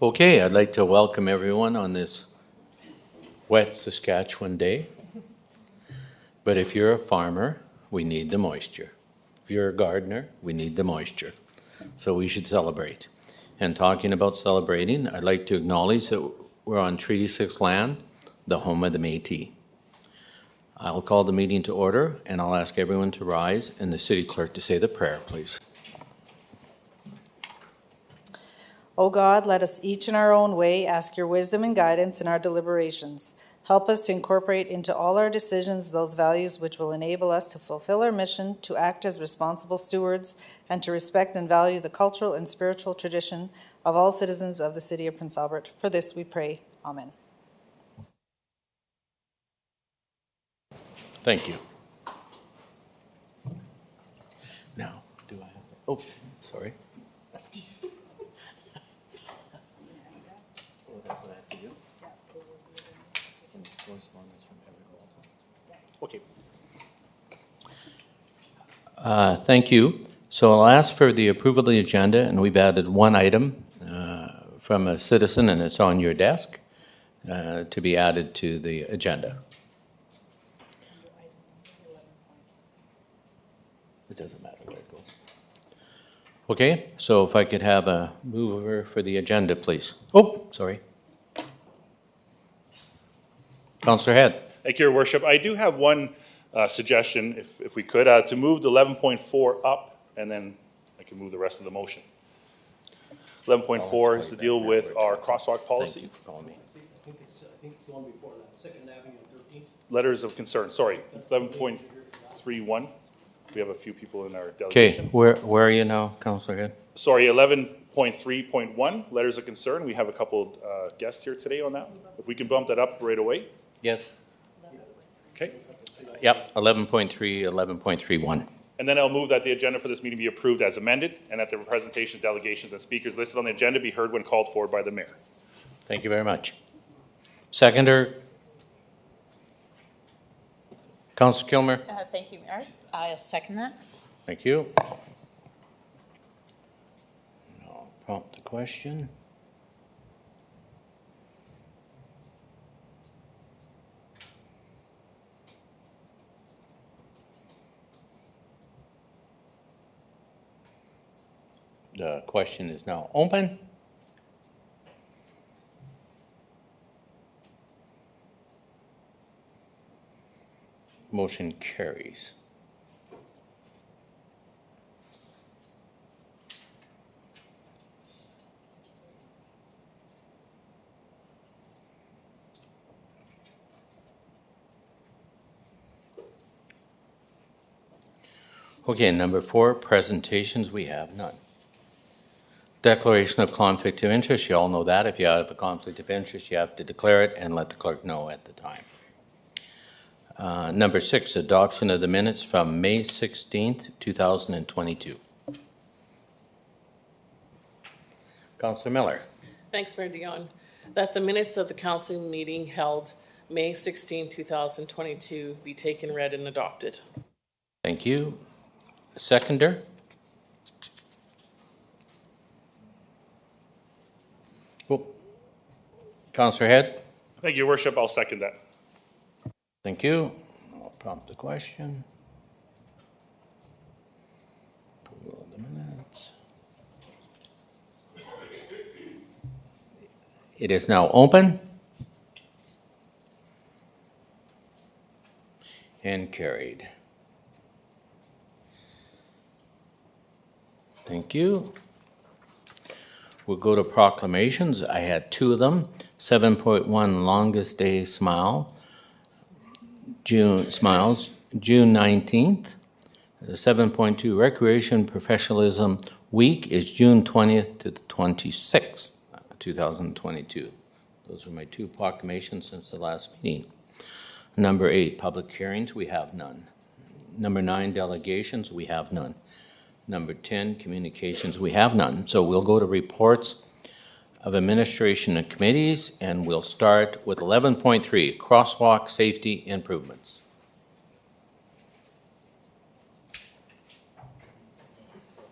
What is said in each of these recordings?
Okay, I'd like to welcome everyone on this wet Saskatchewan day. But if you're a farmer, we need the moisture. If you're a gardener, we need the moisture. So we should celebrate. And talking about celebrating, I'd like to acknowledge that we're on Treaty 6 land, the home of the Métis. I'll call the meeting to order, and I'll ask everyone to rise and the city clerk to say the prayer, please. O God, let us each in our own way ask your wisdom and guidance in our deliberations. Help us to incorporate into all our decisions those values which will enable us to fulfill our mission, to act as responsible stewards, and to respect and value the cultural and spiritual tradition of all citizens of the city of Prince Albert. For this we pray. Amen. Thank you. Now, do I have to? Oh, sorry. Okay. Thank you. So I'll ask for the approval of the agenda, and we've added one item from a citizen, and it's on your desk to be added to the agenda. It doesn't matter where it goes. Okay, so if I could have a mover for the agenda, please. Oh, sorry. Councillor Head. Thank you, Your Worship. I do have one suggestion, if we could, to move the 11.4 up, and then I can move the rest of the motion. 11.4 is to deal with our crosswalk policy. Thank you for calling me. I think it's the one before that, 2nd Avenue and 13th. Letters of concern, sorry, 11.31. We have a few people in our Okay, delegation. where are you now, Councillor Head? Sorry, 11.3.1, letters of concern. We have a couple guests here today on that. If we can bump that up right away. Yes. Okay. Yep, 11.3, 11.31. And then I'll move that the agenda for this meeting be approved as amended, and that the presentations, delegations, and speakers listed on the agenda be heard when called for by the mayor. Thank you very much. Seconder, Councillor Kilmer. Thank you, Mayor. I'll second that. Thank you. I'll prompt the question. The question is now open. Motion carries. Okay, number 4, presentations, we have none. Declaration of conflict of interest, you all know that. If you have a conflict of interest, you have to declare it and let the clerk know at the time. Number 6, adoption of the minutes from May 16th, 2022. Councillor Miller. Thanks, Mayor Dion. That the minutes of the council meeting held May 16, 2022 be taken, read, and adopted. Thank you. Seconder. Oh. Councillor Head. Thank you, Your Worship. I'll second that. Thank you. I'll prompt the question. Approval of the minutes. It is now open and carried. Thank you. We'll go to proclamations. I had 2 of them. 7.1 Longest Day Smile, June 19th. 7.2 Recreation Professionalism Week is June 20th to the 26th, 2022. Those are my 2 proclamations since the last meeting. Number 8, public hearings, we have none. Number 9, delegations, we have none. Number 10, communications, we have none. So we'll go to reports of administration and committees, and we'll start with 11.3, crosswalk safety improvements.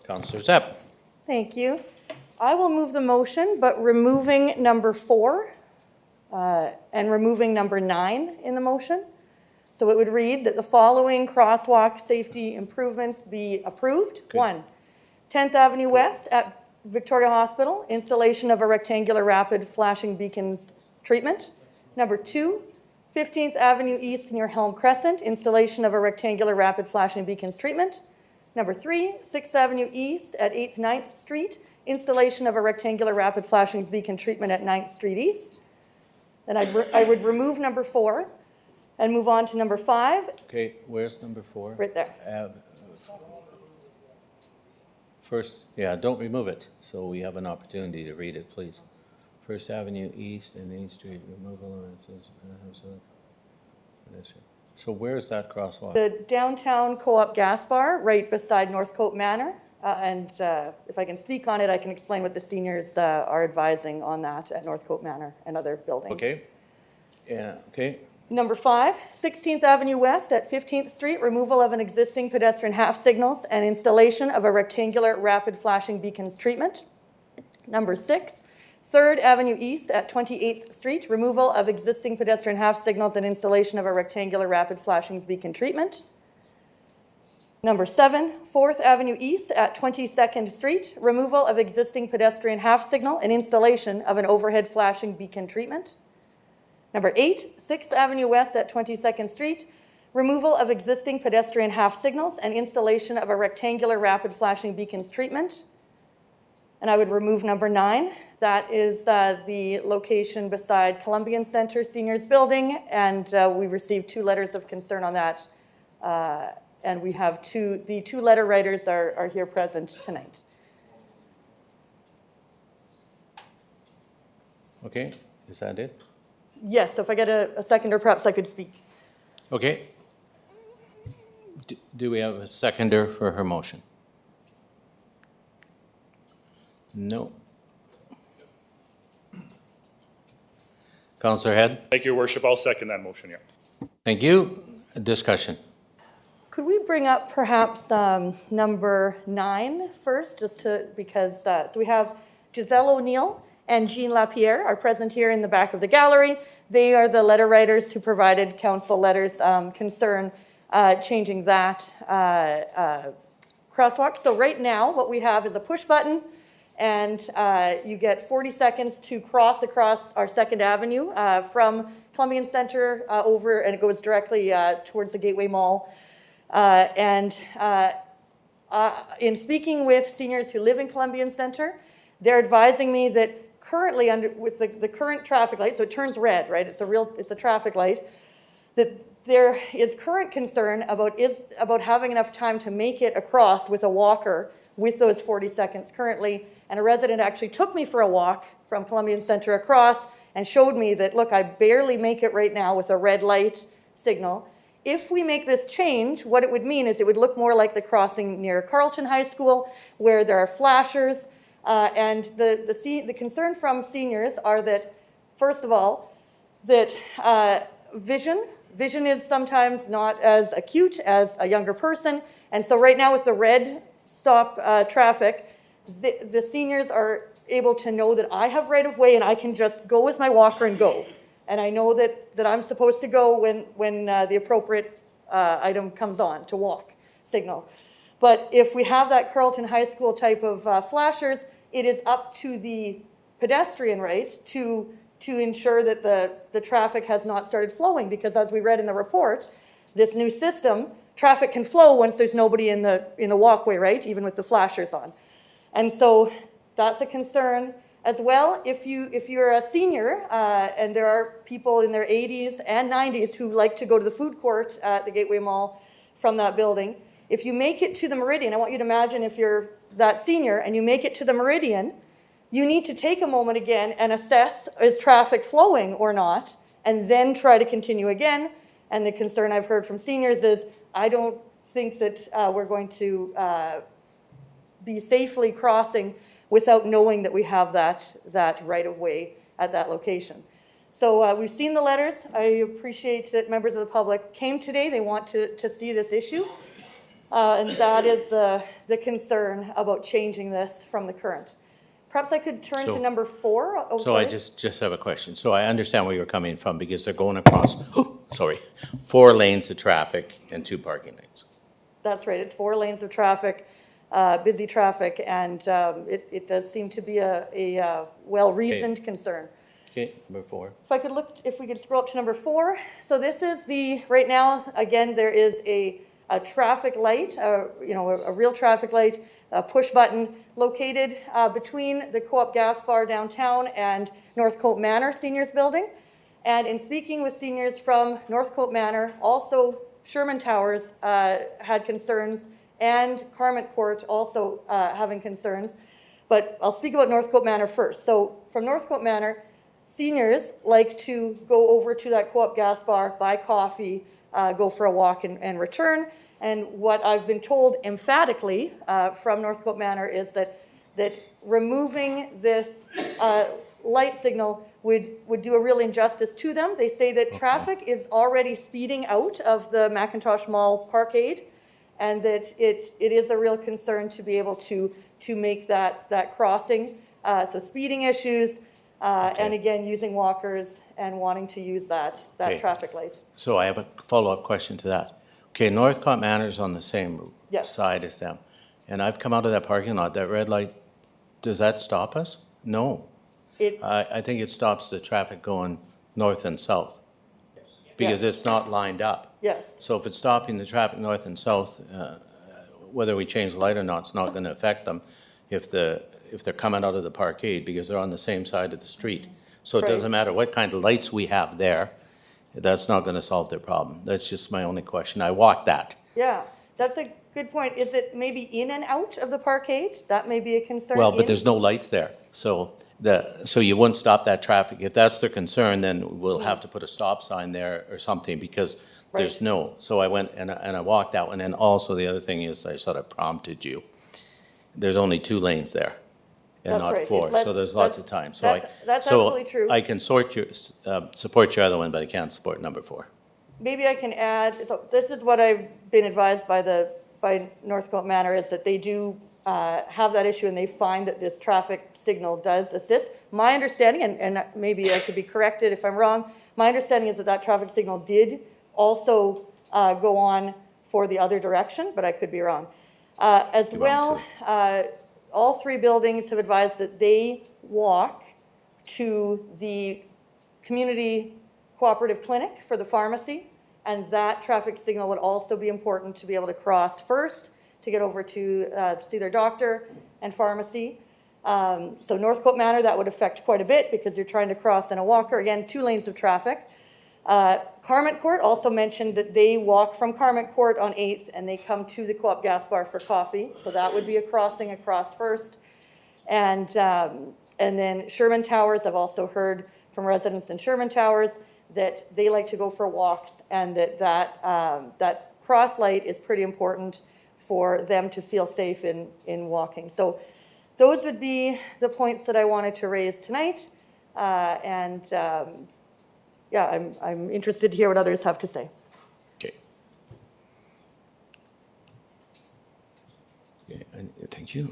Councillor Zepp. Thank you. I will move the motion, but removing number 4 and removing number 9 in the motion. So it would read that the following crosswalk safety improvements be approved. 1, 10th Avenue West at Victoria Hospital, installation of a rectangular rapid flashing beacons treatment. Number 2, 15th Avenue East near Helm Crescent, installation of a rectangular rapid flashing beacons treatment. Number 3, 6th Avenue East at 8th 9th Street, installation of a rectangular rapid flashing beacon treatment at 9th Street East. Then I would remove number 4 and move on to number 5, Okay, where's number 4? right there. First, yeah, don't remove it, so we have an opportunity to read it, please. First Avenue East and Main Street, removal of... So where's that crosswalk? The downtown Co-op gas bar right beside Northcote Manor. And if I can speak on it, I can explain what the seniors are advising on that at Northcote Manor and other buildings. Okay, yeah, okay. Number 5, 16th Avenue West at 15th Street, removal of an existing pedestrian half signals and installation of a rectangular rapid flashing beacons treatment. Number 6, 3rd Avenue East at 28th Street, removal of existing pedestrian half signals and installation of a rectangular rapid flashing beacon treatment. Number 7, 4th Avenue East at 22nd Street, removal of existing pedestrian half signal and installation of an overhead flashing beacon treatment. Number 8, 6th Avenue West at 22nd Street, removal of existing pedestrian half signals and installation of a rectangular rapid flashing beacons treatment. And I would remove number 9. That is the location beside Columbian Center Seniors Building, and we received 2 letters of concern on that. And we have the 2 letter writers are here present tonight. Okay, is that it? Yes, so if I get a seconder, perhaps I could speak. Okay. Do we have a seconder for her motion? No. Councillor Head? Thank you, Your Worship. I'll second that motion, yeah. Thank you. Discussion. Could we bring up perhaps number 9 first, because so we have Giselle O'Neill and Jean Lapierre are present here in the back of the gallery. They are the letter writers who provided council letters concern changing that crosswalk. So right now, what we have is a push button, and you get 40 seconds to cross across our 2nd Avenue from Columbian Center over, and it goes directly towards the Gateway Mall. In speaking with seniors who live in Columbian Center, they're advising me that currently, with the current traffic light, so it turns red, right? It's a traffic light. That there is current concern about having enough time to make it across with a walker with those 40 seconds currently. And a resident actually took me for a walk from Columbian Center across and showed me that, look, I barely make it right now with a red light signal. If we make this change, what it would mean is it would look more like the crossing near Carleton High School, where there are flashers. And the concern from seniors are that, first of all, that vision is sometimes not as acute as a younger person. And so right now with the red stop traffic, the seniors are able to know that I have right of way and I can just go with my walker and go. And I know that I'm supposed to go when the appropriate item comes on to walk signal. But if we have that Carleton High School type of flashers, it is up to the pedestrian, right, to ensure that the traffic has not started flowing. Because as we read in the report, this new system, traffic can flow once there's nobody in the walkway, right, even with the flashers on. And so that's a concern. As well, if you're a senior, and there are people in their 80s and 90s who like to go to the food court at the Gateway Mall from that building, if you make it to the Meridian, I want you to imagine if you're that senior and you make it to the Meridian, you need to take a moment again and assess, is traffic flowing or not, and then try to continue again. And the concern I've heard from seniors is, I don't think that we're going to be safely crossing without knowing that we have that right-of-way at that location. So we've seen the letters. I appreciate that members of the public came today. They want to see this issue. And that is the concern about changing this from the current. perhaps I could turn to So- number 4. Oh, So I sorry. just have a question. So I understand where you're coming from because they're going across, sorry, 4 lanes of traffic and 2 parking lanes. That's right, it's 4 lanes of traffic, busy traffic, and it does seem to be a well-reasoned concern. Okay, number 4. If we could scroll up to number 4. So this is right now, again, there is a traffic light, a real traffic light, a push button located between the Co-op Gas Bar downtown and Northcote Manor Seniors Building. And in speaking with seniors from Northcote Manor, also Sherman Towers had concerns, and Carmont Court also having concerns. But I'll speak about Northcote Manor first. So from Northcote Manor, seniors like to go over to that Co-op Gas Bar, buy coffee, go for a walk and return. And what I've been told emphatically from Northcote Manor is that removing this light signal would do a real injustice to them. They say that traffic is already speeding out of the Macintosh Mall Parkade, and that it is a real concern to be able to make that crossing. So speeding issues, and again, using walkers and wanting to use that Okay. traffic light. So I have a follow-up question to that. Okay, Northcote Manor's on the same Yes. side as them. And I've come out of that parking lot, that red light, does that stop us? No. I think it stops the traffic going north and south. Because Yes. it's not lined up. Yes, So if it's stopping the traffic north and south, whether we change the light or not, it's not going to affect them if they're coming out of the parkade, because they're on the same side of the street. So it Right. doesn't matter what kind of lights we have there, that's not going to solve their problem. That's just my only question. I walked that. yeah, that's a good point. Is it maybe in and out of the parkade? That may be a concern. Well, but In- there's no lights there. So you wouldn't stop that traffic. If that's their concern, then we'll have to put a stop sign there or something, because there's Right. no. So I went and I walked that one. And also the other thing is, I sort of prompted you. There's only 2 lanes there and That's not right. 4. It's less- So there's lots of time. So that's absolutely true. I can support your other one, but I can't support number 4. Maybe I can add, so this is what I've been advised by Northcote Manor, is that they do have that issue and they find that this traffic signal does assist. My understanding, and maybe I could be corrected if I'm wrong, my understanding is that traffic signal did also go on for the other direction, but I could be wrong. As well, all 3 buildings have advised that they walk to the community cooperative clinic for the pharmacy, and that traffic signal would also be important to be able to cross first to get over to see their doctor and pharmacy. So Northcote Manor, that would affect quite a bit because you're trying to cross in a walker. Again, 2 lanes of traffic. Carmont Court also mentioned that they walk from Carmont Court on 8th and they come to the Co-op Gas Bar for coffee. So that would be a crossing across first. And then Sherman Towers, I've also heard from residents in Sherman Towers that they like to go for walks, and that cross light is pretty important for them to feel safe in walking. So those would be the points that I wanted to raise tonight. Yeah, I'm interested to hear what others have to say. Okay. Okay, thank you.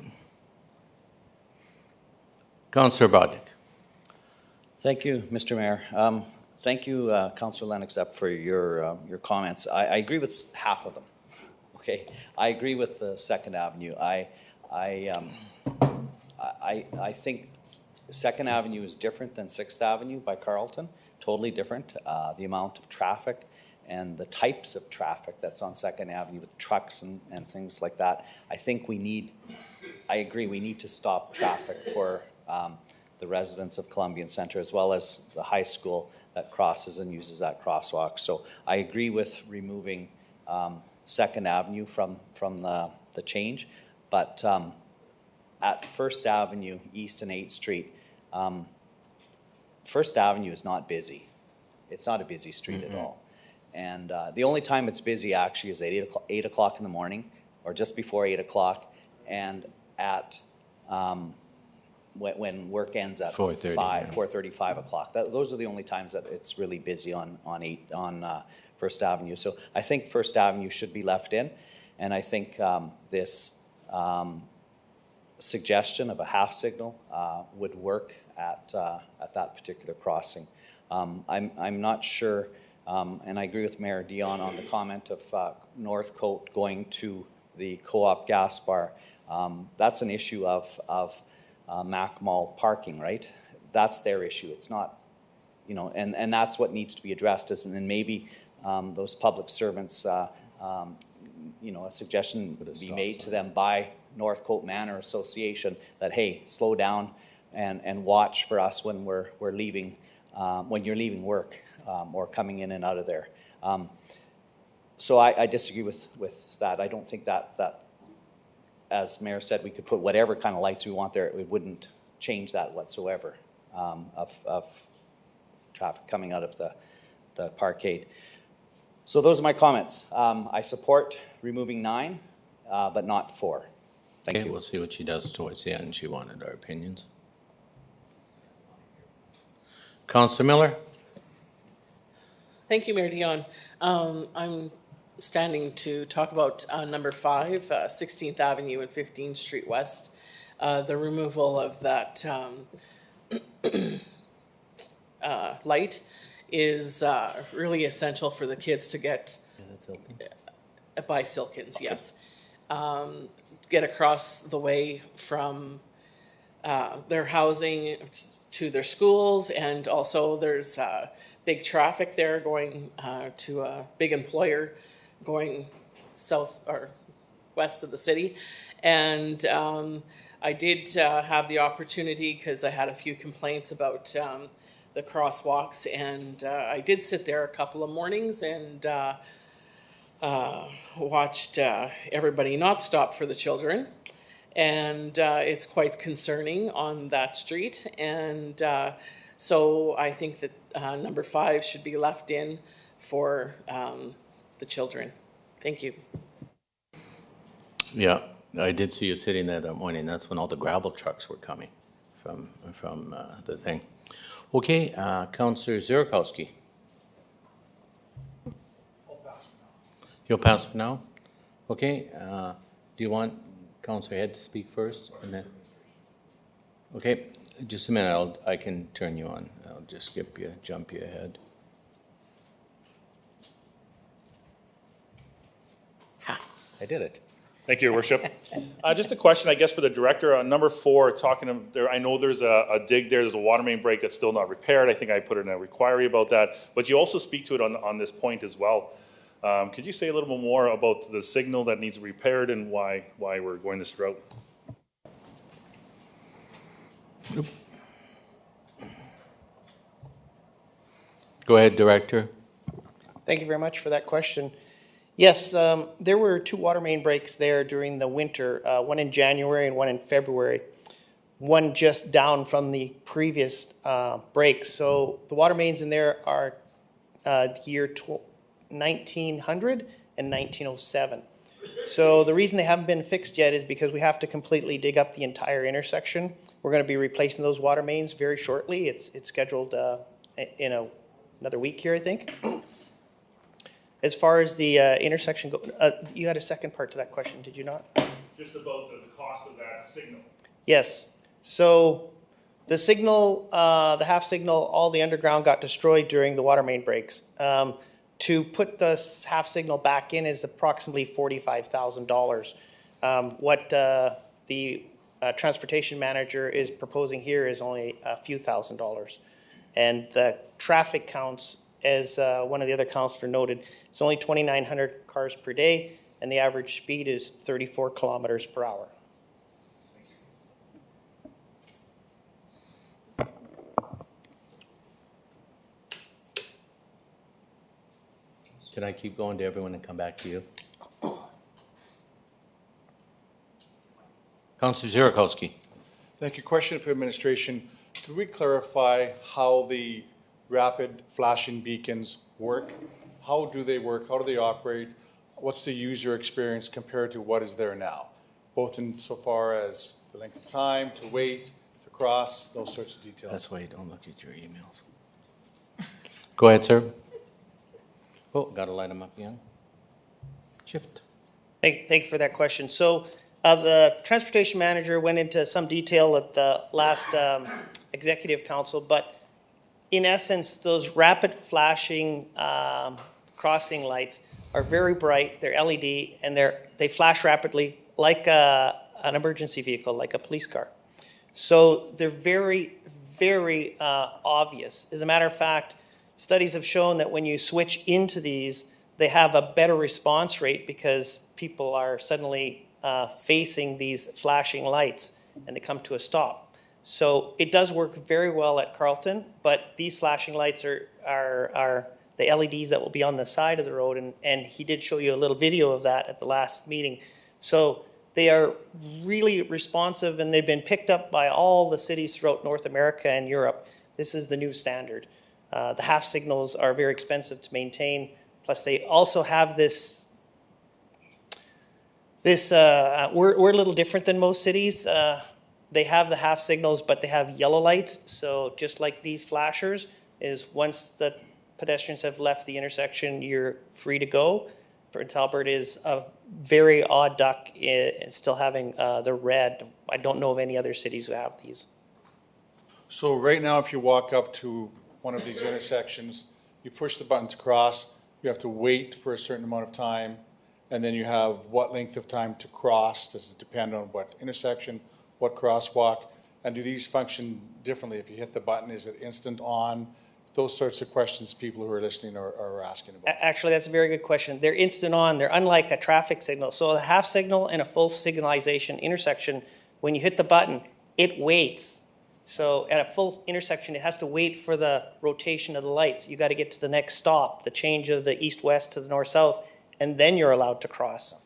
Councillor Boddick. Thank you, Mr. Mayor. Thank you, Councillor Lennox, for your comments. I agree with half of them. Okay, I agree with the Second Avenue. I think Second Avenue is different than Sixth Avenue by Carlton. Totally different. The amount of traffic and the types of traffic that's on Second Avenue with trucks and things like that. I think I agree, we need to stop traffic for the residents of Columbian Centre, as well as the high school that crosses and uses that crosswalk. So I agree with removing Second Avenue from the change, but at First Avenue, East and 8th Street, First Avenue is not busy. It's not a busy street at all. And the only time it's busy actually is at 8 o'clock in the morning, or just before 8 o'clock, and at when work ends at 4:30, 4:30, 5 o'clock. Those are the only times that it's really busy on First Avenue. So I think First Avenue should be left in, and I think this suggestion of a half signal would work at that particular crossing. I'm not sure, and I agree with Mayor Dion on the comment of Northcote going to the Co-op gas bar. That's an issue of Mac Mall parking, right? That's their issue. It's not, you know, and that's what needs to be addressed. And maybe those public servants, you know, a suggestion would be made to them by Northcote Manor Association that, hey, slow down and watch for us when we're leaving, when you're leaving work or coming in and out of there. So I disagree with that. I don't think that, as Mayor said, we could put whatever kind of lights we want there. It wouldn't change that whatsoever of traffic coming out of the parkade. So those are my comments. I support removing 9, but not 4. Thank Okay, you. we'll see what she does towards the end. She wanted our opinions. Councillor Miller? Thank you, Mayor Dion. I'm standing to talk about number 5, 16th Avenue and 15th Street West. The removal of that light is really essential for the kids to get by Silkins, yes. Get across the way from their housing to their schools, and also there's big traffic there going to a big employer going south or west of the city. And I did have the opportunity, because I had a few complaints about the crosswalks, and I did sit there a couple of mornings and watched everybody not stop for the children. And it's quite concerning on that street. And so I think that number 5 should be left in for the children. Thank you. Yeah, I did see you sitting there that morning. That's when all the gravel trucks were coming from the thing. Okay, Councillor Zierakowski. You'll pass for now? Okay, do you want Councillor Head to speak first? And then, okay, just a minute, I can turn you on. I'll just jump you ahead. Ha, I did it. Thank you, Your Worship. Just a question, I guess, for the director on number 4, talking of there. I know there's a dig there. There's a water main break that's still not repaired. I think I put in a inquiry about that. But you also speak to it on this point as well. Could you say a little bit more about the signal that needs repaired and why we're going this route? Nope. Go ahead, Director. Thank you very much for that question. Yes, there were 2 water main breaks there during the winter, one in January and one in February, one just down from the previous break. So the water mains in there are year 1900 and 1907. So the reason they haven't been fixed yet is because we have to completely dig up the entire intersection. We're going to be replacing those water mains very shortly. It's scheduled in another week here, I think. As far as the intersection, you had a second part to that question, did you not? Just about the cost of that signal. Yes. So the signal, the half signal, all the underground got destroyed during the water main breaks. To put the half signal back in is approximately $45,000. What the transportation manager is proposing here is only a few $1,000s. And the traffic counts, as one of the other councillors noted, it's only 2,900 cars per day, and the average speed is 34 kilometers per hour. Can I keep going to everyone and come back to you? Councillor Zierakowski. Thank you. Question for administration. Could we clarify how the rapid flashing beacons work? How do they work? How do they operate? What's the user experience compared to what is there now? Both in so far as the length of time, to wait, to cross, those sorts of details. That's why you don't look at your emails. Go ahead, sir. Oh, got to light them up again. Shift. Thank you for that question. So The transportation manager went into some detail at the last executive council, but in essence, those rapid flashing crossing lights are very bright. They're LED and they flash rapidly like an emergency vehicle, like a police car. So they're very, very obvious. As a matter of fact, studies have shown that when you switch into these, they have a better response rate because people are suddenly facing these flashing lights and they come to a stop. So it does work very well at Carleton, but these flashing lights are the LEDs that will be on the side of the road, and he did show you a little video of that at the last meeting. So they are really responsive, and they've been picked up by all the cities throughout North America and Europe. This is the new standard. The half signals are very expensive to maintain. Plus, they also have this. We're a little different than most cities. They have the half signals, but they have yellow lights. So just like these flashers, is once the pedestrians have left the intersection, you're free to go. Prince Albert is a very odd duck in still having the red. I don't know of any other cities who have these. So right now, if you walk up to one of these intersections, you push the button to cross, you have to wait for a certain amount of time, and then you have what length of time to cross. Does it depend on what intersection, what crosswalk, and do these function differently? If you hit the button, is it instant on? Those sorts of questions people who are listening are asking about. Actually, that's a very good question. They're instant on. They're unlike a traffic signal. So a half signal and a full signalization intersection, when you hit the button, it waits. So at a full intersection, it has to wait for the rotation of the lights. You got to get to the next stop, the change of the east-west to the north-south, and then you're allowed to cross.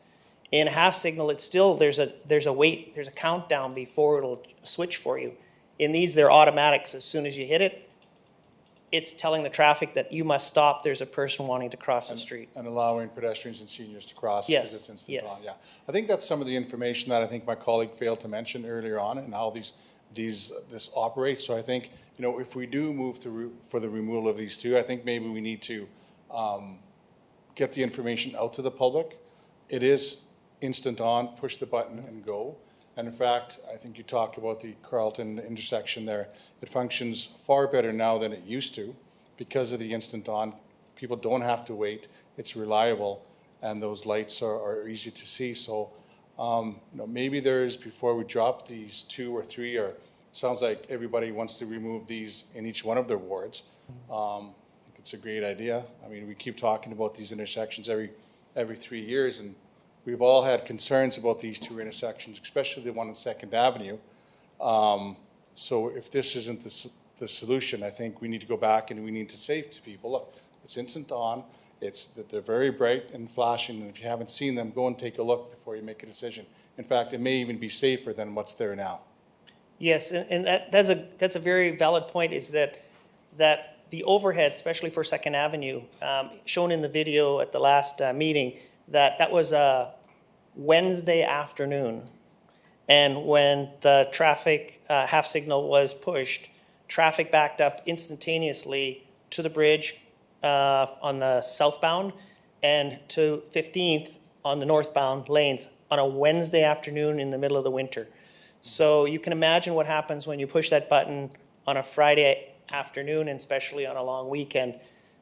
In a half signal, it's still, there's a wait, there's a countdown before it'll switch for you. In these, they're automatics. As soon as you hit it, it's telling the traffic that you must stop. There's a person wanting to cross the street. And allowing pedestrians and seniors to cross Yes, because it's instant yes. on. Yeah, I think that's some of the information that I think my colleague failed to mention earlier on, and how this operates. So I think, if we do move for the removal of these two, I think maybe we need to get the information out to the public. It is instant on, push the button and go. And in fact, I think you talked about the Carleton intersection there. It functions far better now than it used to because of the instant on. People don't have to wait. It's reliable, and those lights are easy to see. So, maybe there's, before we drop these 2 or 3, or sounds like everybody wants to remove these in each one of their wards. I think it's a great idea. I mean, we keep talking about these intersections every 3 years, and we've all had concerns about these 2 intersections, especially the one on 2nd Avenue. So if this isn't the solution, I think we need to go back and we need to say to people, look, it's instant on, they're very bright and flashing, and if you haven't seen them, go and take a look before you make a decision. In fact, it may even be safer than what's there now. Yes, and that's a very valid point, is that the overhead, especially for 2nd Avenue, shown in the video at the last meeting, that was a Wednesday afternoon. And when the traffic half signal was pushed, traffic backed up instantaneously to the bridge on the southbound and to 15th on the northbound lanes on a Wednesday afternoon in the middle of the winter. So you can imagine what happens when you push that button on a Friday afternoon, and especially on a long weekend.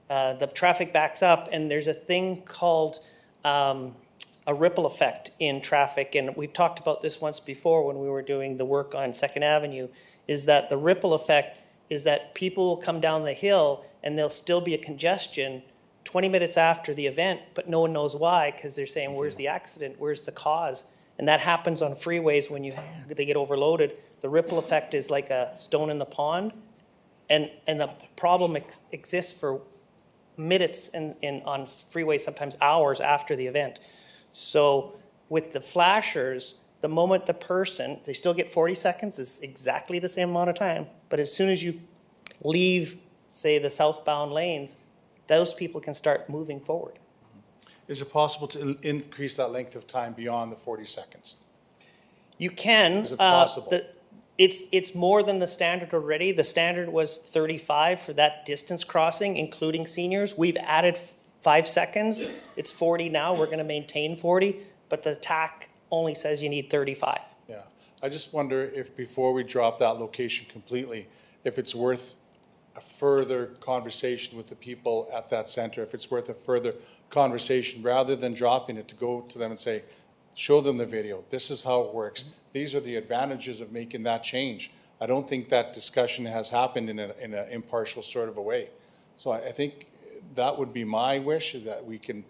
The traffic backs up, and there's a thing called a ripple effect in traffic, and we've talked about this once before when we were doing the work on 2nd Avenue, is that the ripple effect is that people will come down the hill and there'll still be a congestion 20 minutes after the event, but no one knows why, because they're saying, where's the accident, where's the cause? And that happens on freeways when they get overloaded. The ripple effect is like a stone in the pond, and the problem exists for minutes on freeways, sometimes hours after the event. So with the flashers, the moment the person, they still get 40 seconds, it's exactly the same amount of time, but as soon as you leave, say, the southbound lanes, those people can start moving forward. Is it possible to increase that length of time beyond the 40 seconds? You can. Is it possible? It's more than the standard already. The standard was 35 for that distance crossing, including seniors. We've added 5 seconds. It's 40 now. We're going to maintain 40, but the TAC only says you need 35. Yeah, I just wonder if before we drop that location completely, if it's worth a further conversation with the people at that center, if it's worth a further conversation, rather than dropping it, to go to them and say, show them the video, this is how it works, these are the advantages of making that change. I don't think that discussion has happened in an impartial sort of a way. So I think that would be my wish, that we can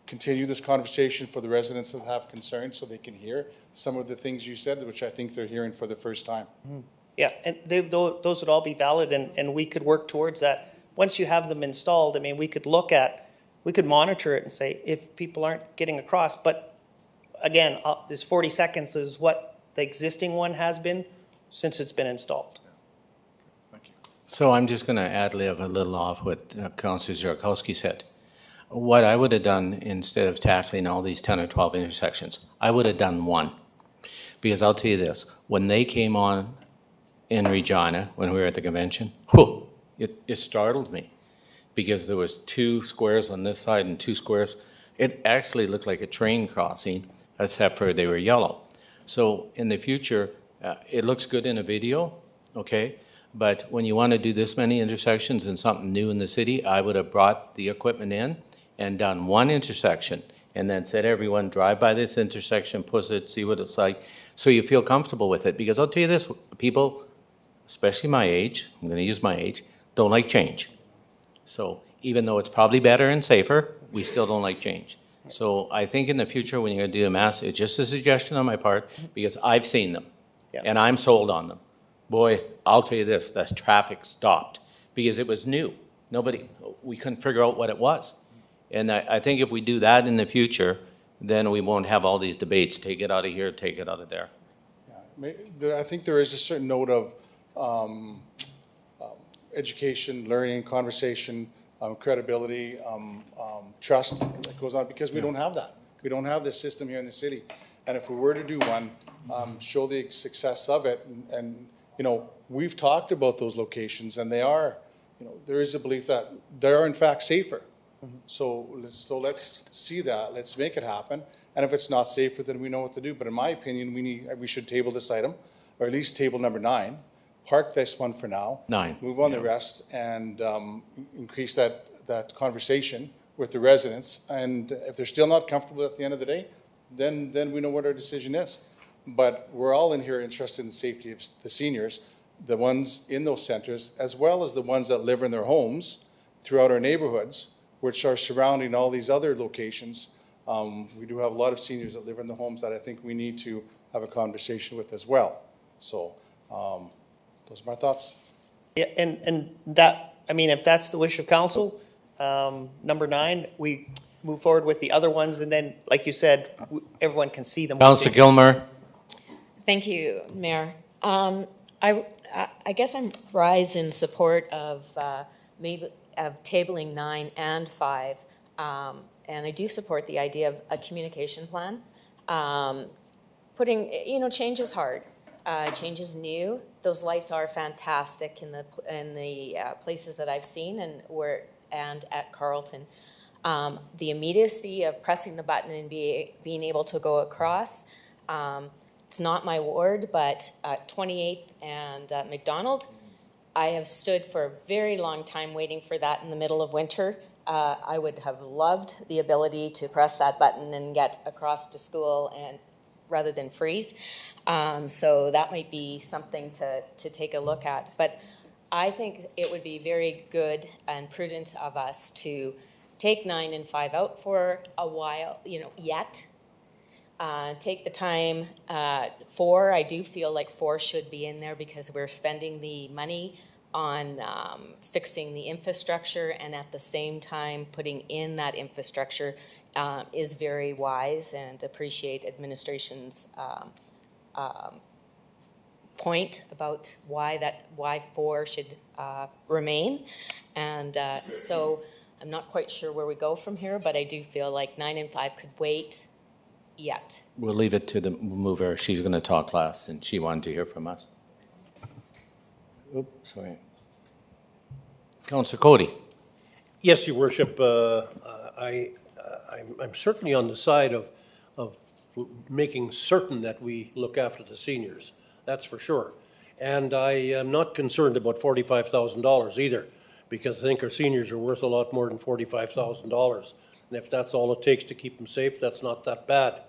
continue this conversation for the residents that have concerns, so they can hear some of the things you said, which I think they're hearing for the first time. Yeah, and those would all be valid, and we could work towards that. Once you have them installed, I mean, we could monitor it and say if people aren't getting across. But again, this 40 seconds is what the existing one has been since it's been installed. Thank you. So I'm just going to ad-lib a little off what Councillor Ziarkowski said. What I would have done instead of tackling all these 10 or 12 intersections, I would have done one. Because I'll tell you this, when they came on in Regina, when we were at the convention, whew, it startled me. Because there was 2 squares on this side and 2 squares. It actually looked like a train crossing, except for they were yellow. So in the future, it looks good in a video, okay? But when you want to do this many intersections and something new in the city, I would have brought the equipment in and done one intersection and then said, everyone, drive by this intersection, push it, see what it's like, so you feel comfortable with it. Because I'll tell you this, people, especially my age, I'm going to use my age, don't like change. So even though it's probably better and safer, we still don't like change. So I think in the future, when you're going to do a mass, it's just a suggestion on my part, because I've seen them, and I'm sold on them. Boy, I'll tell you this, the traffic stopped, because it was new. We couldn't figure out what it was. And I think if we do that in the future, then we won't have all these debates, take it out of here, take it out of there. I think there is a certain note of education, learning, conversation, credibility, trust that goes on, because we don't have that. We don't have this system here in the city. And if we were to do one, show the success of it, and you know, we've talked about those locations, and they are, you know, there is a belief that they are in fact safer. So let's see that, let's make it happen. And if it's not safer, then we know what to do. But in my opinion, we should table this item, or at least table number 9. Park this one for now. 9. Move on the rest, and increase that conversation with the residents. And if they're still not comfortable at the end of the day, then we know what our decision is. But we're all in here interested in the safety of the seniors, the ones in those centers, as well as the ones that live in their homes throughout our neighborhoods, which are surrounding all these other locations. We do have a lot of seniors that live in the homes that I think we need to have a conversation with as well. So those are my thoughts. Yeah, and that, I mean, if that's the wish of council, number 9, we move forward with the other ones, and then, like you said, everyone can see them. Councillor Gilmer. Thank you, Mayor. I guess I'm rise in support of tabling 9 and 5, and I do support the idea of a communication plan. Change is hard. Change is new. Those lights are fantastic in the places that I've seen and at Carleton. The immediacy of pressing the button and being able to go across. It's not my ward, but 28th and McDonald, I have stood for a very long time waiting for that in the middle of winter. I would have loved the ability to press that button and get across to school and rather than freeze. So that might be something to take a look at. But I think it would be very good and prudent of us to take 9 and 5 out for a while, yet. Take the time. 4, I do feel like 4 should be in there because we're spending the money on fixing the infrastructure, and at the same time putting in that infrastructure is very wise, and appreciate administration's point about why 4 should remain. And so I'm not quite sure where we go from here, but I do feel like 9 and 5 could wait yet. We'll leave it to the mover. She's going to talk last, and she wanted to hear from us. Oops, sorry. Councillor Cody. Yes, Your Worship. I'm certainly on the side of making certain that we look after the seniors, that's for sure. And I am not concerned about $45,000 either, because I think our seniors are worth a lot more than $45,000. And if that's all it takes to keep them safe, that's not that bad.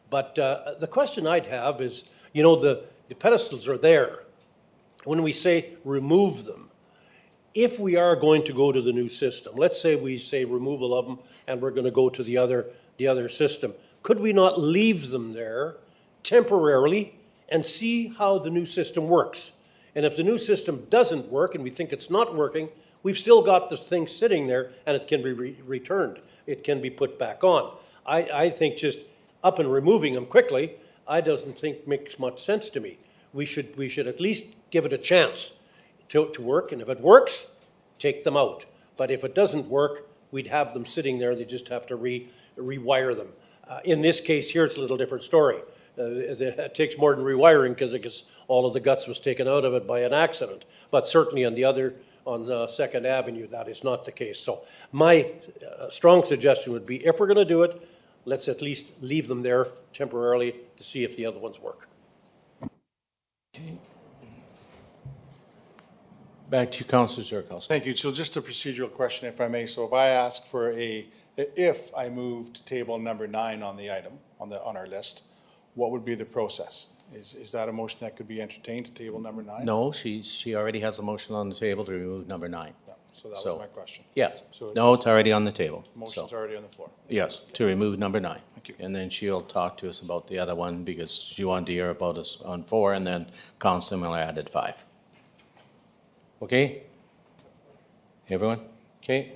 But the question I'd have is, you know, the pedestals are there. When we say remove them, if we are going to go to the new system, let's say we say removal of them and we're going to go to the other system, could we not leave them there temporarily and see how the new system works? And if the new system doesn't work and we think it's not working, we've still got the thing sitting there and it can be returned. It can be put back on. I think just up and removing them quickly, I doesn't think makes much sense to me. We should at least give it a chance to work, and if it works, take them out. But if it doesn't work, we'd have them sitting there. They just have to rewire them. In this case here, it's a little different story. It takes more than rewiring because all of the guts was taken out of it by an accident. But certainly on Second Avenue, that is not the case. So my strong suggestion would be, if we're going to do it, let's at least leave them there temporarily to see if the other ones work. Back to you, Councillor Zerkowski. Thank you. So just a procedural question, if I may. So if I ask for if I move to table number 9 on the item, on our list, what would be the process? Is that a motion that could be entertained to table number 9? No, she already has a motion on the table to remove number 9. No. So that was my question. Yes. So No, it's already on the table. Motion's So, already on the floor. yes, to remove number 9. Thank you. And then she'll talk to us about the other one because she wanted to hear about us on 4, and then Councilor Miller added 5. Okay? Everyone? Okay?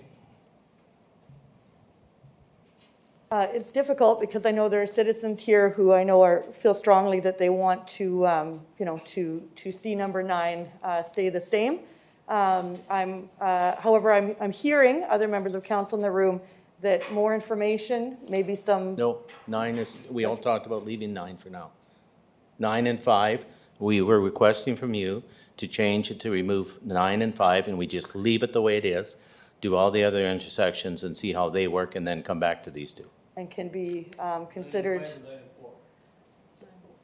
It's difficult because I know there are citizens here who I know feel strongly that they want to, to see number 9 stay the same. However, I'm hearing other members of council in the room that more information, maybe some. No, 9 is, we all talked about leaving 9 for now. 9 and 5, we were requesting from you to change it to remove 9 and 5, and we just leave it the way it is, do all the other intersections and see how they work, and then come back to these 2. And can be considered.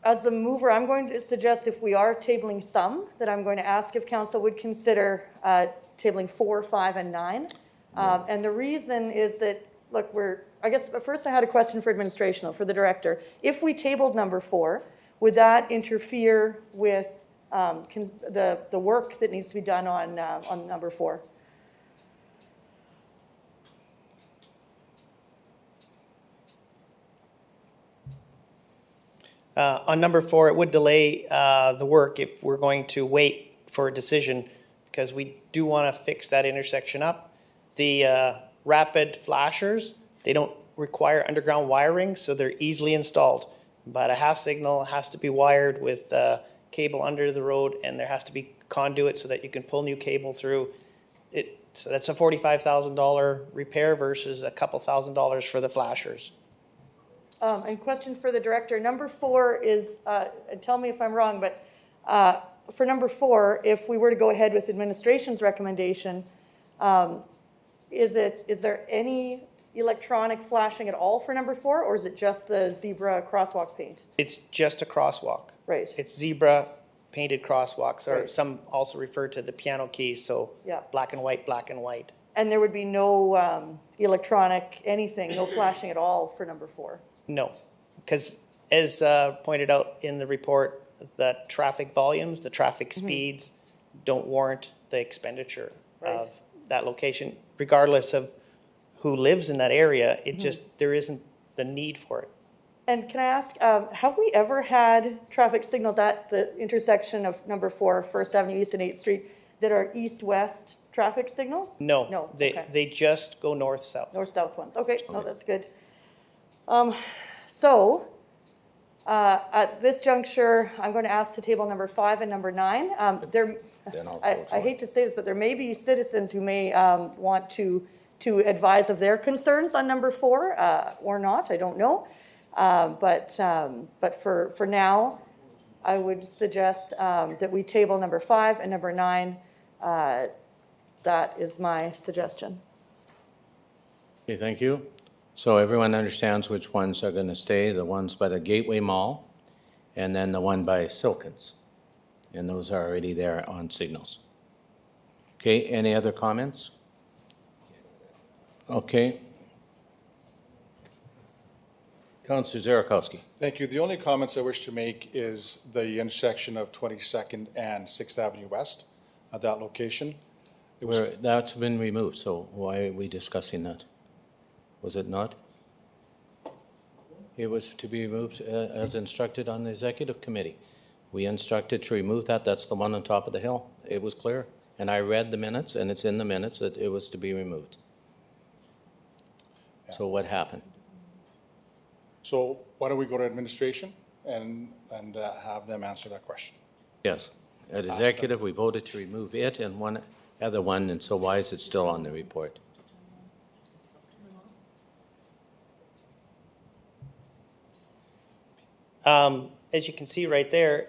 As a mover, I'm going to suggest if we are tabling some, that I'm going to ask if council would consider tabling 4, 5, and 9. And the reason is that, look, I guess first I had a question for administrational, for the director. If we tabled number 4, would that interfere with the work that needs to be done on number 4? On number 4, it would delay the work if we're going to wait for a decision, because we do want to fix that intersection up. The rapid flashers, they don't require underground wiring, so they're easily installed. But a half signal has to be wired with cable under the road, and there has to be conduit so that you can pull new cable through. So that's a $45,000 repair versus a couple $1,000s for the flashers. And question for the director. Number 4 is, tell me if I'm wrong, but for number 4, if we were to go ahead with administration's recommendation, is there any electronic flashing at all for number 4, or is it just the zebra crosswalk paint? It's just a crosswalk. Right. It's zebra painted crosswalks, or Right. some also refer to the piano keys, so Yeah. black and white, black and white. And there would be no electronic anything, no flashing at all for number 4? No, because as pointed out in the report, the traffic volumes, the traffic speeds don't warrant the expenditure of that location, regardless of who lives in that area. It just, there isn't the need for it. And can I ask, have we ever had traffic signals at the intersection of number 4, First Avenue East and 8th Street, that are east-west traffic signals? No, No, they, okay. they just go north-south. North-south ones, okay, no, that's good. So, at this juncture, I'm going to ask to table number 5 and number 9. Then I'll vote for I it. hate to say this, but there may be citizens who may want to advise of their concerns on number 4 or not, I don't know. But for now, I would suggest that we table number 5 and number 9. That is my suggestion. Okay, thank you. So everyone understands which ones are gonna stay, the ones by the Gateway Mall, and then the one by Silkins. And those are already there on signals. Okay, any other comments? Okay. Councillor Zarakowski. Thank you. The only comments I wish to make is the intersection of 22nd and 6th Avenue West at that location. It was, That's been removed, so why are we discussing that? Was it not? It was to be removed as instructed on the executive committee. We instructed to remove that. That's the one on top of the hill. It was clear. And I read the minutes, and it's in the minutes that it was to be removed. So what happened? so why don't we go to administration and have them answer that question? Yes. At executive, we voted to remove it and one other one, and so why is it still on the report? As you can see right there,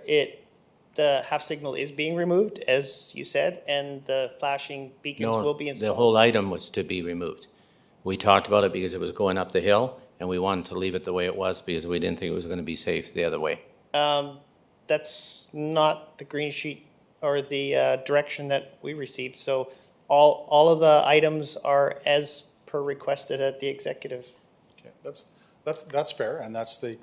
the half signal is being removed, as you said, and the flashing beacons will be No, installed. the whole item was to be removed. We talked about it because it was going up the hill, and we wanted to leave it the way it was because we didn't think it was going to be safe the other way. That's not the green sheet or the direction that we received. So all of the items are as per requested at the executive. Okay, that's fair, and that's the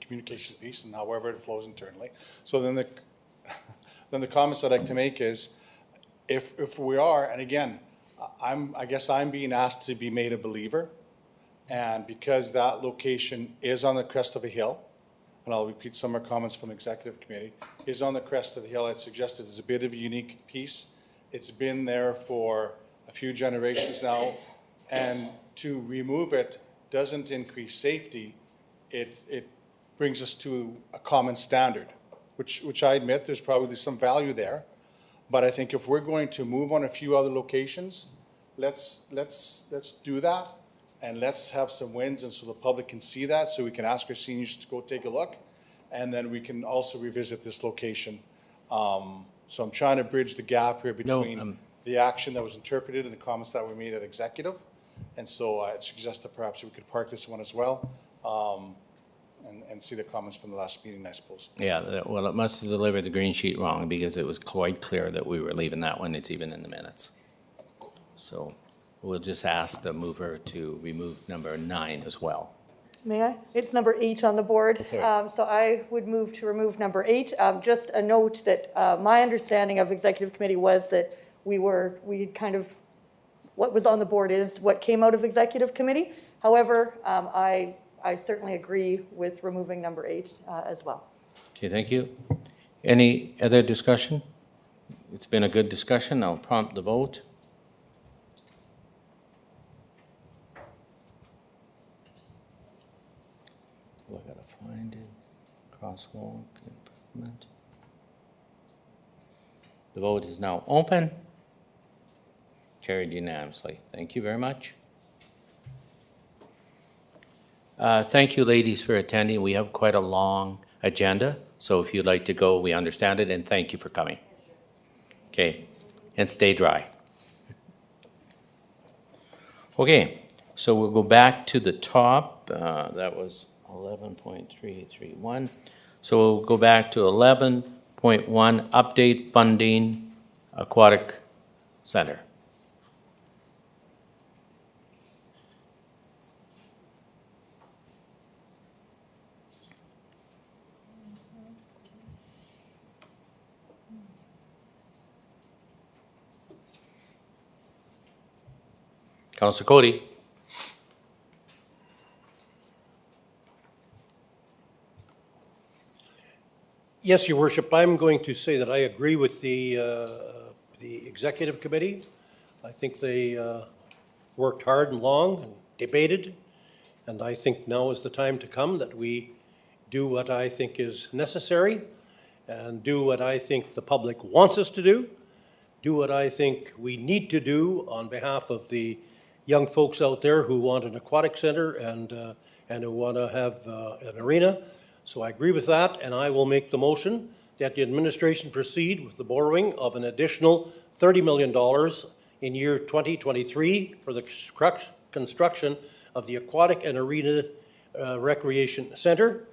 communications piece, and however it flows internally. So then the comments I'd like to make is, if we are, and again, I guess I'm being asked to be made a believer, and because that location is on the crest of a hill, and I'll repeat some of our comments from the executive committee, is on the crest of the hill. I'd suggest it is a bit of a unique piece. It's been there for a few generations now, and to remove it doesn't increase safety. It brings us to a common standard, which I admit there's probably some value there. But I think if we're going to move on a few other locations, let's do that, and let's have some wins, and so the public can see that, so we can ask our seniors to go take a look, and then we can also revisit this location. So I'm trying to bridge the gap here between the action that was interpreted and the comments that were made at executive, and so I suggest that perhaps we could park this one as well, and see the comments from the last meeting, I suppose. Yeah, well, it must have delivered the green sheet wrong because it was quite clear that we were leaving that one. It's even in the minutes. So we'll just ask the mover to remove number 9 as well. May I? It's number 8 on the board. Okay. So I would move to remove number 8. Just a note that my understanding of executive committee was that we kind of, what was on the board is what came out of executive committee. However, I certainly agree with removing number 8 as well. Okay, thank you. Any other discussion? It's been a good discussion. I'll prompt the vote. I gotta find it. Crosswalk improvement. The vote is now open. Carried unanimously. Thank you very much. Thank you, ladies, for attending. We have quite a long agenda, so if you'd like to go, we understand it, and thank you for coming. Okay, and stay dry. Okay, so we'll go back to the top. That was 11.331. So we'll go back to 11.1, update funding aquatic center. Councillor Cody. Yes, Your Worship, I'm going to say that I agree with the executive committee. I think they worked hard and long and debated, and I think now is the time to come that we do what I think is necessary and do what I think the public wants us to do what I think we need to do on behalf of the young folks out there who want an aquatic center and who want to have an arena. So I agree with that, and I will make the motion that the administration proceed with the borrowing of an additional $30 million in year 2023 for the construction of the Aquatic and Arena Recreation Center,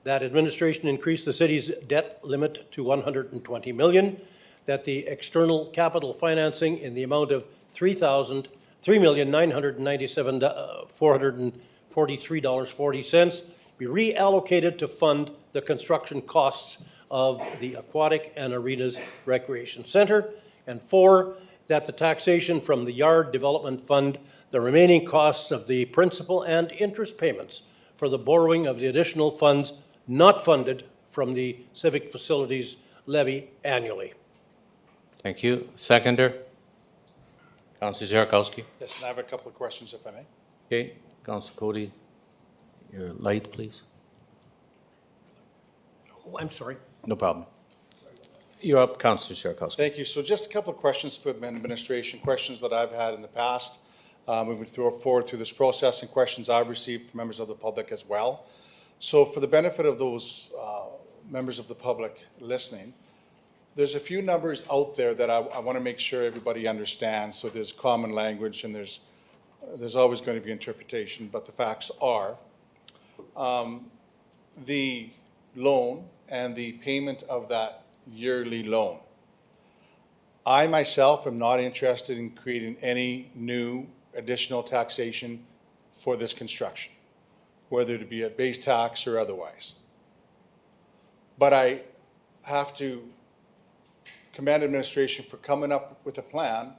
that administration increase the city's debt limit to $120 million, that the external capital financing in the amount of $3,997,443.40 be reallocated to fund the construction costs of the Aquatic and Arenas Recreation Center, and 4, that the taxation from the Yard Development Fund the remaining costs of the principal and interest payments for the borrowing of the additional funds not funded from the civic facilities levy annually. Thank you. Seconder? Councillor Ziarkowski. Yes, and I have a couple of questions, if I may. Okay, Councillor Cody, your light, please. Oh, I'm sorry. No problem. You're up, Councillor Ziarkowski. Thank you. So just a couple of questions for the administration, questions that I've had in the past, moving forward through this process, and questions I've received from members of the public as well. So for the benefit of those members of the public listening, there's a few numbers out there that I want to make sure everybody understands. So there's common language, and there's always going to be interpretation, but the facts are the loan and the payment of that yearly loan. I myself am not interested in creating any new additional taxation for this construction, whether it be a base tax or otherwise. But I have to commend administration for coming up with a plan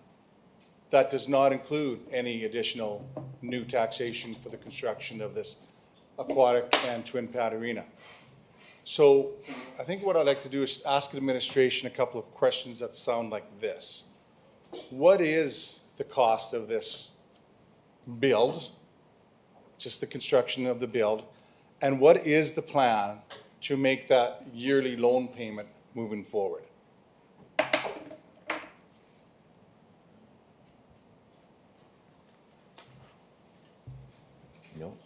that does not include any additional new taxation for the construction of this aquatic and twin pad arena. So I think what I'd like to do is ask the administration a couple of questions that sound like this. What is the cost of this build, just the construction of the build, and what is the plan to make that yearly loan payment moving forward? No.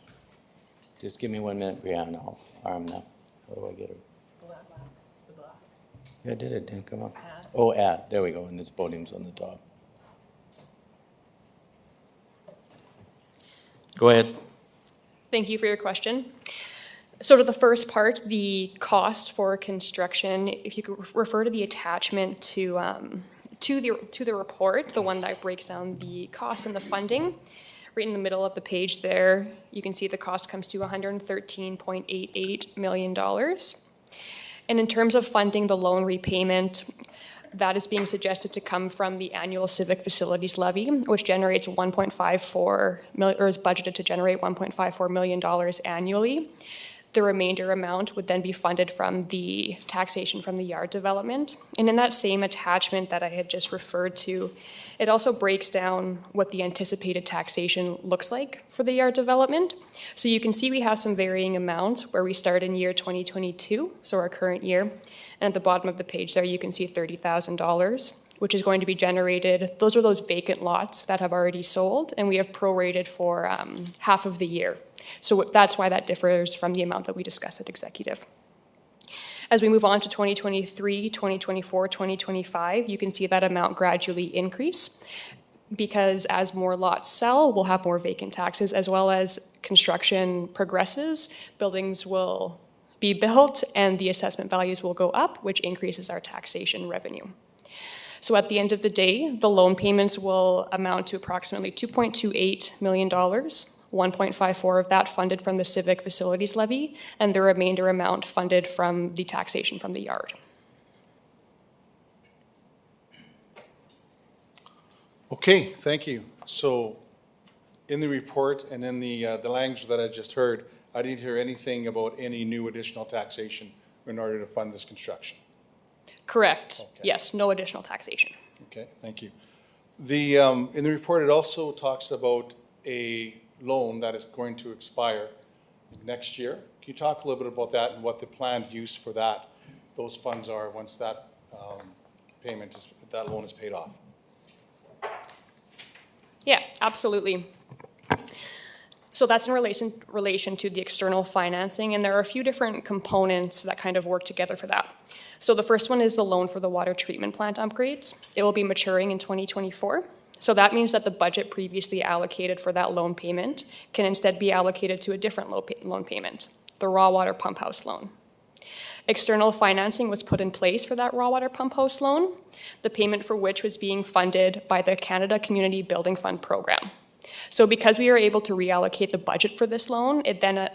Just give me 1 minute, Brianna. I'll arm now. How do I get her? Yeah, I did. It didn't come up. Oh, add. There we go. And its podium's on the top. Go ahead. Thank you for your question. So to the first part, the cost for construction, if you could refer to the attachment to the report, the one that breaks down the cost and the funding, right in the middle of the page there, you can see the cost comes to $113.88 million. And in terms of funding the loan repayment, that is being suggested to come from the annual civic facilities levy, which generates $1.54 million, or is budgeted to generate $1.54 million annually. The remainder amount would then be funded from the taxation from the yard development. And in that same attachment that I had just referred to, it also breaks down what the anticipated taxation looks like for the yard development. So you can see we have some varying amounts where we start in year 2022, so our current year. And at the bottom of the page there, you can see $30,000, which is going to be generated. Those are those vacant lots that have already sold, and we have prorated for half of the year. So that's why that differs from the amount that we discussed at executive. As we move on to 2023, 2024, 2025, you can see that amount gradually increase because as more lots sell, we'll have more vacant taxes, as well as construction progresses, buildings will be built and the assessment values will go up, which increases our taxation revenue. So at the end of the day, the loan payments will amount to approximately $2.28 million, 1.54 of that funded from the civic facilities levy, and the remainder amount funded from the taxation from the yard. Okay, thank you. So in the report and in the language that I just heard, I didn't hear anything about any new additional taxation in order to fund this construction. Correct. Okay. Yes, no additional taxation. Okay, thank you. The in the report, it also talks about a loan that is going to expire next year. Can you talk a little bit about that and what the planned use for that, those funds are once that that loan is paid off? Yeah, absolutely. So that's in relation to the external financing, and there are a few different components that kind of work together for that. So the first one is the loan for the water treatment plant upgrades. It will be maturing in 2024, So that means that the budget previously allocated for that loan payment can instead be allocated to a different loan payment, the raw water pump house loan. External financing was put in place for that raw water pump house loan, the payment for which was being funded by the Canada Community Building Fund program. So because we are able to reallocate the budget for this loan, it then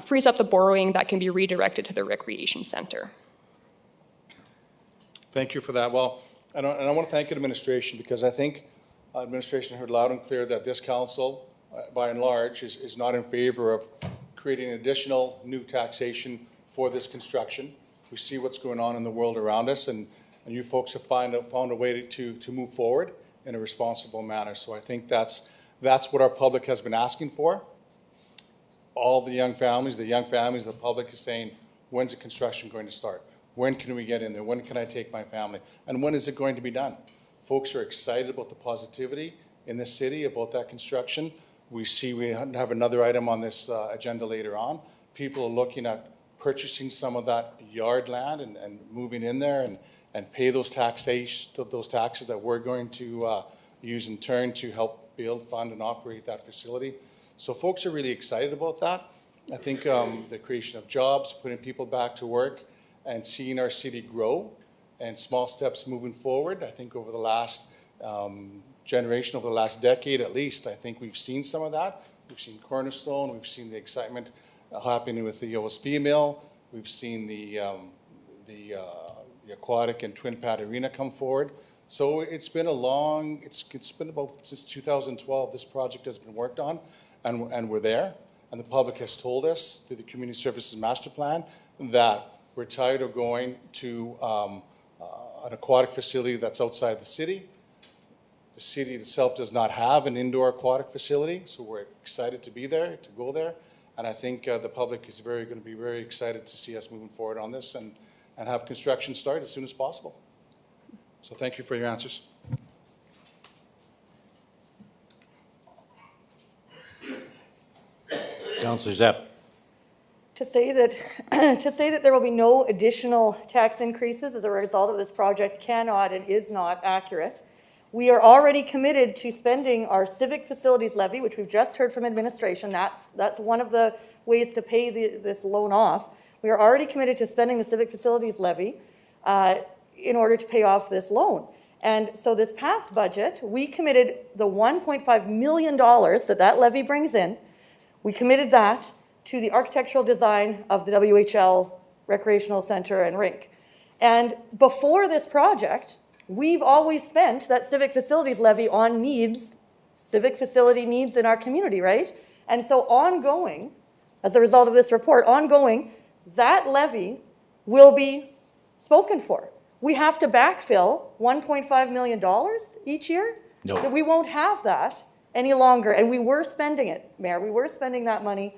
frees up the borrowing that can be redirected to the recreation center. Thank you for that. Well, and I want to thank administration, because I think administration heard loud and clear that this council, by and large, is not in favor of creating additional new taxation for this construction. We see what's going on in the world around us, and you folks have found a way to move forward in a responsible manner. So I think that's what our public has been asking for. All the young families, the public is saying, when's the construction going to start? When can we get in there? When can I take my family? And when is it going to be done? Folks are excited about the positivity in this city about that construction. We have another item on this agenda later on. People are looking at purchasing some of that yard land and moving in there and pay those taxes that we're going to use in turn to help build, fund, and operate that facility. So folks are really excited about that. I think the creation of jobs, putting people back to work, and seeing our city grow, and small steps moving forward. I think over the last generation, over the last decade at least, I think we've seen some of that. We've seen Cornerstone, we've seen the excitement happening with the OSB mill, we've seen the aquatic and twin pad arena come forward. So it's been it's been about since 2012 this project has been worked on, and we're there. And the public has told us through the Community Services Master Plan that we're tired of going to an aquatic facility that's outside the city. The city itself does not have an indoor aquatic facility, so we're excited to be there, to go there. And I think the public is going to be very excited to see us moving forward on this and have construction start as soon as possible. So thank you for your answers. Councillor Zepp. To say that there will be no additional tax increases as a result of this project cannot and is not accurate. We are already committed to spending our civic facilities levy, which we've just heard from administration. That's one of the ways to pay this loan off. We are already committed to spending the civic facilities levy in order to pay off this loan. And so this past budget, we committed the $1.5 million that levy brings in. We committed that to the architectural design of the WHL Recreational Center and Rink. And before this project, we've always spent that civic facilities levy on needs, civic facility needs in our community, right? And so ongoing, as a result of this report, that levy will be spoken for. We have to backfill $1.5 million each year. No. We won't have that any longer. And we were spending it, Mayor. We were spending that money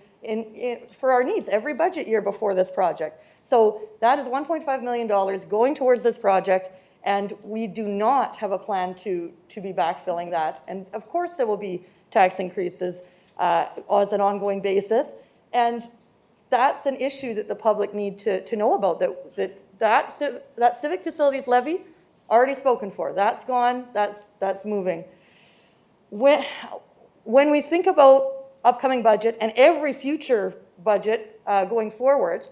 for our needs every budget year before this project. So that is $1.5 million going towards this project, and we do not have a plan to be backfilling that. And of course there will be tax increases as an ongoing basis, and that's an issue that the public need to know about, that civic facilities levy already spoken for. That's gone, that's moving. When we think about upcoming budget and every future budget going forward,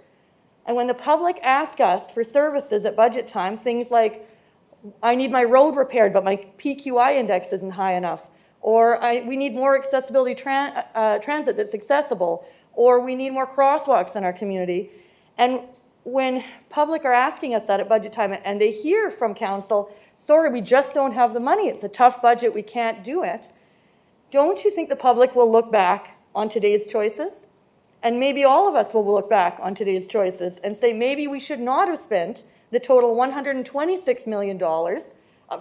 and when the public ask us for services at budget time, things like, I need my road repaired, but my PQI index isn't high enough, or we need more accessibility transit that's accessible, or we need more crosswalks in our community. And when public are asking us that at budget time and they hear from council, sorry, we just don't have the money, it's a tough budget, we can't do it, don't you think the public will look back on today's choices? And maybe all of us will look back on today's choices and say maybe we should not have spent the total $126 million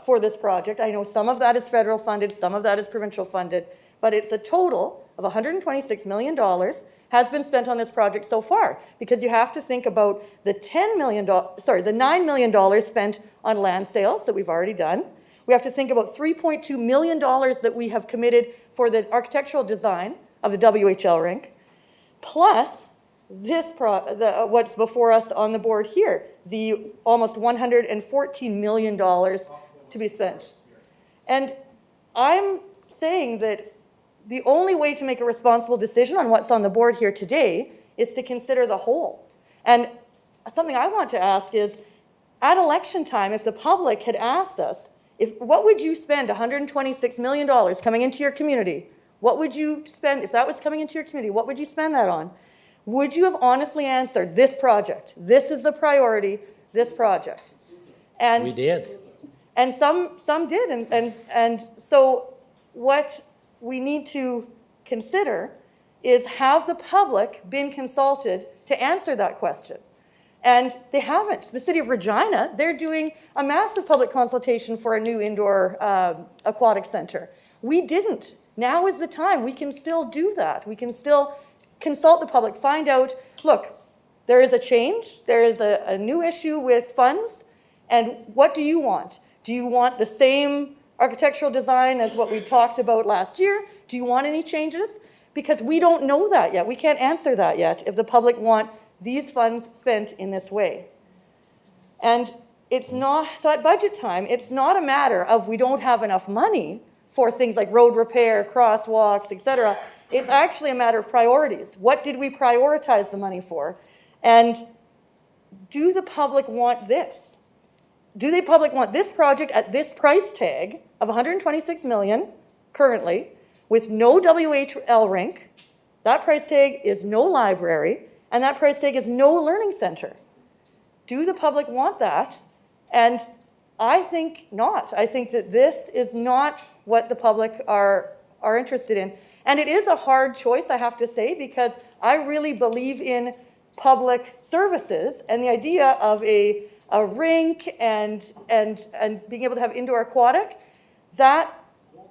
for this project. I know some of that is federal funded, some of that is provincial funded, but it's a total of $126 million has been spent on this project so far, because you have to think about the $9 million spent on land sales that we've already done. We have to think about $3.2 million that we have committed for the architectural design of the WHL rink, plus what's before us on the board here, the almost $114 million to be spent. And I'm saying that the only way to make a responsible decision on what's on the board here today is to consider the whole. And something I want to ask is, at election time, if the public had asked us, what would you spend $126 million coming into your community? What would you spend, if that was coming into your community, what would you spend that on? Would you have honestly answered, this project, this is the priority, this project? And We did. and some did, and so what we need to consider is, have the public been consulted to answer that question? And they haven't. The city of Regina, they're doing a massive public consultation for a new indoor aquatic center. We didn't. Now is the time. We can still do that. We can still consult the public, find out, look, there is a change, there is a new issue with funds, and what do you want? Do you want the same architectural design as what we talked about last year? Do you want any changes? Because we don't know that yet. We can't answer that yet if the public want these funds spent in this way. And it's not, so at budget time, it's not a matter of we don't have enough money for things like road repair, crosswalks, etc. It's actually a matter of priorities. What did we prioritize the money for? And do the public want this? Do the public want this project at this price tag of $126 million currently, with no WHL rink? That price tag is no library, and that price tag is no learning center. Do the public want that? And I think not. I think that this is not what the public are interested in. And it is a hard choice, I have to say, because I really believe in public services, and the idea of a rink and being able to have indoor aquatic, that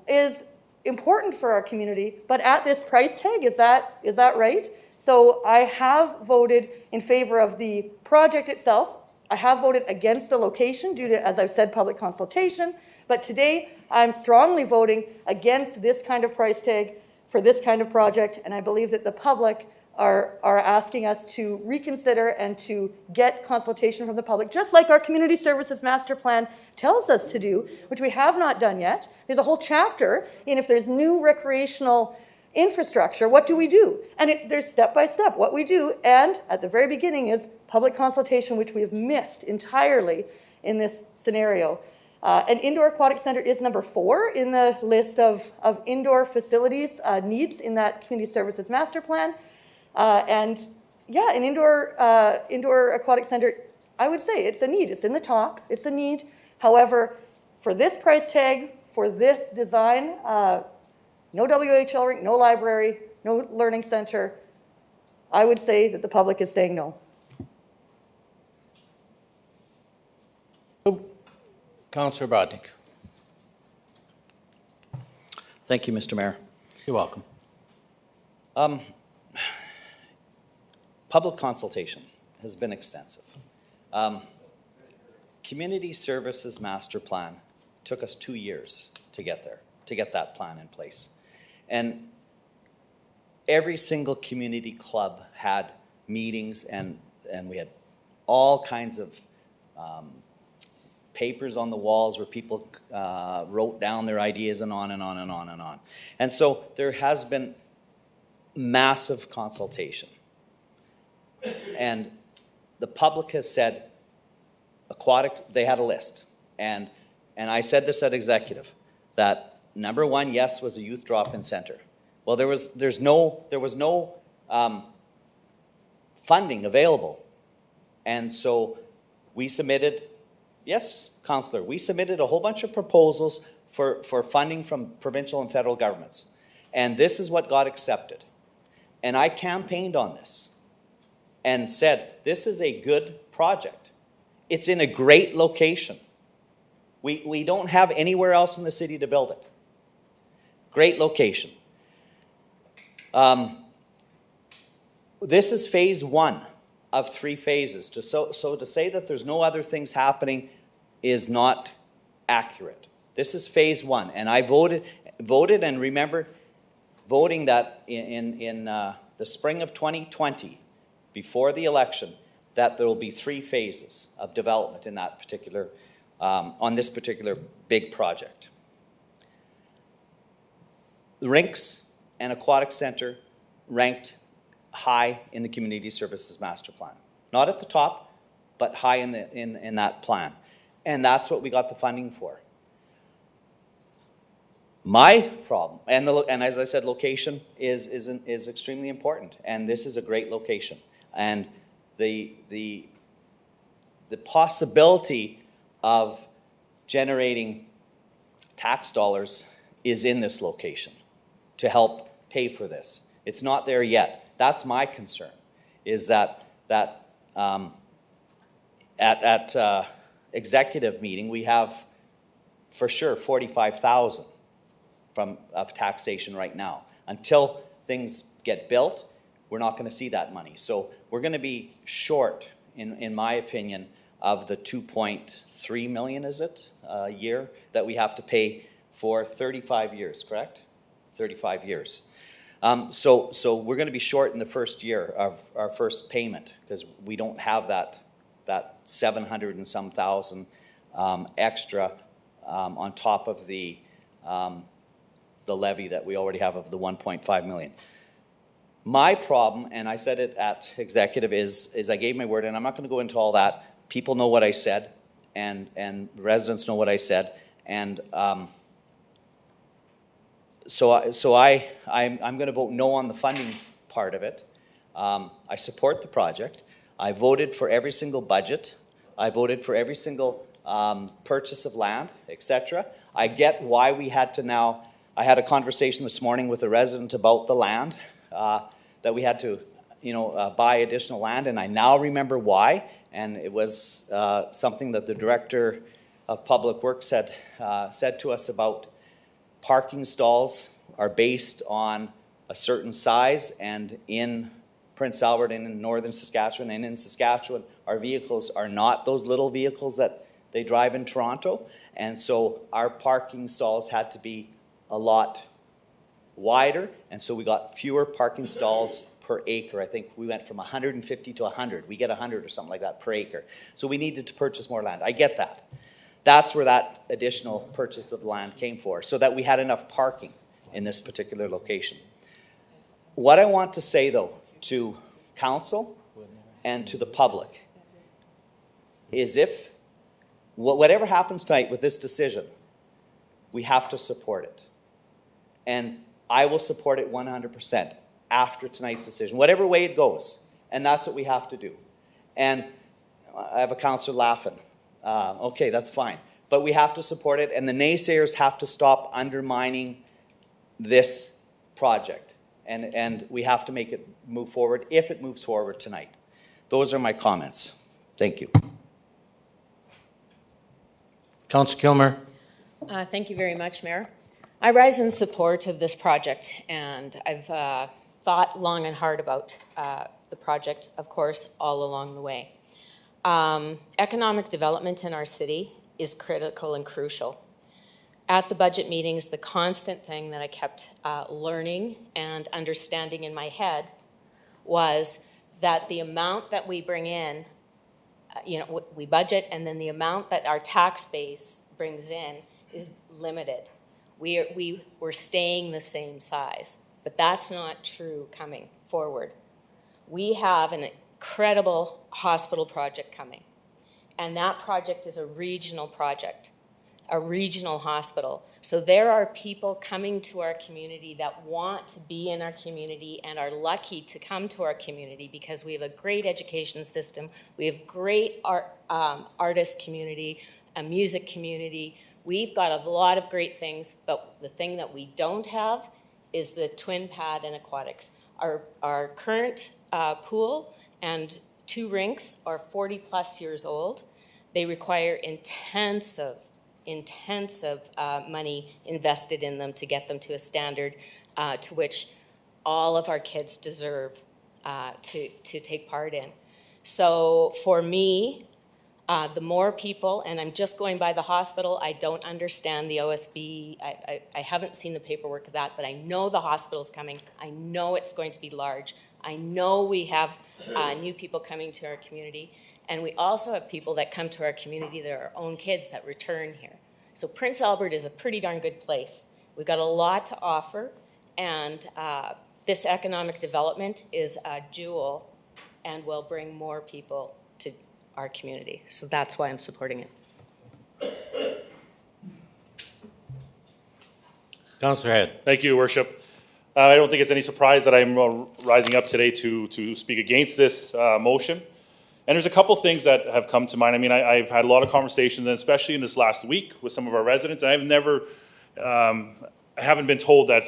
is important for our community. But at this price tag, is that right? So I have voted in favor of the project itself. I have voted against the location due to, as I've said, public consultation. But today, I'm strongly voting against this kind of price tag for this kind of project, and I believe that the public are asking us to reconsider and to get consultation from the public, just like our community services master plan tells us to do, which we have not done yet. There's a whole chapter in, if there's new recreational infrastructure, what do we do? And there's step by step what we do, and at the very beginning is public consultation, which we have missed entirely in this scenario. An indoor aquatic center is number 4 in the list of indoor facilities needs in that community services master plan. And yeah, an indoor aquatic center, I would say it's a need. It's in the top. It's a need. However, for this price tag, for this design, no WHL rink, no library, no learning center, I would say that the public is saying no. Councillor Brodnick. Thank you, Mr. Mayor. You're welcome. Public consultation has been extensive. Community Services Master Plan took us 2 years to get there, to get that plan in place. And every single community club had meetings, and we had all kinds of papers on the walls where people wrote down their ideas, and on and on and on and on. And so there has been massive consultation. And the public has said, aquatics, they had a list. And I said this at executive, that number 1, yes, was a youth drop-in center. Well, there was no funding available. And so we submitted, yes, Councillor, we submitted a whole bunch of proposals for funding from provincial and federal governments. And this is what got accepted. And I campaigned on this and said, this is a good project. It's in a great location. We don't have anywhere else in the city to build it. Great location. This is phase 1 of 3 phases. So to say that there's no other things happening is not accurate. This is phase 1, and I voted and remember voting that in the spring of 2020, before the election, that there will be 3 phases of development in that particular, on this particular big project. the rinks and aquatic center ranked high in the community services master plan. Not at the top, but high in that plan. And that's what we got the funding for. My problem, and as I said, location is extremely important, and this is a great location. And the possibility of generating tax dollars is in this location to help pay for this. It's not there yet. That's my concern, is that at executive meeting, we have for sure 45,000 of taxation right now. Until things get built, we're not going to see that money. So we're going to be short, in my opinion, of the 2.3 million, is it, a year that we have to pay for 35 years, correct? 35 years. So we're going to be short in the first year of our first payment because we don't have that 700 and some thousand extra on top of the levy that we already have of the 1.5 million. My problem, and I said it at executive, is I gave my word, and I'm not going to go into all that. People know what I said, and residents know what I said, and so I'm going to vote no on the funding part of it. I support the project. I voted for every single budget. I voted for every single purchase of land, etc. I get why we had to now. I had a conversation this morning with a resident about the land, that we had to, buy additional land, and I now remember why. And it was something that the Director of Public Works said to us about parking stalls are based on a certain size, and in Prince Albert and in northern Saskatchewan and in Saskatchewan, our vehicles are not those little vehicles that they drive in Toronto, and so our parking stalls had to be a lot wider, and so we got fewer parking stalls per acre. I think we went from 150 to 100. We get 100 or something like that per acre. So we needed to purchase more land. I get that. That's where that additional purchase of land came for, so that we had enough parking in this particular location. What I want to say, though, to council and to the public is if whatever happens tonight with this decision, we have to support it. And I will support it 100% after tonight's decision, whatever way it goes. And that's what we have to do. And I have a councillor laughing. Okay, that's fine. But we have to support it, and the naysayers have to stop undermining this project. And we have to make it move forward if it moves forward tonight. Those are my comments. Thank you. Councillor Kilmer. Thank you very much, Mayor. I rise in support of this project, and I've thought long and hard about the project, of course, all along the way. Economic development in our city is critical and crucial. At the budget meetings, the constant thing that I kept learning and understanding in my head was that the amount that we bring in, we budget, and then the amount that our tax base brings in is limited. We're staying the same size, but that's not true coming forward. We have an incredible hospital project coming, and that project is a regional project, a regional hospital. So there are people coming to our community that want to be in our community and are lucky to come to our community because we have a great education system, we have great artist community, a music community. We've got a lot of great things, but the thing that we don't have is the twin pad and aquatics. Our current pool and 2 rinks are 40 plus years old. They require intensive money invested in them to get them to a standard to which all of our kids deserve to take part in. So for me, the more people, and I'm just going by the hospital, I don't understand the OSB, I haven't seen the paperwork of that, but I know the hospital's coming. I know it's going to be large. I know we have new people coming to our community, and we also have people that come to our community that are our own kids that return here. So Prince Albert is a pretty darn good place. We've got a lot to offer, And this economic development is a jewel and will bring more people to our community. So that's why I'm supporting it. Councillor Head. Thank you, Your Worship. I don't think it's any surprise that I'm rising up today to speak against this motion. And there's a couple things that have come to mind. I mean, I've had a lot of conversations, and especially in this last week with some of our residents, and I've never, I haven't been told that,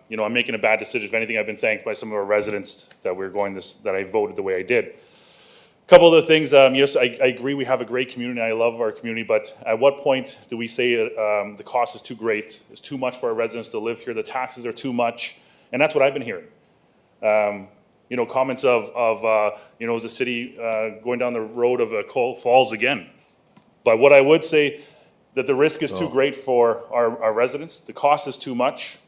you know, I'm making a bad decision. If anything, I've been thanked by some of our residents that we're going this, that I voted the way I did. A couple of the things, yes, I agree we have a great community. I love our community, but at what point do we say the cost is too great? It's too much for our residents to live here. The taxes are too much, and that's what I've been hearing. You know, comments of you know, is the city going down the road of coal falls again? But what I would say that the risk is too great for our residents. The cost is too much.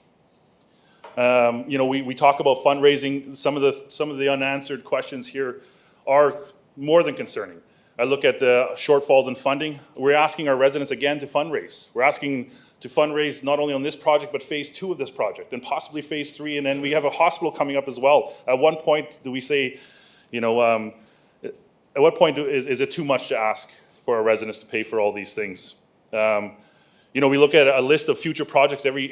You know, we talk about fundraising. Some of the unanswered questions here are more than concerning. I look at the shortfalls in funding. We're asking our residents again to fundraise. We're asking to fundraise not only on this project, but phase 2 of this project, and possibly phase 3, and then we have a hospital coming up as well. At one point, do we say, you know, at what point is it too much to ask for our residents to pay for all these things? You know, we look at a list of future projects every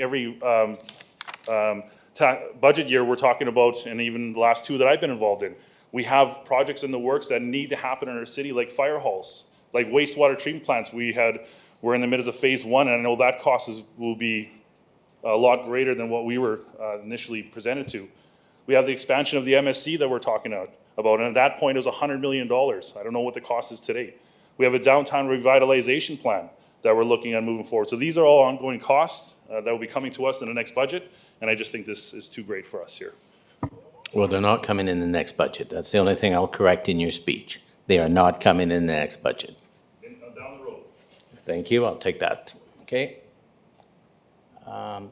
budget year we're talking about, and even the last 2 that I've been involved in. We have projects in the works that need to happen in our city, like fire halls, like wastewater treatment plants. We're in the midst of phase 1, and I know that cost will be a lot greater than what we were initially presented to. We have the expansion of the MSC that we're talking about, and at that point it was $100 million. I don't know what the cost is today. We have a downtown revitalization plan that we're looking at moving forward. So these are all ongoing costs that will be coming to us in the next budget, and I just think this is too great for us here. Well, they're not coming in the next budget. That's the only thing I'll correct in your speech. They are not coming in the next budget. Down the road. Thank you, I'll take that. Okay.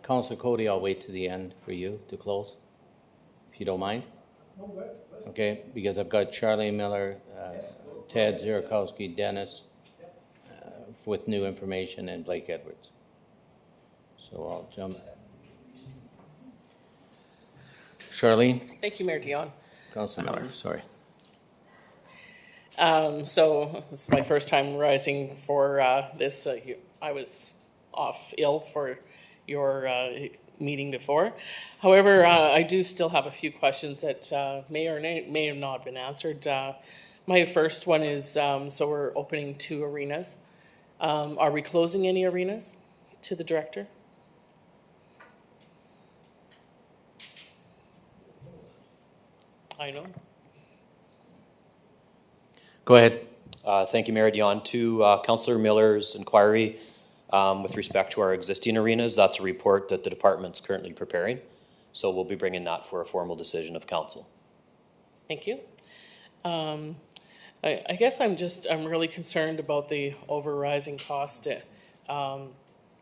Councillor Cody, I'll wait to the end for you to close, if you don't mind. Okay, because I've got Charlie Miller, Ted Zirakowski, Dennis, with new information, and Blake Edwards. So I'll jump. Charlene? Thank you, Mayor Dion. Councillor Miller, sorry. So this is my first time rising for this. I was off ill for your meeting before. However, I do still have a few questions that may or may have not been answered. My first one is, so we're opening 2 arenas. Are we closing any arenas to the director? I know. Go ahead. Thank you, Mayor Dion. To Councillor Miller's inquiry with respect to our existing arenas, that's a report that the department's currently preparing. So we'll be bringing that for a formal decision of council. Thank you. I guess I'm really concerned about the overrising cost.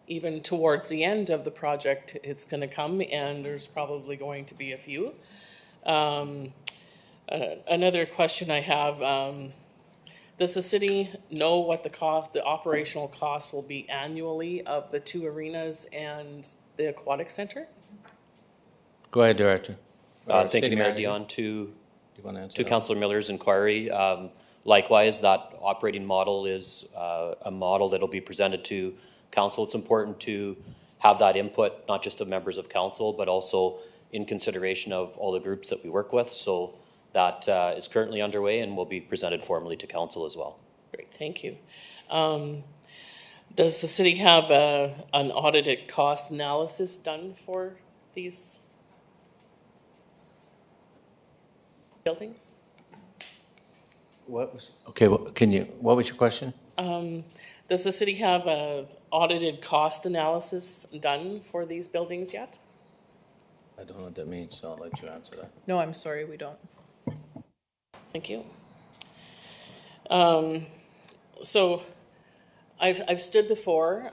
Even towards the end of the project, it's going to come, and there's probably going to be a few. Another question I have, does the city know what the operational costs will be annually of the 2 arenas and the aquatic center? Go ahead, Director. Thank you, Mayor Dion. To Councillor Miller's inquiry, likewise, that operating model is a model that will be presented to council. It's important to have that input, not just of members of council, but also in consideration of all the groups that we work with. So that is currently underway and will be presented formally to council as well. Great, thank you. Does the city have an audited cost analysis done for these buildings? What was, okay, well, what was your question? Does the city have an audited cost analysis done for these buildings yet? I don't know what that means, so I'll let you answer that. No, I'm sorry, we don't. Thank you. So I've stood before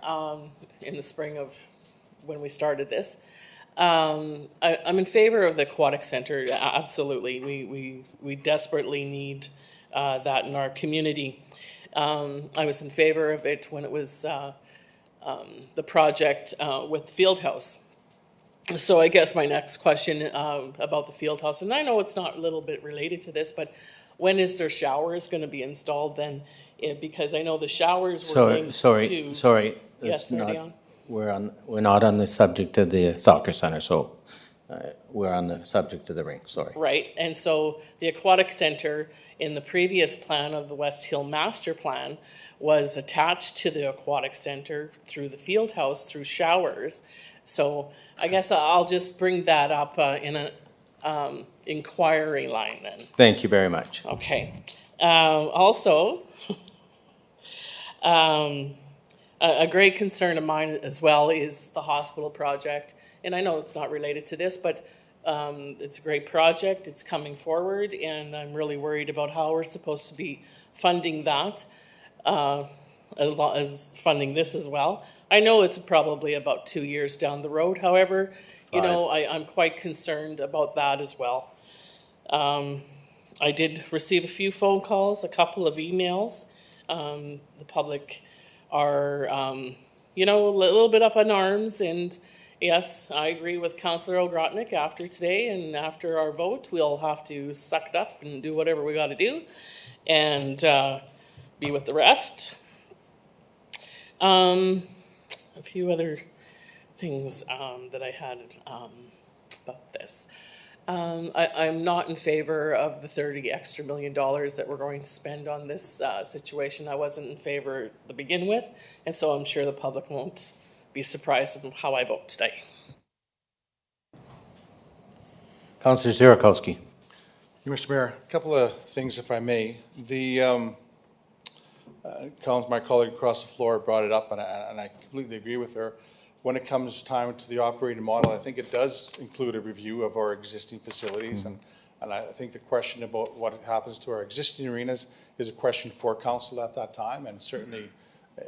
in the spring of when we started this. I'm in favor of the aquatic center, absolutely. We desperately need that in our community. I was in favor of it when it was the project with Fieldhouse. So I guess my next question about the field house, and I know it's not a little bit related to this, but when is their showers going to be installed then? Because I know the showers were linked to... Sorry. Yes, it's not- Mayor Dion? We're not on the subject of the soccer center, so we're on the subject of the rink, sorry. Right, and so the aquatic center in the previous plan of the West Hill Master Plan was attached to the aquatic center through the field house, through showers. So I guess I'll just bring that up in an inquiry line then. Thank you very much. Okay. Also, a great concern of mine as well is the hospital project. And I know it's not related to this, but it's a great project. It's coming forward, and I'm really worried about how we're supposed to be funding that, as well as funding this as well. I know it's probably about 2 years down the road. However, you know, I'm quite concerned about that as well. I did receive a few phone calls, a couple of emails. The public are, you know, a little bit up in arms. And yes, I agree with Councillor Ogrotnik. After today and after our vote, we'll have to suck it up and do whatever we got to do and be with the rest. A few other things that I had about this. I'm not in favor of the $30 extra million that we're going to spend on this situation. I wasn't in favor to begin with, and so I'm sure the public won't be surprised of how I vote today. Councillor Zierakowski. Mr. Mayor, a couple of things, if I may. My colleague across the floor brought it up, and I completely agree with her. When it comes time to the operating model, I think it does include a review of our existing facilities, and I think the question about what happens to our existing arenas is a question for council at that time, and certainly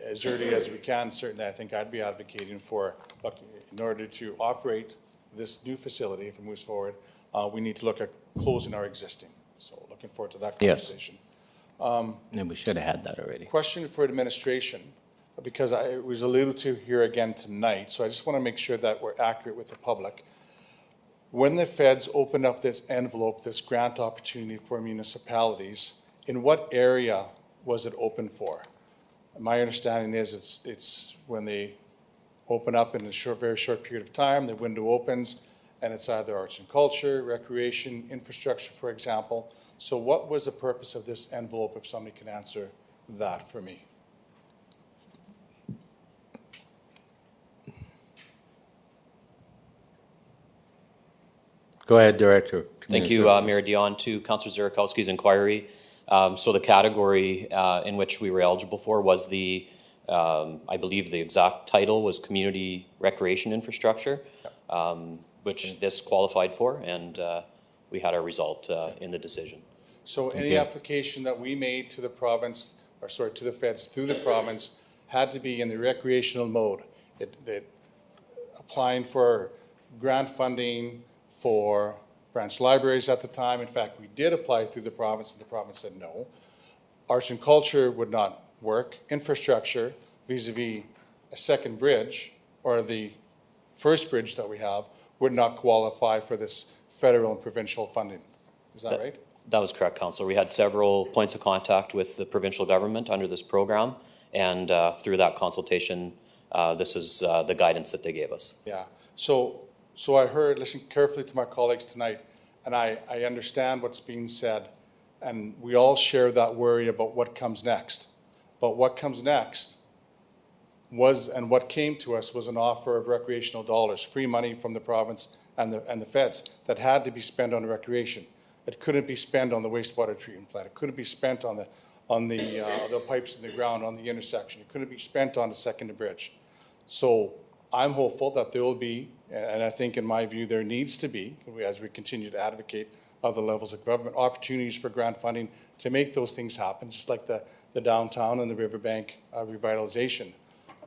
as early as we can, certainly I think I'd be advocating for, look, in order to operate this new facility, if it moves forward, we need to look at closing our existing. So looking forward to that conversation. And we should have had that already. Question for administration, because it was alluded to here again tonight, so I just want to make sure that we're accurate with the public. When the feds opened up this envelope, this grant opportunity for municipalities, in what area was it open for? My understanding is it's when they open up in a very short period of time, the window opens, and it's either arts and culture, recreation, infrastructure, for example. So what was the purpose of this envelope, if somebody can answer that for me? Go ahead, Director. Thank you, Mayor Dion. To Councillor Zierakowski's inquiry, so the category in which we were eligible for was the, I believe the exact title was Community Recreation Infrastructure, which this qualified for, and we had our result in the decision. So any application that we made to the province, or sorry, to the feds through the province, had to be in the recreational mode. Applying for grant funding for branch libraries at the time. In fact, we did apply through the province, and the province said no. Arts and culture would not work. Infrastructure, vis-a-vis a second bridge, or the first bridge that we have, would not qualify for this federal and provincial funding. Is that right? That was correct, Councillor. We had several points of contact with the provincial government under this program, and through that consultation, this is the guidance that they gave us. Yeah. So I listened carefully to my colleagues tonight, and I understand what's being said, and we all share that worry about what comes next. But what comes next was, and what came to us was an offer of recreational dollars, free money from the province and the feds that had to be spent on recreation. It couldn't be spent on the wastewater treatment plant. It couldn't be spent on the pipes in the ground, on the intersection. It couldn't be spent on the second bridge. So I'm hopeful that there will be, and I think in my view there needs to be, as we continue to advocate other levels of government, opportunities for grant funding to make those things happen, just like the downtown and the riverbank revitalization.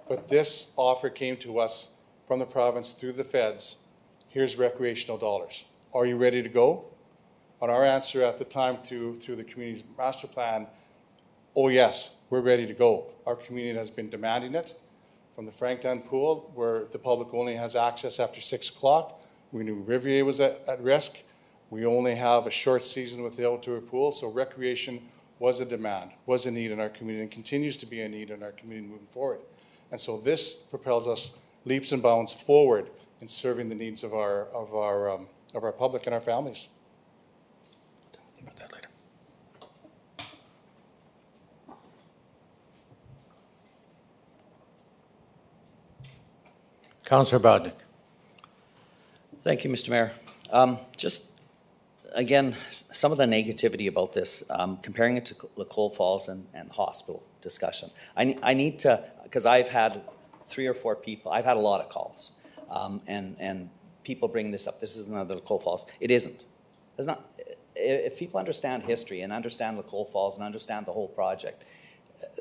But this offer came to us from the province through the feds. Here's recreational dollars. Are you ready to go? On our answer at the time through the community's master plan, oh yes, we're ready to go. Our community has been demanding it from the Franklin pool, where the public only has access after 6 o'clock. We knew Rivier was at risk. We only have a short season with the outdoor pool, so recreation was a demand, was a need in our community, and continues to be a need in our community moving forward. And so this propels us leaps and bounds forward in serving the needs of our public and our families. About that later. Councillor Bodnick. Thank you, Mr. Mayor. Just, again, some of the negativity about this, comparing it to Lacole Falls and the hospital discussion. I need to, because I've had 3 or 4 people, I've had a lot of calls, and people bring this up. This isn't another Lacole Falls. It isn't. It's not. If people understand history and understand Lacole Falls and understand the whole project,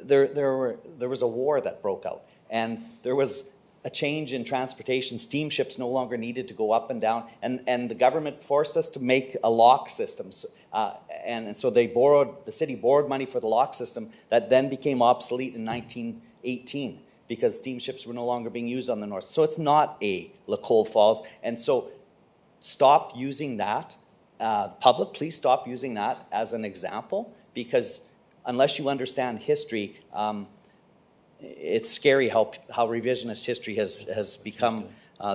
there was a war that broke out, and there was a change in transportation. Steamships no longer needed to go up and down, and the government forced us to make a lock system. And so the city borrowed money for the lock system that then became obsolete in 1918 because steamships were no longer being used on the north. So it's not a Lacole Falls. And so stop using that. Public, please stop using that as an example, because unless you understand history, it's scary how revisionist history has become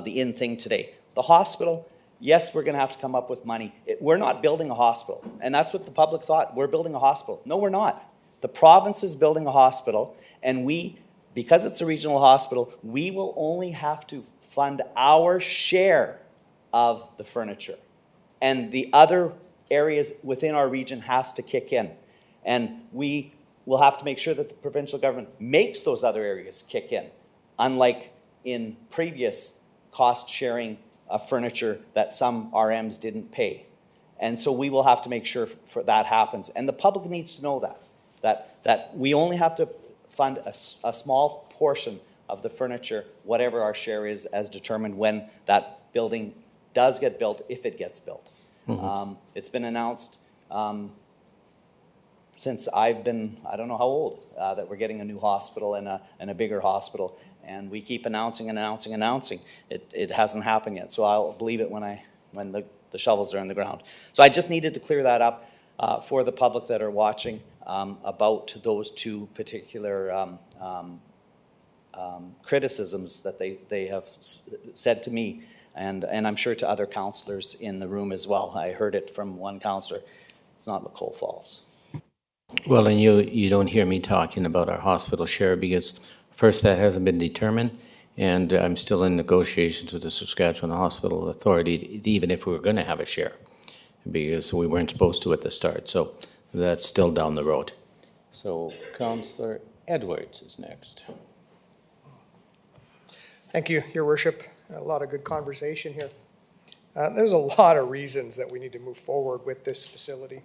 the in thing today. The hospital, yes, we're going to have to come up with money. We're not building a hospital, and that's what the public thought. We're building a hospital. No, we're not. The province is building a hospital, and because it's a regional hospital, we will only have to fund our share of the furniture, and the other areas within our region has to kick in, and we'll have to make sure that the provincial government makes those other areas kick in, unlike in previous cost-sharing of furniture that some RMs didn't pay. And so we will have to make sure that happens. And the public needs to know that we only have to fund a small portion of the furniture, whatever our share is, as determined when that building does get built, if it gets built. Mm-hmm. It's been announced since I've been, I don't know how old, that we're getting a new hospital and a bigger hospital, and we keep announcing. It hasn't happened yet, so I'll believe it when the shovels are in the ground. So I just needed to clear that up for the public that are watching about those 2 particular criticisms that they have said to me, and I'm sure to other councillors in the room as well. I heard it from one councillor. It's not Lacole Falls. Well, and you don't hear me talking about our hospital share because first that hasn't been determined, and I'm still in negotiations with the Saskatchewan Hospital Authority, even if we were going to have a share, because we weren't supposed to at the start. So that's still down the road. So Councillor Edwards is next. Thank you, Your Worship. A lot of good conversation here. There's a lot of reasons that we need to move forward with this facility.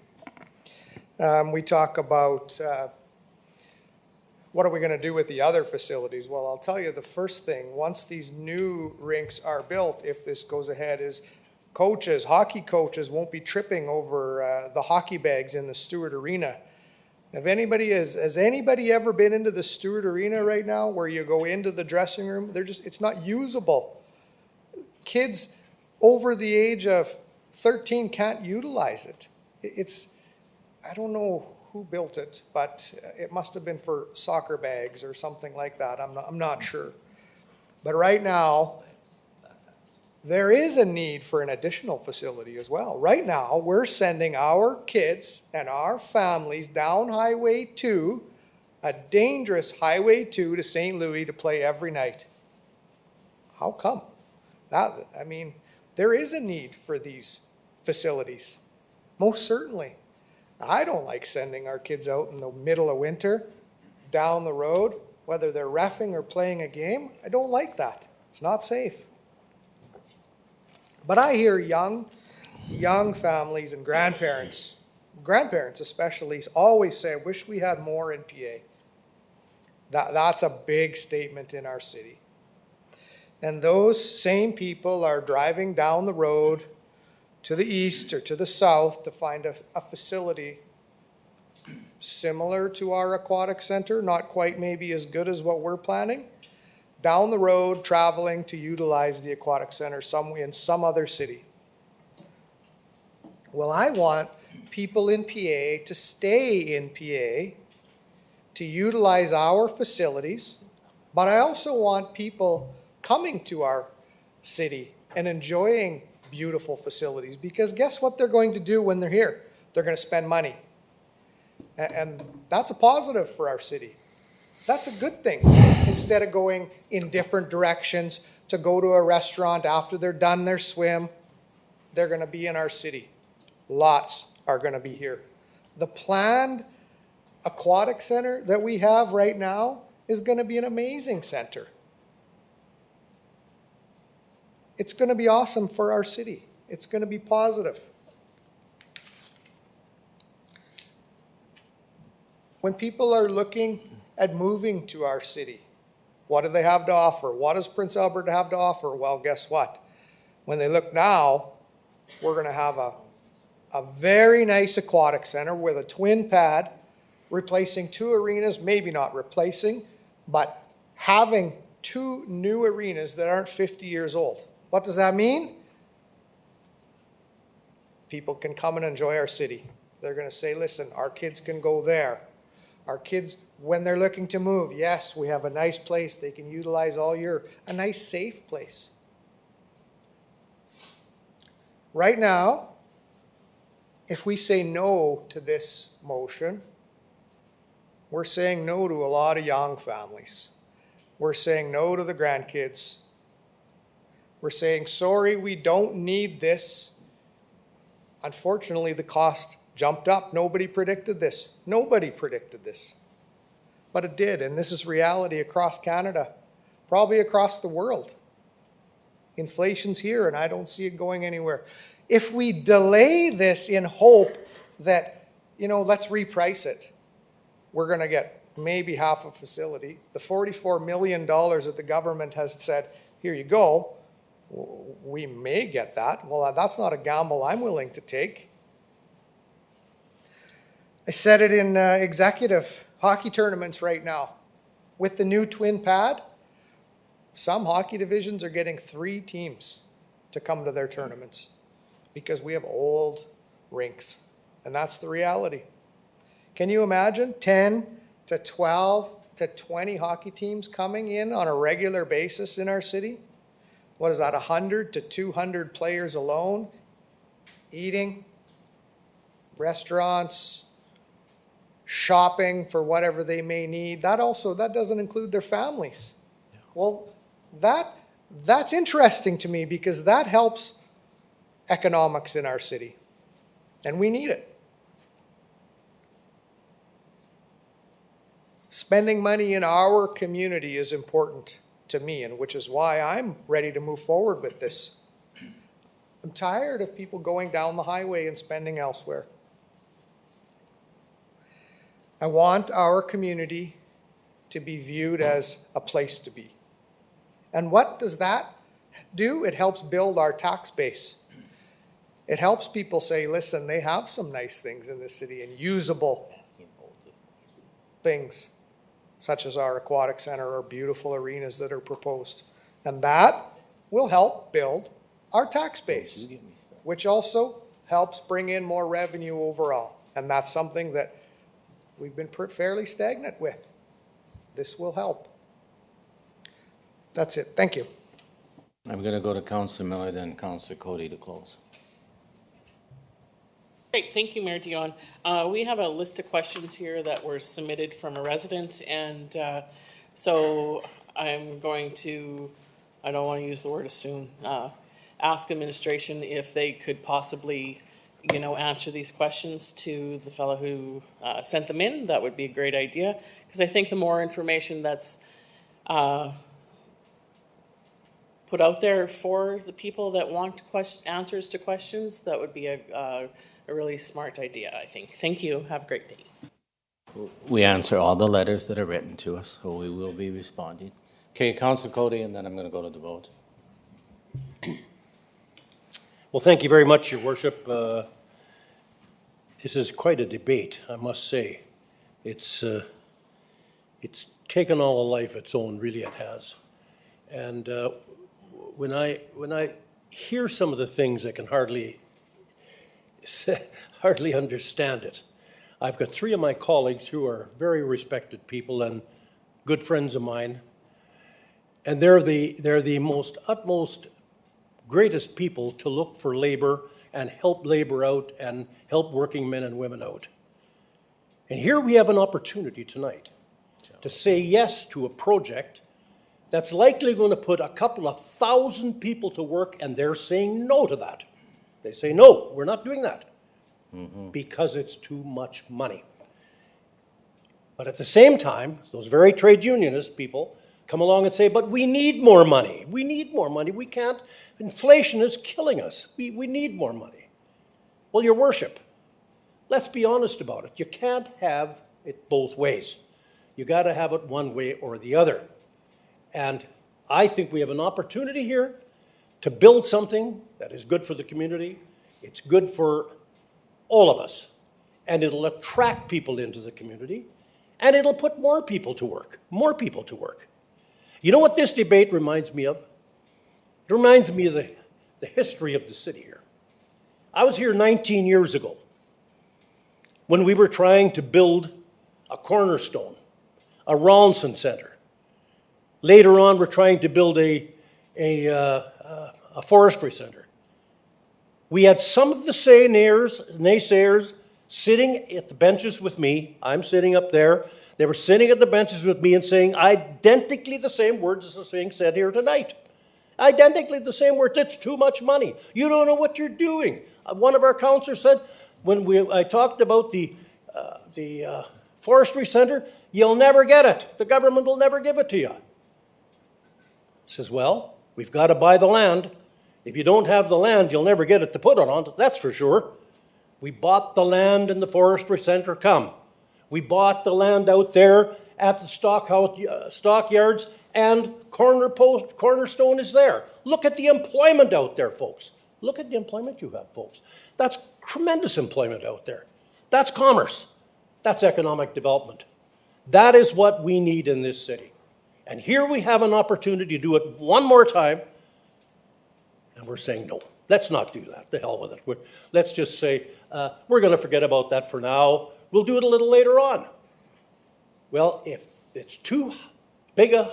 We talk about what are we going to do with the other facilities? Well, I'll tell you the first thing, once these new rinks are built, if this goes ahead, is hockey coaches won't be tripping over the hockey bags in the Stewart Arena. Has anybody ever been into the Stewart Arena right now where you go into the dressing room? It's not usable. Kids over the age of 13 can't utilize it. I don't know who built it, but it must have been for soccer bags or something like that. I'm not sure. But right now, there is a need for an additional facility as well. Right now, we're sending our kids and our families down Highway 2, a dangerous Highway 2 to St. Louis to play every night. How come? There is a need for these facilities. Most certainly. I don't like sending our kids out in the middle of winter down the road, whether they're reffing or playing a game. I don't like that. It's not safe. But I hear young families and grandparents especially, always say, I wish we had more in PA. That's a big statement in our city. And those same people are driving down the road to the east or to the south to find a facility similar to our aquatic center, not quite maybe as good as what we're planning, down the road traveling to utilize the aquatic center in some other city. Well, I want people in PA to stay in PA, to utilize our facilities, but I also want people coming to our city and enjoying beautiful facilities, because guess what they're going to do when they're here? They're going to spend money. And that's a positive for our city. That's a good thing. Instead of going in different directions to go to a restaurant after they're done their swim, they're going to be in our city. Lots are going to be here. The planned aquatic center that we have right now is going to be an amazing center. It's going to be awesome for our city. It's going to be positive. When people are looking at moving to our city, what do they have to offer? What does Prince Albert have to offer? Well, guess what? When they look now, we're going to have a very nice aquatic center with a twin pad, replacing 2 arenas, maybe not replacing, but having 2 new arenas that aren't 50 years old. What does that mean? People can come and enjoy our city. They're going to say, listen, our kids can go there. Our kids, when they're looking to move, yes, we have a nice place they can utilize all year, a nice safe place. Right now, if we say no to this motion, we're saying no to a lot of young families. We're saying no to the grandkids. We're saying, sorry, we don't need this. Unfortunately, the cost jumped up. Nobody predicted this. Nobody predicted this. But it did, and this is reality across Canada, probably across the world. Inflation's here, and I don't see it going anywhere. If we delay this in hope that, let's reprice it, we're going to get maybe half a facility. The $44 million that the government has said, here you go, we may get that. Well, that's not a gamble I'm willing to take. I said it in executive hockey tournaments right now. With the new twin pad, some hockey divisions are getting 3 teams to come to their tournaments because we have old rinks, and that's the reality. Can you imagine 10 to 12 to 20 hockey teams coming in on a regular basis in our city? What is that, 100 to 200 players alone, eating, restaurants, shopping for whatever they may need? That doesn't include their families. Yeah. Well, that's interesting to me because that helps economics in our city, and we need it. Spending money in our community is important to me, and which is why I'm ready to move forward with this. I'm tired of people going down the highway and spending elsewhere. I want our community to be viewed as a place to be. And what does that do? It helps build our tax base. It helps people say, listen, they have some nice things in this city and usable things, such as our aquatic center or beautiful arenas that are proposed. And that will help build our tax base, which also helps bring in more revenue overall. And that's something that we've been fairly stagnant with. This will help. That's it. Thank you. I'm going to go to Councillor Miller, then Councillor Cody to close. Great, thank you, Mayor Dion. We have a list of questions here that were submitted from a resident, and so I'm going to, I don't want to use the word assume, ask administration if they could possibly, answer these questions to the fellow who sent them in. That would be a great idea, because I think the more information that's put out there for the people that want answers to questions, that would be a really smart idea, I think. Thank you. Have a great day. We answer all the letters that are written to us, so we will be responding. Okay, Councillor Cody, and then I'm going to go to the vote. Well, thank you very much, Your Worship. This is quite a debate, I must say. It's taken on a life its own, really it has. And when I hear some of the things, I can hardly understand it. I've got 3 of my colleagues who are very respected people and good friends of mine, and they're the most utmost greatest people to look for labor and help labor out and help working men and women out. And here we have an opportunity tonight to say yes to a project that's likely going to put a couple of thousand people to work, and they're saying no to that. They say, no, we're not doing that because it's too much money. But at the same time, those very trade unionist people come along and say, but we need more money. We need more money. We can't. Inflation is killing us. We need more money. Well, your worship, let's be honest about it. You can't have it both ways. You got to have it one way or the other. And I think we have an opportunity here to build something that is good for the community. It's good for all of us. And it'll attract people into the community. And it'll put more people to work. More people to work. You know what this debate reminds me of? It reminds me of the history of the city here. I was here 19 years ago when we were trying to build a Cornerstone, a Rawlinson Center. Later on, we're trying to build a forestry center. We had some of the naysayers sitting at the benches with me. I'm sitting up there. They were sitting at the benches with me and saying identically the same words as the thing said here tonight. Identically the same words. It's too much money. You don't know what you're doing. One of our councillors said, when I talked about the forestry center, you'll never get it. The government will never give it to you. I says, well, we've got to buy the land. If you don't have the land, you'll never get it to put it on. That's for sure. We bought the land in the forestry center. We bought the land out there at the stockyards, and Cornerstone is there. Look at the employment out there, folks. Look at the employment you have, folks. That's tremendous employment out there. That's commerce. That's economic development. That is what we need in this city. And here we have an opportunity to do it one more time, and we're saying no. Let's not do that. The hell with it. Let's just say, we're going to forget about that for now. We'll do it a little later on. Well, if it's too big a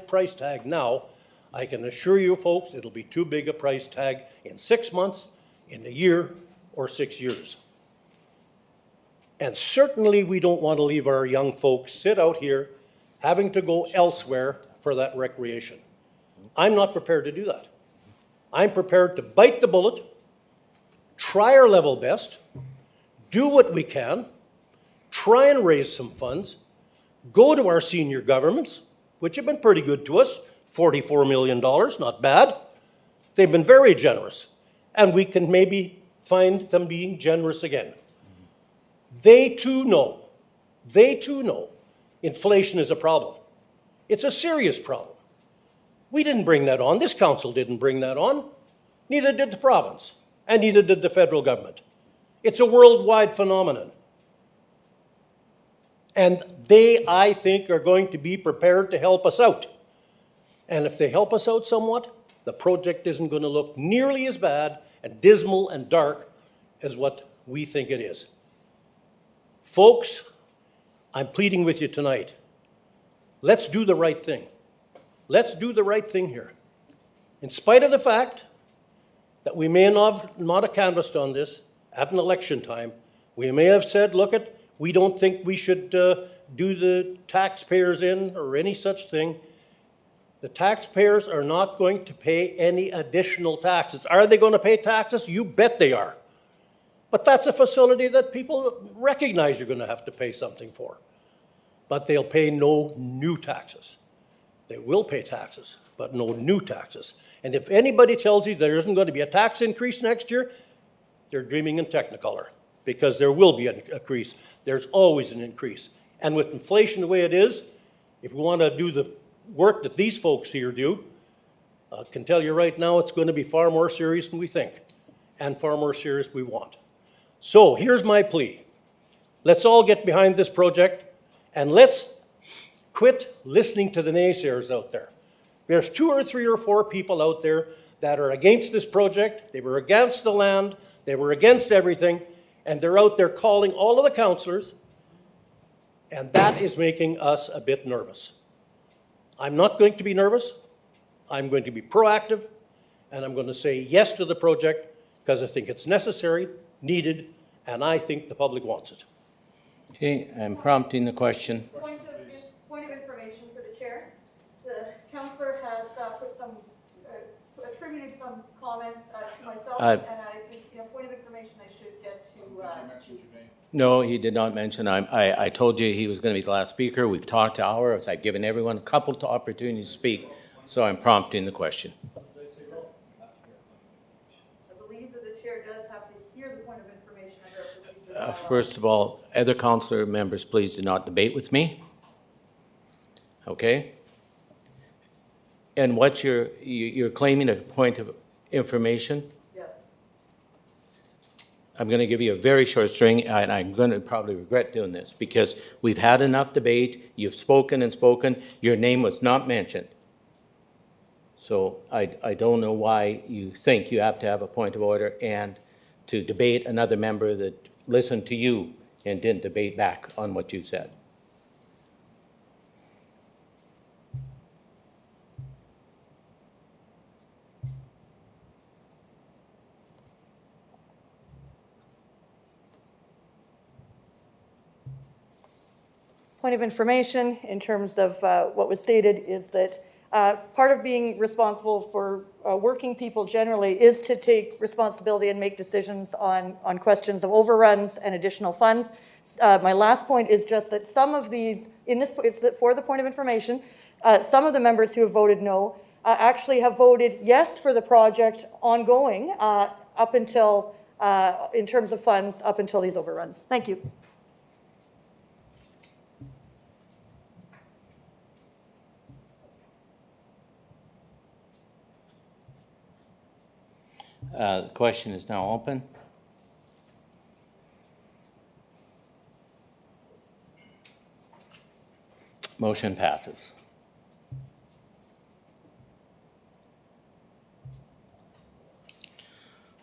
price tag now, I can assure you folks it'll be too big a price tag in 6 months, in a year, or 6 years. And certainly we don't want to leave our young folks sit out here having to go elsewhere for that recreation. I'm not prepared to do that. I'm prepared to bite the bullet, try our level best, do what we can, try and raise some funds, go to our senior governments, which have been pretty good to us, $44 million, not bad. They've been very generous, and we can maybe find them being generous again. They too know inflation is a problem. It's a serious problem. We didn't bring that on. This council didn't bring that on. Neither did the province, and neither did the federal government. It's a worldwide phenomenon. And they, I think, are going to be prepared to help us out. And if they help us out somewhat, the project isn't going to look nearly as bad and dismal and dark as what we think it is. Folks, I'm pleading with you tonight. Let's do the right thing. Let's do the right thing here. In spite of the fact that we may not have canvassed on this at an election time, we may have said, look, we don't think we should do the taxpayers in or any such thing. The taxpayers are not going to pay any additional taxes. Are they going to pay taxes? You bet they are. But that's a facility that people recognize you're going to have to pay something for. But they'll pay no new taxes. They will pay taxes, but no new taxes. And if anybody tells you there isn't going to be a tax increase next year, they're dreaming in Technicolor, because there will be an increase. There's always an increase. And with inflation the way it is, if we want to do the work that these folks here do, I can tell you right now it's going to be far more serious than we think, and far more serious we want. So here's my plea. Let's all get behind this project, and let's quit listening to the naysayers out there. There's 2 or 3 or 4 people out there that are against this project. They were against the land. They were against everything. And they're out there calling all of the councillors. And that is making us a bit nervous. I'm not going to be nervous. I'm going to be proactive. And I'm going to say yes to the project because I think it's necessary, needed, and I think the public wants it. Okay, I'm prompting the question. Point of information for the chair. The councillor has attributed some comments to myself, and I think, point of information I should get to. No, he did not mention. I told you he was going to be the last speaker. We've talked hours. I've given everyone a couple of opportunities to speak, so I'm prompting the question. I believe that the chair does have to hear the point of information under our procedure. First of all, other councillor members, please do not debate with me. Okay? And what you're claiming a point of information? Yes. I'm going to give you a very short string, and I'm going to probably regret doing this because we've had enough debate. You've spoken and spoken. Your name was not mentioned. So I don't know why you think you have to have a point of order and to debate another member that listened to you and didn't debate back on what you said. Point of information in terms of what was stated is that part of being responsible for working people generally is to take responsibility and make decisions on questions of overruns and additional funds. My last point is just that some of these, it's for the point of information, some of the members who have voted no actually have voted yes for the project ongoing up until, in terms of funds, up until these overruns. Thank you. The question is now open. Motion passes.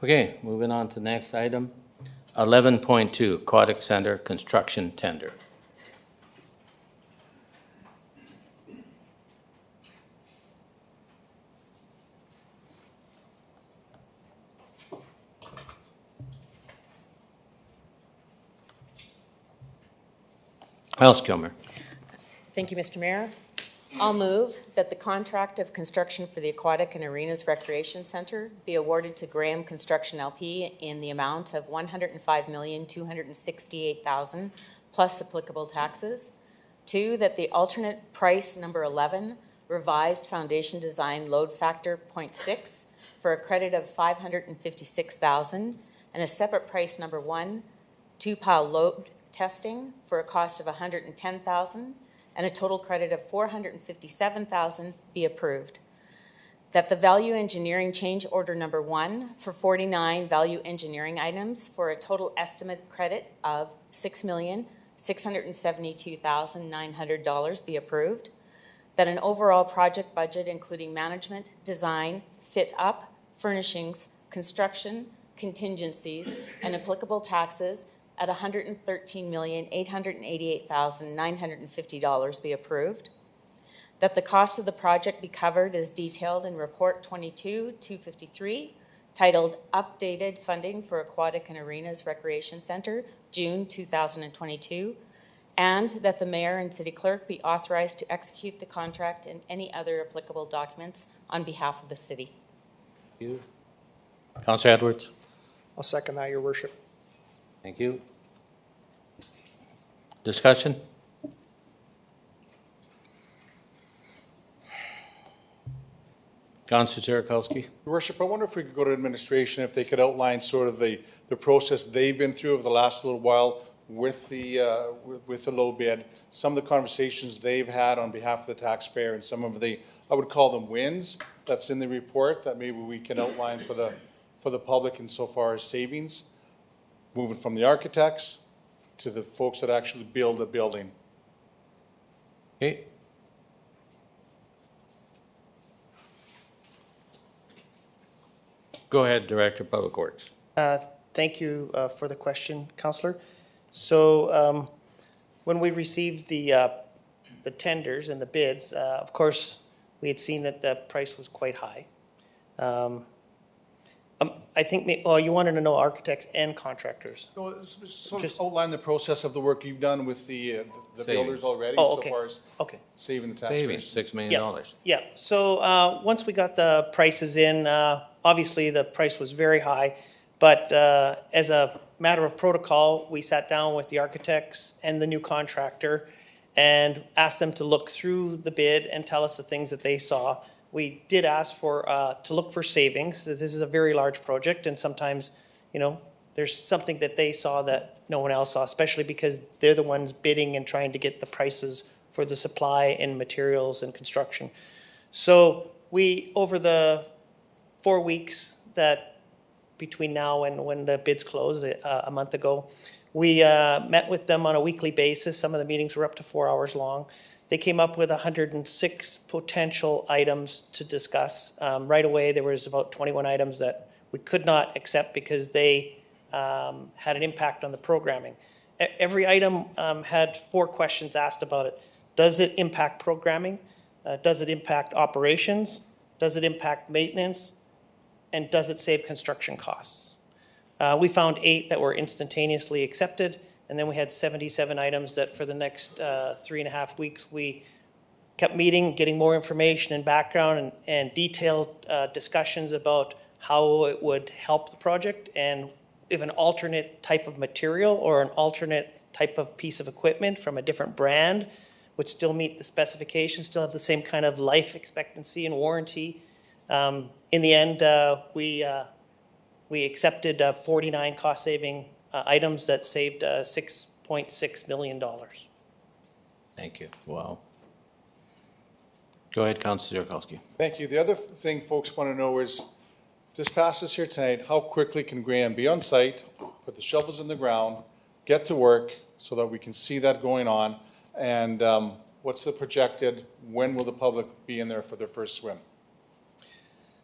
Okay, moving on to the next item. 11.2, Aquatic Center Construction Tender. Alice Kilmer. Thank you, Mr. Mayor. I'll move that the contract of construction for the Aquatic and Arenas Recreation Center be awarded to Graham Construction LP in the amount of $105,268,000 plus applicable taxes. 2, that the alternate price number 11, revised foundation design load factor 0.6 for a credit of $556,000, and a separate price number 1, 2-pile load testing for a cost of $110,000 and a total credit of $457,000 be approved. That the value engineering change order number 1 for 49 value engineering items for a total estimate credit of $6,672,900 be approved. That an overall project budget including management, design, fit up, furnishings, construction, contingencies, and applicable taxes at $113,888,950 be approved. That the cost of the project be covered as detailed in Report 22-253, titled Updated Funding for Aquatic and Arenas Recreation Center, June 2022, and that the Mayor and City Clerk be authorized to execute the contract and any other applicable documents on behalf of the City. Thank you. Councillor Edwards. I'll second that, Your Worship. Thank you. Discussion? Councillor Zerikowski. Your Worship, I wonder if we could go to administration, if they could outline sort of the process they've been through over the last little while with the low bid, some of the conversations they've had on behalf of the taxpayer, and some of the, I would call them wins that's in the report that maybe we can outline for the public insofar as savings, moving from the architects to the folks that actually build the building. Okay. Go ahead, Director of Public Works. Thank you for the question, Councillor. So when we received the tenders and the bids, of course, we had seen that the price was quite high. I think, you wanted to know architects and contractors. So sort Just- of outline the process of the work you've done with the builders Savings. already, Oh, so okay. far as Okay. saving the Savings, taxpayers. $6 million. Yeah, so once we got the prices in, obviously the price was very high, but as a matter of protocol, we sat down with the architects and the new contractor and asked them to look through the bid and tell us the things that they saw. We did ask for, to look for savings. This is a very large project, and sometimes, there's something that they saw that no one else saw, especially because they're the ones bidding and trying to get the prices for the supply and materials and construction. So we, over the 4 weeks that between now and when the bids closed a month ago, we met with them on a weekly basis. Some of the meetings were up to 4 hours long. They came up with 106 potential items to discuss. Right away, there was about 21 items that we could not accept because they had an impact on the programming. Every item had 4 questions asked about it. Does it impact programming? Does it impact operations? Does it impact maintenance? And does it save construction costs? We found 8 that were instantaneously accepted, and then we had 77 items that for the next 3.5 weeks, we kept meeting, getting more information and background and detailed discussions about how it would help the project and if an alternate type of material or an alternate type of piece of equipment from a different brand would still meet the specifications, still have the same kind of life expectancy and warranty. In the end, we accepted 49 cost-saving items that saved $6.6 million. Thank you. Wow. Go ahead, Councilor Yarkowski. Thank you. The other thing folks want to know is, if this passes here tonight, how quickly can Graham be on site, put the shovels in the ground, get to work so that we can see that going on? And what's the projected, when will the public be in there for their first swim?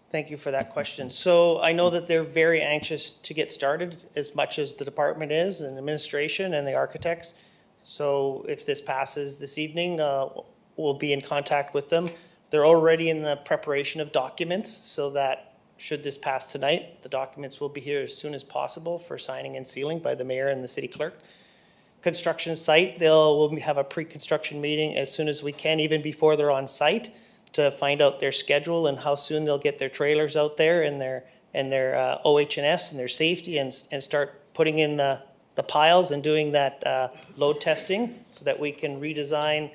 Thank you for that question. So I know that they're very anxious to get started as much as the department is and administration and the architects. So if this passes this evening, we'll be in contact with them. They're already in the preparation of documents so that should this pass tonight, the documents will be here as soon as possible for signing and sealing by the mayor and the city clerk. Construction site, we'll have a pre-construction meeting as soon as we can, even before they're on site, to find out their schedule and how soon they'll get their trailers out there and their OH&S and their safety and start putting in the piles and doing that load testing so that we can redesign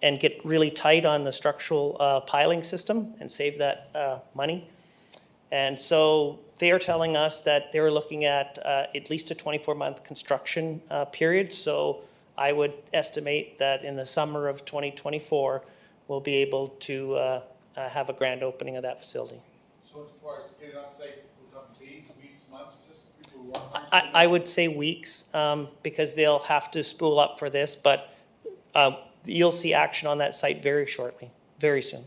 and get really tight on the structural piling system and save that money. And so they are telling us that they're looking at least a 24-month construction period. So I would estimate that in the summer of 2024, we'll be able to have a grand opening of that facility. So as far as getting on site, we're talking days, weeks, months, just people who want. I would say weeks because they'll have to spool up for this, but you'll see action on that site very shortly, very soon.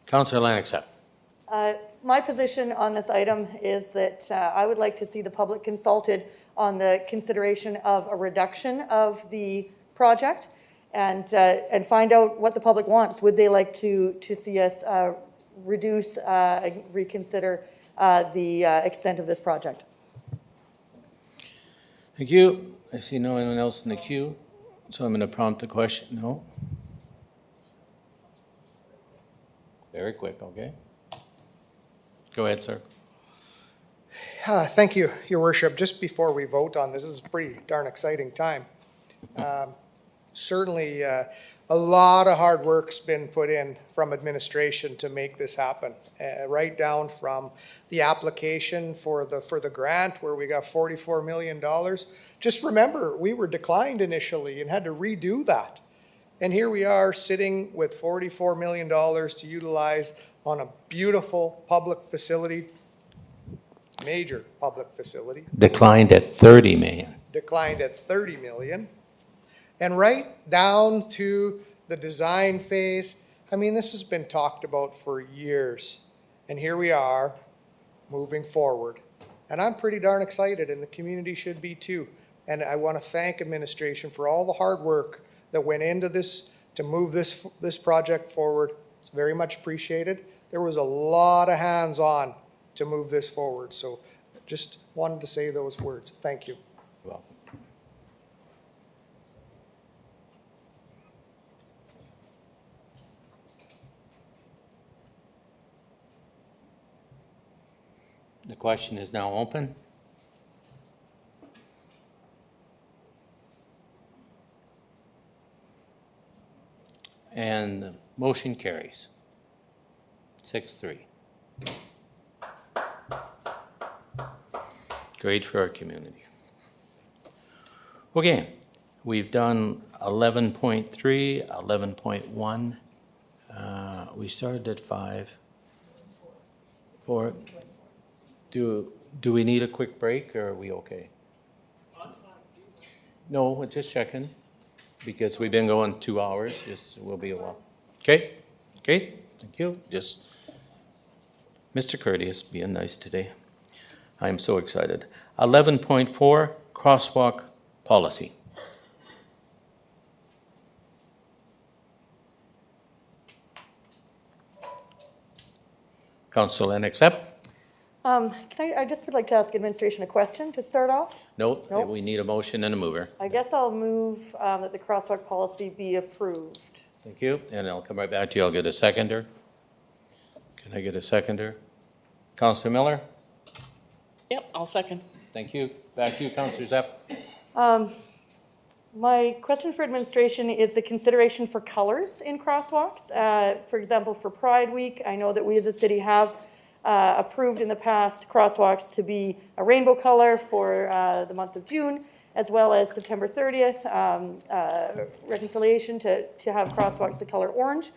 Councilor Lanixap. My position on this item is that I would like to see the public consulted on the consideration of a reduction of the project and find out what the public wants. Would they like to see us reduce, reconsider the extent of this project? Thank you. I see no one else in the queue, so I'm going to prompt the question. No? Very quick, okay? Go ahead, sir. Thank you, Your Worship. Just before we vote on this is a pretty darn exciting time. Certainly, a lot of hard work's been put in from administration to make this happen. Right down from the application for the grant where we got $44 million. Just remember, we were declined initially and had to redo that. And here we are sitting with $44 million to utilize on a beautiful public facility, major public facility. Declined at 30 million. Declined at 30 million. And right down to the design phase, I mean, this has been talked about for years. And here we are, moving forward. And I'm pretty darn excited, and the community should be too. And I want to thank administration for all the hard work that went into this to move this project forward. It's very much appreciated. There was a lot of hands-on to move this forward. So just wanted to say those words. Thank you. Well, the question is now open. And the motion carries. 6-3. Great for our community. Okay, we've done 11.3, 11.1. We started at 5. 4. Do we need a quick break, or are we okay? No, we're just checking, because we've been going 2 hours. Just we'll be a while. Okay, thank you. Just Mr. Courteous, being nice today. I'm so excited. 11.4, crosswalk policy. Council and accept? I just would like to ask administration a question to start off. Nope, Nope. we need a motion and a mover. I guess I'll move that the crosswalk policy be approved. Thank you, and I'll come right back to you. I'll get a seconder. Can I get a seconder? Councilor Miller? Yep, I'll second. Thank you. Back to you, Councilor Zepp. My question for administration is the consideration for colors in crosswalks. For example, for Pride Week, I know that we as a city have approved in the past crosswalks to be a rainbow color for the month of June, as well as September 30th, reconciliation to have crosswalks the color orange.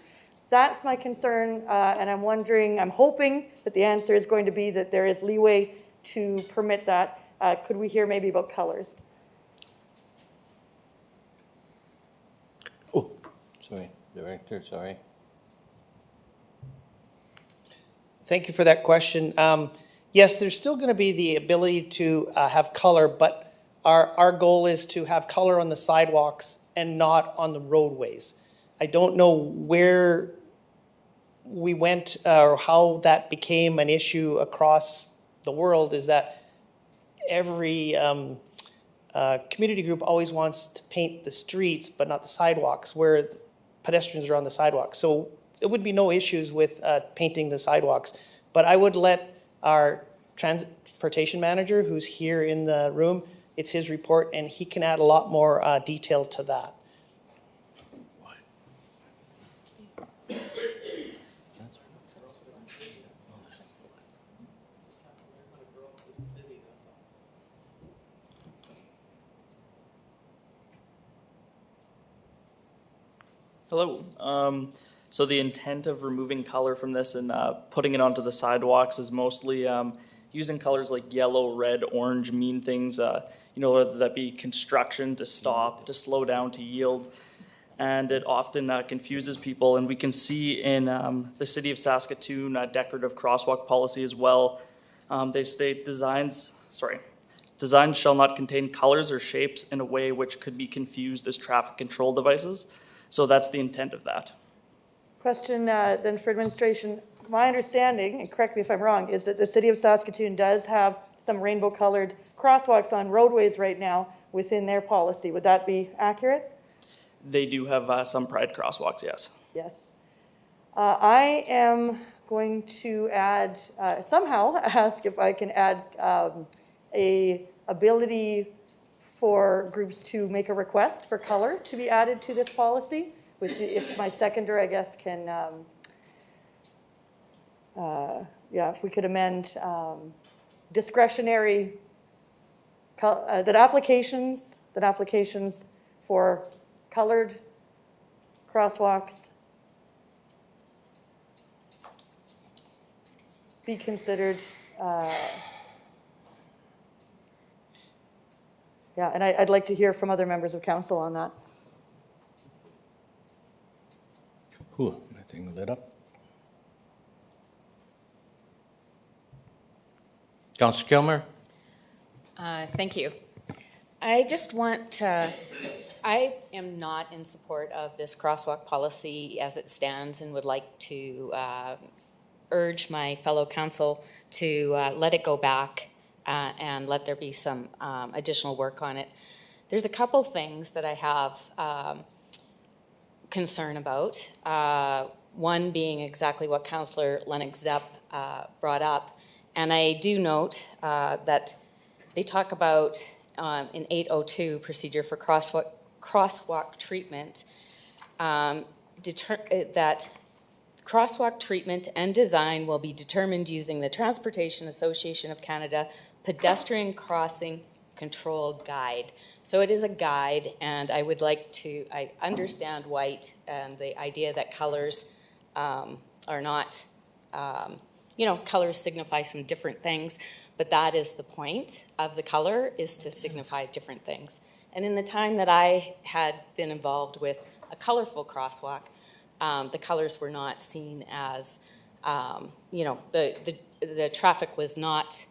That's my concern, and I'm hoping that the answer is going to be that there is leeway to permit that. Could we hear maybe about colors? Oh, sorry, Director, sorry. Thank you for that question. Yes, there's still going to be the ability to have color, but our goal is to have color on the sidewalks and not on the roadways. I don't know where we went or how that became an issue across the world, is that every community group always wants to paint the streets but not the sidewalks, where the pedestrians are on the sidewalks. So there would be no issues with painting the sidewalks. But I would let our transportation manager, who's here in the room, it's his report, and he can add a lot more detail to that. Hello. So the intent of removing color from this and putting it onto the sidewalks is mostly using colors like yellow, red, orange mean things, whether that be construction, to stop, to slow down, to yield. And it often confuses people. And we can see in the City of Saskatoon decorative crosswalk policy as well. They state designs shall not contain colors or shapes in a way which could be confused as traffic control devices. So that's the intent of that. Question then for administration. My understanding, and correct me if I'm wrong, is that the City of Saskatoon does have some rainbow colored crosswalks on roadways right now within their policy. Would that be accurate? They do have some Pride crosswalks, yes. Yes. I am going to add, somehow ask if I can add a ability for groups to make a request for color to be added to this policy. If my seconder, I guess, can, if we could amend discretionary, that applications for colored crosswalks be considered, and I'd like to hear from other members of council on that. Ooh, that thing lit up. Councillor Kilmer? Thank you. I just want, I am not in support of this crosswalk policy as it stands and would like to urge my fellow council to let it go back and let there be some additional work on it. There's a couple things that I have concern about. One being exactly what Councillor Lennox-Zepp brought up. And I do note that they talk about in 802 procedure for crosswalk treatment, that crosswalk treatment and design will be determined using the Transportation Association of Canada Pedestrian Crossing Control Guide. So it is a guide, and I would like to, I understand white and the idea that colors are not, you know, colors signify some different things, but that is the point of the color, is to signify different things. And in the time that I had been involved with a colorful crosswalk, the colors were not seen as, you know, the traffic was not,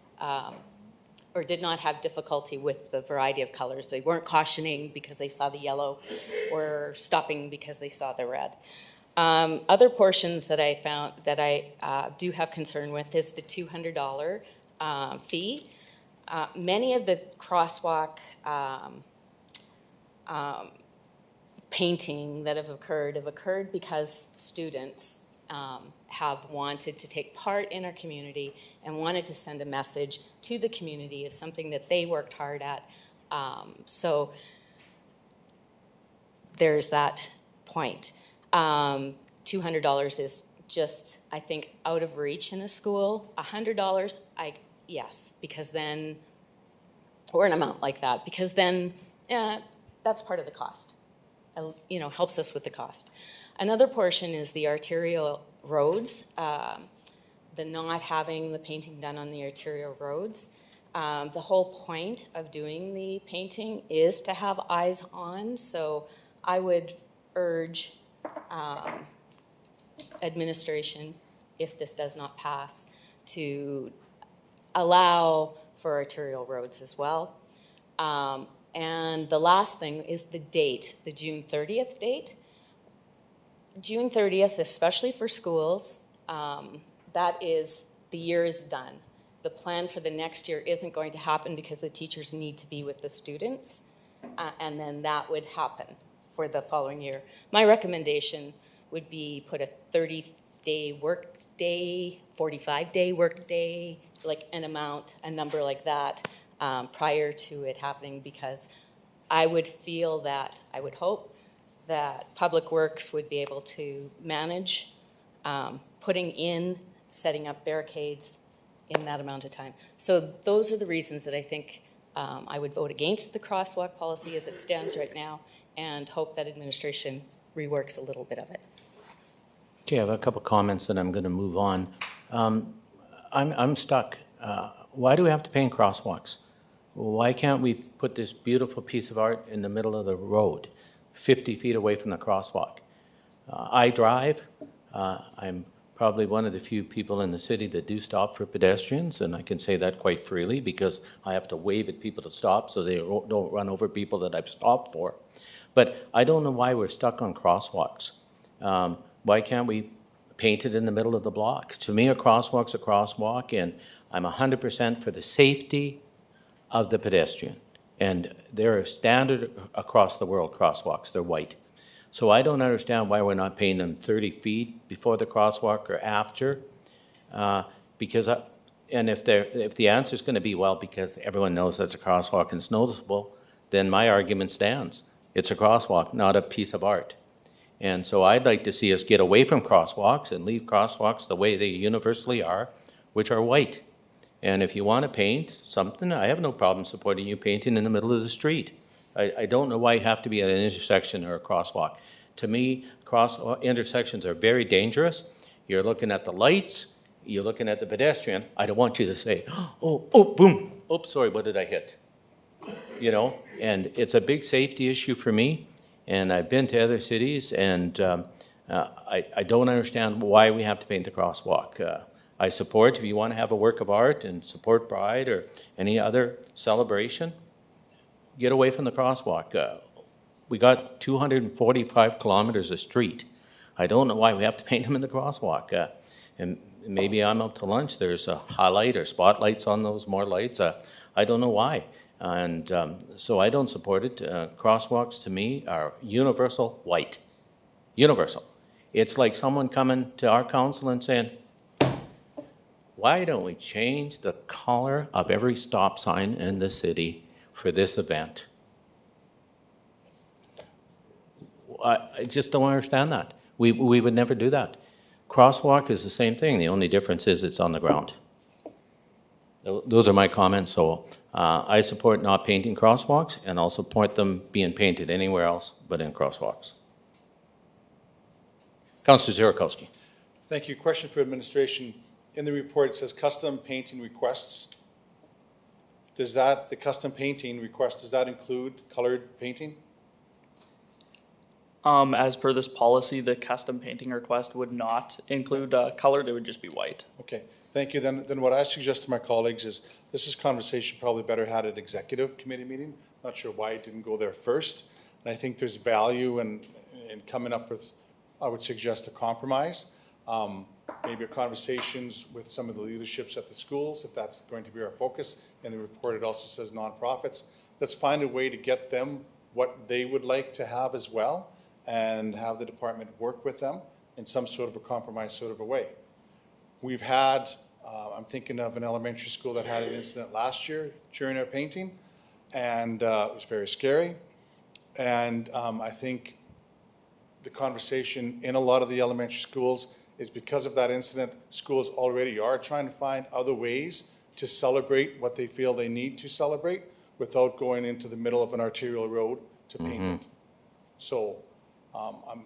or did not have difficulty with the variety of colors. They weren't cautioning because they saw the yellow or stopping because they saw the red. Other portions that I found that I do have concern with is the $200 fee. Many of the crosswalk painting that have occurred because students have wanted to take part in our community and wanted to send a message to the community of something that they worked hard at. So there's that point. $200 is just, I think, out of reach in a school. $100, yes, because then, or an amount like that, because then that's part of the cost. You know, helps us with the cost. Another portion is the arterial roads, the not having the painting done on the arterial roads. The whole point of doing the painting is to have eyes on, so I would urge administration, if this does not pass, to allow for arterial roads as well. And the last thing is the date, the June 30th date. June 30th, especially for schools, that is, the year is done. The plan for the next year isn't going to happen because the teachers need to be with the students, and then that would happen for the following year. My recommendation would be put a 30-day work day, 45-day work day, like an amount, a number like that, prior to it happening, because I would feel that, I would hope that Public Works would be able to manage setting up barricades in that amount of time. So those are the reasons that I think I would vote against the crosswalk policy as it stands right now, and hope that administration reworks a little bit of it. Okay, I have a couple comments and I'm going to move on. I'm stuck. Why do we have to paint crosswalks? Why can't we put this beautiful piece of art in the middle of the road, 50 feet away from the crosswalk? I drive. I'm probably one of the few people in the city that do stop for pedestrians, and I can say that quite freely because I have to wave at people to stop so they don't run over people that I've stopped for. But I don't know why we're stuck on crosswalks. Why can't we paint it in the middle of the block? To me, a crosswalk's a crosswalk, and I'm 100% for the safety of the pedestrian. And they're standard across the world crosswalks. They're white. So I don't understand why we're not painting them 30 feet before the crosswalk or after. And if the answer is going to be, well, because everyone knows that's a crosswalk and it's noticeable, then my argument stands. It's a crosswalk, not a piece of art. And so I'd like to see us get away from crosswalks and leave crosswalks the way they universally are, which are white. And if you want to paint something, I have no problem supporting you painting in the middle of the street. I don't know why you have to be at an intersection or a crosswalk. To me, intersections are very dangerous. You're looking at the lights, you're looking at the pedestrian. I don't want you to say, oh, boom, oops, sorry, what did I hit? You know, and it's a big safety issue for me. And I've been to other cities, and I don't understand why we have to paint the crosswalk. I support if you want to have a work of art and support Pride or any other celebration, get away from the crosswalk. We got 245 kilometers of street. I don't know why we have to paint them in the crosswalk. And maybe I'm out to lunch, there's a highlight or spotlights on those, more lights. I don't know why. And so I don't support it. Crosswalks to me are universal white. Universal. It's like someone coming to our council and saying, why don't we change the color of every stop sign in the city for this event? I just don't understand that. We would never do that. Crosswalk is the same thing. The only difference is it's on the ground. Those are my comments. So I support not painting crosswalks and also support them being painted anywhere else but in crosswalks. Councillor Zierakowski. Thank you. Question for administration. In the report, it says custom painting requests. Does that, the custom painting request, does that include colored painting? As per this policy, the custom painting request would not include colored, it would just be white. Okay, thank you. Then what I suggest to my colleagues is, this is conversation probably better had at executive committee meeting. Not sure why it didn't go there first. And I think there's value in coming up with, I would suggest, a compromise. Maybe conversations with some of the leaderships at the schools, if that's going to be our focus. In the report, it also says nonprofits. Let's find a way to get them what they would like to have as well, and have the department work with them in some sort of a compromise sort of a way. We've had, I'm thinking of an elementary school that had an incident last year during our painting, and it was very scary. And I think the conversation in a lot of the elementary schools is because of that incident, schools already are trying to find other ways to celebrate what they feel they need to celebrate without going into the middle of an arterial road to paint it. So I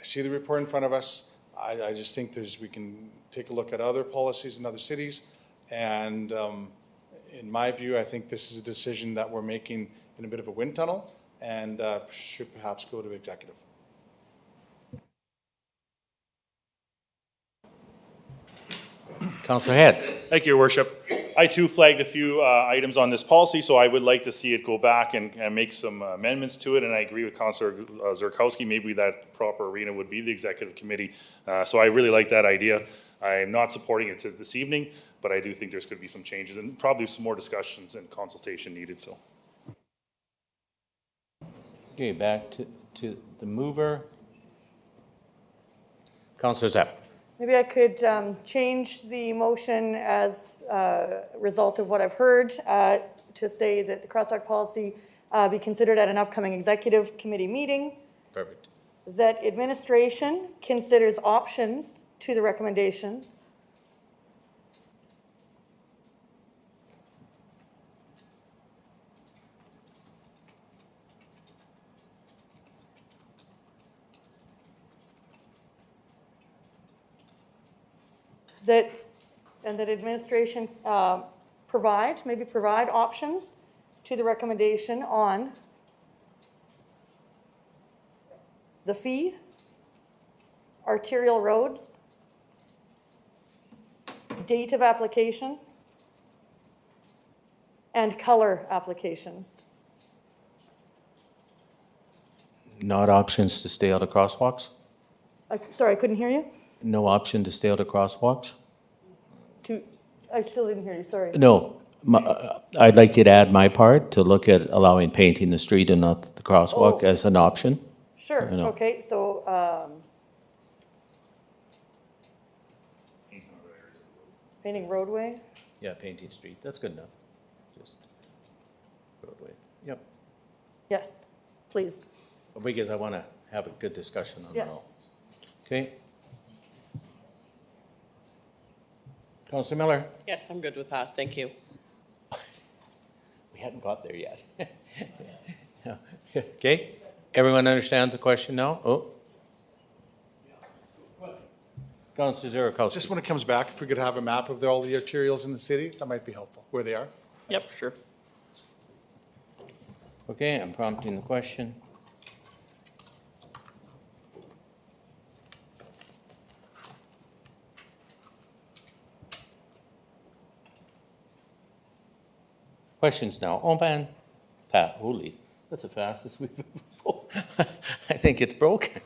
see the report in front of us. I just think we can take a look at other policies in other cities. And in my view, I think this is a decision that we're making in a bit of a wind tunnel and should perhaps go to executive. Councillor Head. Thank you, Your Worship. I too flagged a few items on this policy, so I would like to see it go back and make some amendments to it. And I agree with Councillor Zierkowski, maybe that proper arena would be the executive committee. So I really like that idea. I'm not supporting it this evening, but I do think there's going to be some changes and probably some more discussions and consultation needed. So. Okay, back to the mover. Councillor Zapp. Maybe I could change the motion as a result of what I've heard to say that the crosswalk policy be considered at an upcoming executive committee meeting. Perfect. That administration considers options to the recommendation. That administration provide options to the recommendation on the fee, arterial roads, date of application, and color applications. Not options to stay out of crosswalks? Sorry, I couldn't hear you. No option to stay out of crosswalks? I still didn't hear you, sorry. No. I'd like you to add my part to look at allowing painting the street and not the crosswalk as an option. Sure, okay, so painting roadway? Yeah, painting street, that's good enough. Just roadway, yep. Yes, please. Because I want to have a good discussion on it all. Okay. Councillor Miller. Yes, I'm good with that. Thank you. We hadn't got there yet. Okay. Everyone understands the question now? Oh. Councillor Zierkowski. Just when it comes back, if we could have a map of all the arterials in the city, that might be helpful, where they are. Yep, for sure. Okay, I'm prompting the question. Questions now open. Pat, holy, that's the fastest we've ever. I think it's broken.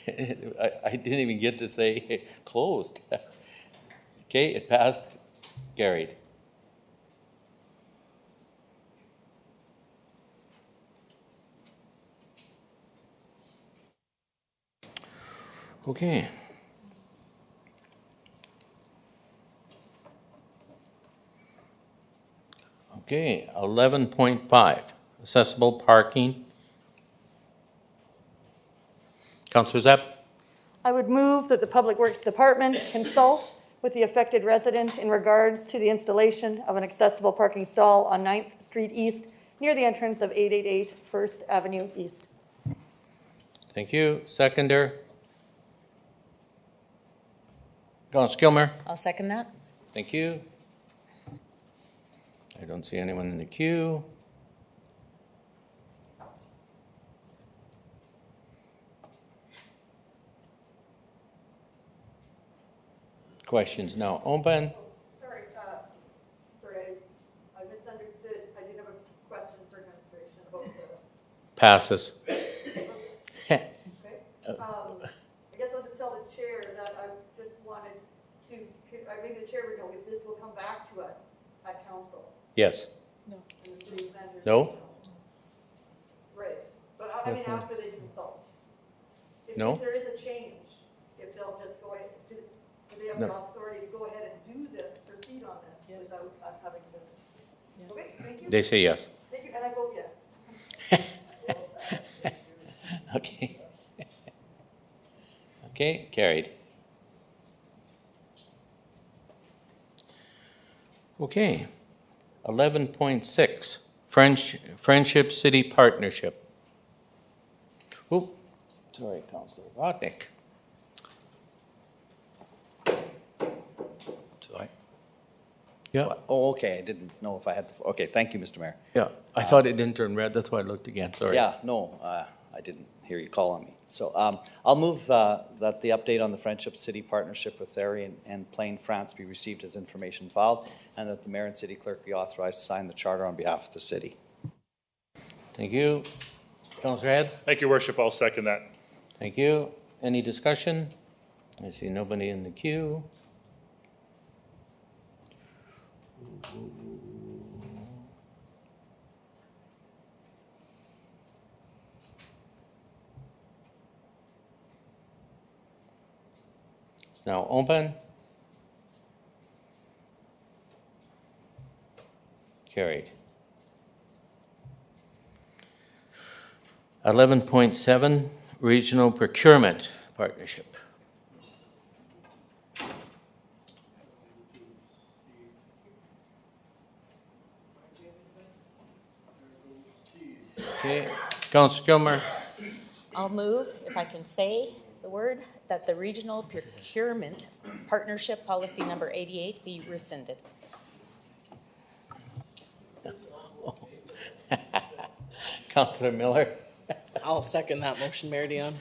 I didn't even get to say closed. Okay, it passed, carried. Okay. Okay, 11.5, accessible parking. Councillor Zepp? I would move that the Public Works Department consult with the affected resident in regards to the installation of an accessible parking stall on 9th Street East near the entrance of 888 First Avenue East. Thank you. Seconder? Councillor Gilmer? I'll second that. Thank you. I don't see anyone in the queue. Questions now open. Sorry, I misunderstood. I did have a question for administration about the... Passes. Okay. I guess I'll just tell the chair that I just wanted to, maybe the chair would know if this will come back to us at council. Yes. No. No? Right, but I mean, after they consult. No. If there is a change, if they'll just go ahead, do they have the authority to go ahead and do this, proceed on this without us having to? Okay, thank you. They say yes. Thank you, and I vote yes. Okay. Okay, carried. Okay. 11.6, Friendship City Partnership. Oh, sorry, Councillor Rodnick. Sorry. Yeah. Oh, okay, I didn't know if I had the floor. Okay, thank you, Mr. Mayor. Yeah, I thought it didn't turn red, that's why I looked again, sorry. Yeah, no, I didn't hear you call on me. So I'll move that the update on the Friendship City Partnership with Erie and Plain, France be received as information filed, and that the mayor and city clerk be authorized to sign the charter on behalf of the city. Thank you. Councillor Head? Thank you, Worship. I'll second that. Thank you. Any discussion? I see nobody in the queue. It's now open. Carried. 11.7, Regional Procurement Partnership. Okay, Councillor Gilmer. I'll move, if I can say the word, that the Regional Procurement Partnership Policy Number 88 be rescinded. Councillor Miller. I'll second that motion, Mayor Dion.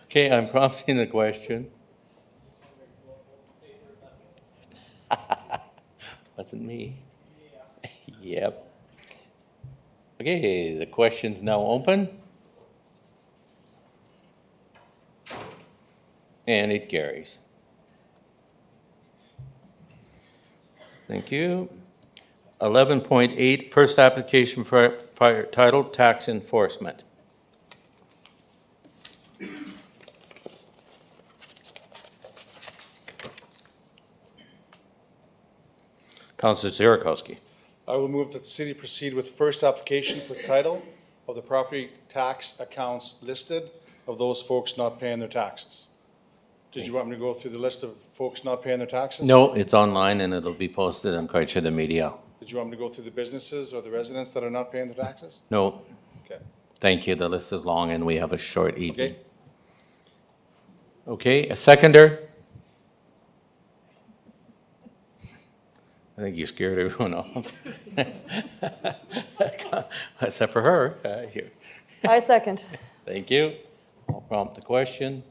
Okay, I'm prompting the question. Wasn't me. Yep. Okay, the question's now open. And it carries. Thank you. 11.8, first application for fire title tax enforcement. Councillor Zierakowski. I will move that the city proceed with first application for title of the property tax accounts listed of those folks not paying their taxes. Did you want me to go through the list of folks not paying their taxes? No, it's online and it'll be posted on quite sure the media. Did you want me to go through the businesses or the residents that are not paying their taxes? No, Okay. thank you. The list is long and we have a short evening. Okay. Okay, a seconder? I think you scared everyone off. Except for her. Here. I second. Thank you. I'll prompt the question.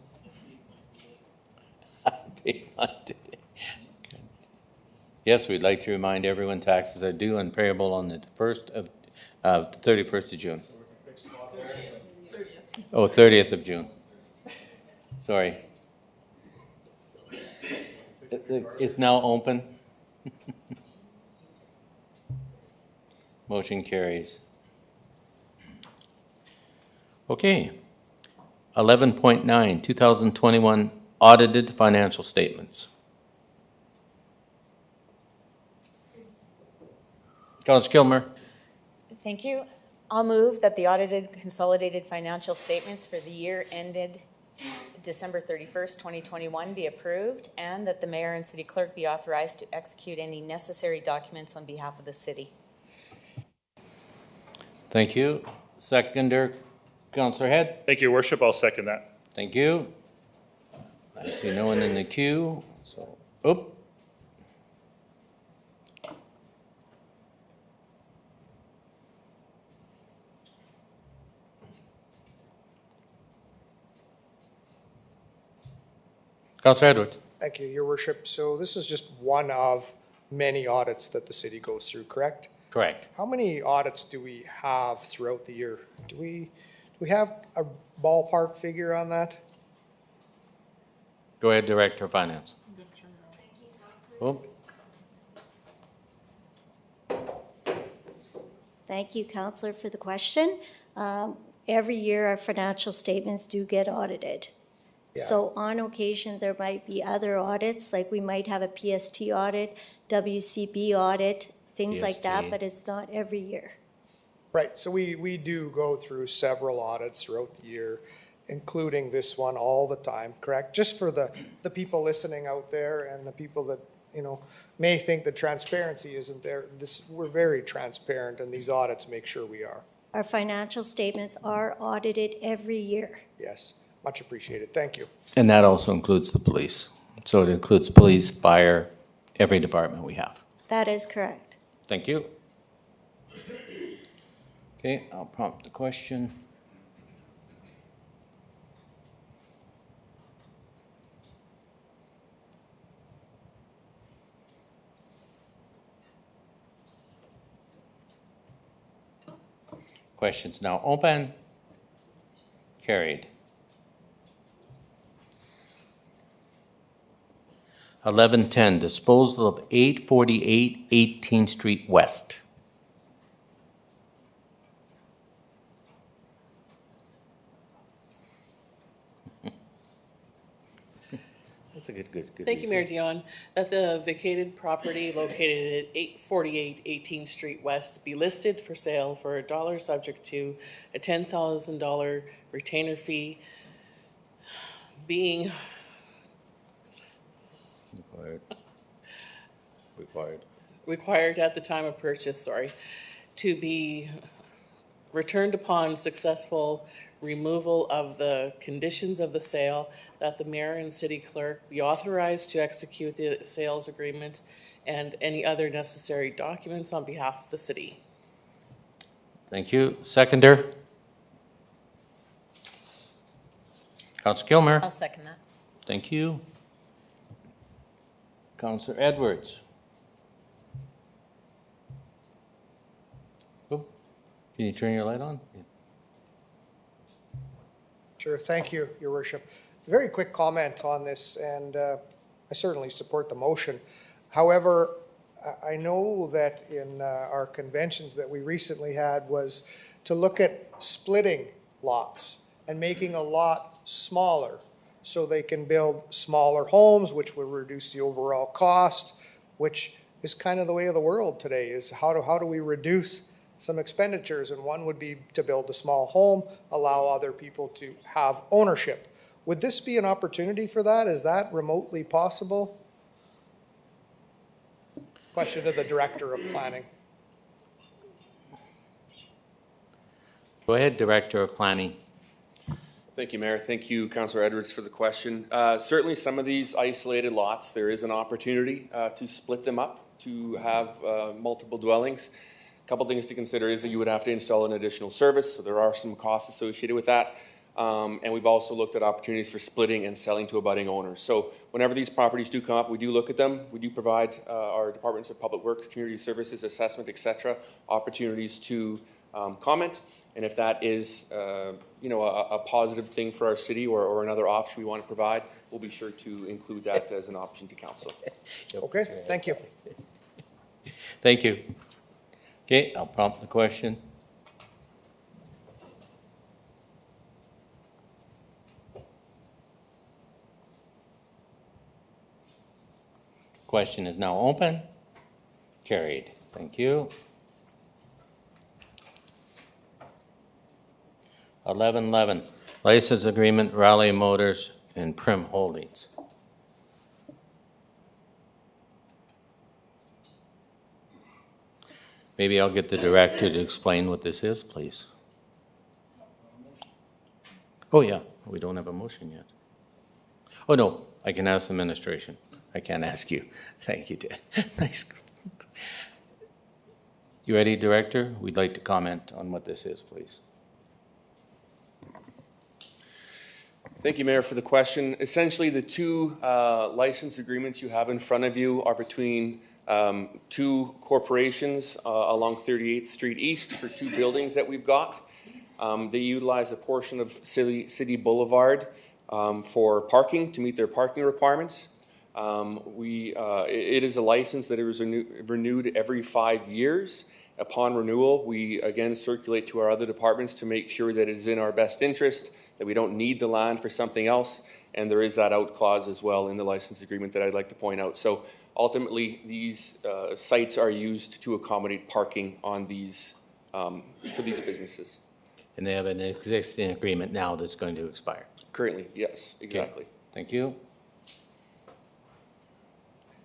Yes, we'd like to remind everyone taxes are due and payable on the 31st of June. Oh, 30th of June. Sorry. It's now open. Motion carries. Okay. 11.9, 2021 audited financial statements. Councilor Kilmer. Thank you. I'll move that the audited consolidated financial statements for the year ended December 31st, 2021 be approved, and that the mayor and city clerk be authorized to execute any necessary documents on behalf of the city. Thank you. Seconder, Councilor Head. Thank you, Your Worship. I'll second that. Thank you. I see no one in the queue, so, oop. Councilor Edwards. Thank you, Your Worship. So this is just one of many audits that the city goes through, correct? Correct. How many audits do we have throughout the year? Do we have a ballpark figure on that? Go ahead, Director of Finance. Oh, Thank you, Councillor, for the question. Every year, our financial statements do get audited. Yeah. So on occasion, there might be other audits, like we might have a PST audit, WCB audit, things like that, PST. but it's not every year. Right, so we do go through several audits throughout the year, including this one all the time, correct? Just for the people listening out there and the people that, may think that transparency isn't there, we're very transparent and these audits make sure we are. Our financial statements are audited every year. Yes, much appreciated, thank you. and that also includes the police. So it includes police, fire, every department we have. That is correct. Thank you. Okay, I'll prompt the question. Question's now open. Carried. 1110, disposal of 848 18th Street West. That's a good. Thank you, reason. Mayor Dion. That the vacated property located at 848 18th Street West be listed for sale for $1 subject to a $10,000 retainer fee being required at the time of purchase, to be returned upon successful removal of the conditions of the sale, that the mayor and city clerk be authorized to execute the sales agreement and any other necessary documents on behalf of the city. Thank you. Seconder? Councilor Kilmer? I'll second that. Thank you. Councilor Edwards? Oh, can you turn your light on? Sure, thank you, Your Worship. Very quick comment on this, and I certainly support the motion. However, I know that in our conventions that we recently had was to look at splitting lots and making a lot smaller so they can build smaller homes, which will reduce the overall cost, which is kind of the way of the world today, is how do we reduce some expenditures, and one would be to build a small home, allow other people to have ownership. Would this be an opportunity for that? Is that remotely possible? Question to the Director of Planning. Go ahead, Director of Planning. Thank you, Mayor. Thank you, Councillor Edwards, for the question. Certainly some of these isolated lots, there is an opportunity to split them up to have multiple dwellings. A couple things to consider is that you would have to install an additional service, so there are some costs associated with that. And we've also looked at opportunities for splitting and selling to abutting owners. So whenever these properties do come up, we do look at them. We do provide our departments of public works, community services, assessment, et cetera, opportunities to comment. And if that is, a positive thing for our city or another option we want to provide, we'll be sure to include that as an option to council. Okay, thank you. Thank you. Okay, I'll prompt the question. Question is now open. Carried. Thank you. 1111, license agreement, Raleigh Motors and Prim Holdings. Maybe I'll get the director to explain what this is, please. Oh, yeah, we don't have a motion yet. Oh, no, I can ask the administration. I can't ask you. Thank you, Dan. Nice. You ready, Director? We'd like to comment on what this is, please. Thank you, Mayor, for the question. Essentially, the two license agreements you have in front of you are between two corporations along 38th Street East for two buildings that we've got. They utilize a portion of City Boulevard for parking to meet their parking requirements. It is a license that is renewed every 5 years. Upon renewal, we again circulate to our other departments to make sure that it is in our best interest, that we don't need the land for something else, and there is that out clause as well in the license agreement that I'd like to point out. So ultimately, these sites are used to accommodate parking on these for these businesses. And they have an existing agreement now that's going to expire. Currently, yes, exactly. Okay. Thank you.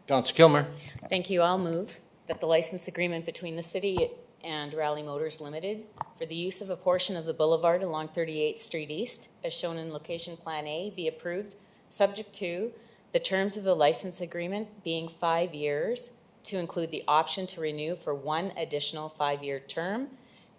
Councillor Kilmer. Thank you. I'll move that the license agreement between the city and Raleigh Motors Limited for the use of a portion of the boulevard along 38th Street East, as shown in location Plan A, be approved, subject to the terms of the license agreement being 5 years, to include the option to renew for one additional 5-year term,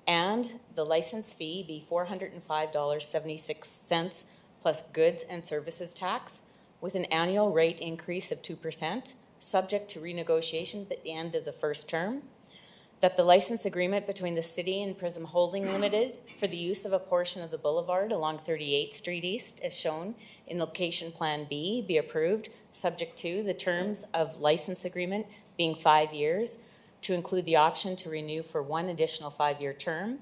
and the license fee be $405.76 plus goods and services tax, with an annual rate increase of 2%, subject to renegotiation at the end of the first term. That the license agreement between the city and Prism Holding Limited for the use of a portion of the boulevard along 38th Street East, as shown in location Plan B, be approved, subject to the terms of license agreement being 5 years, to include the option to renew for one additional 5-year term,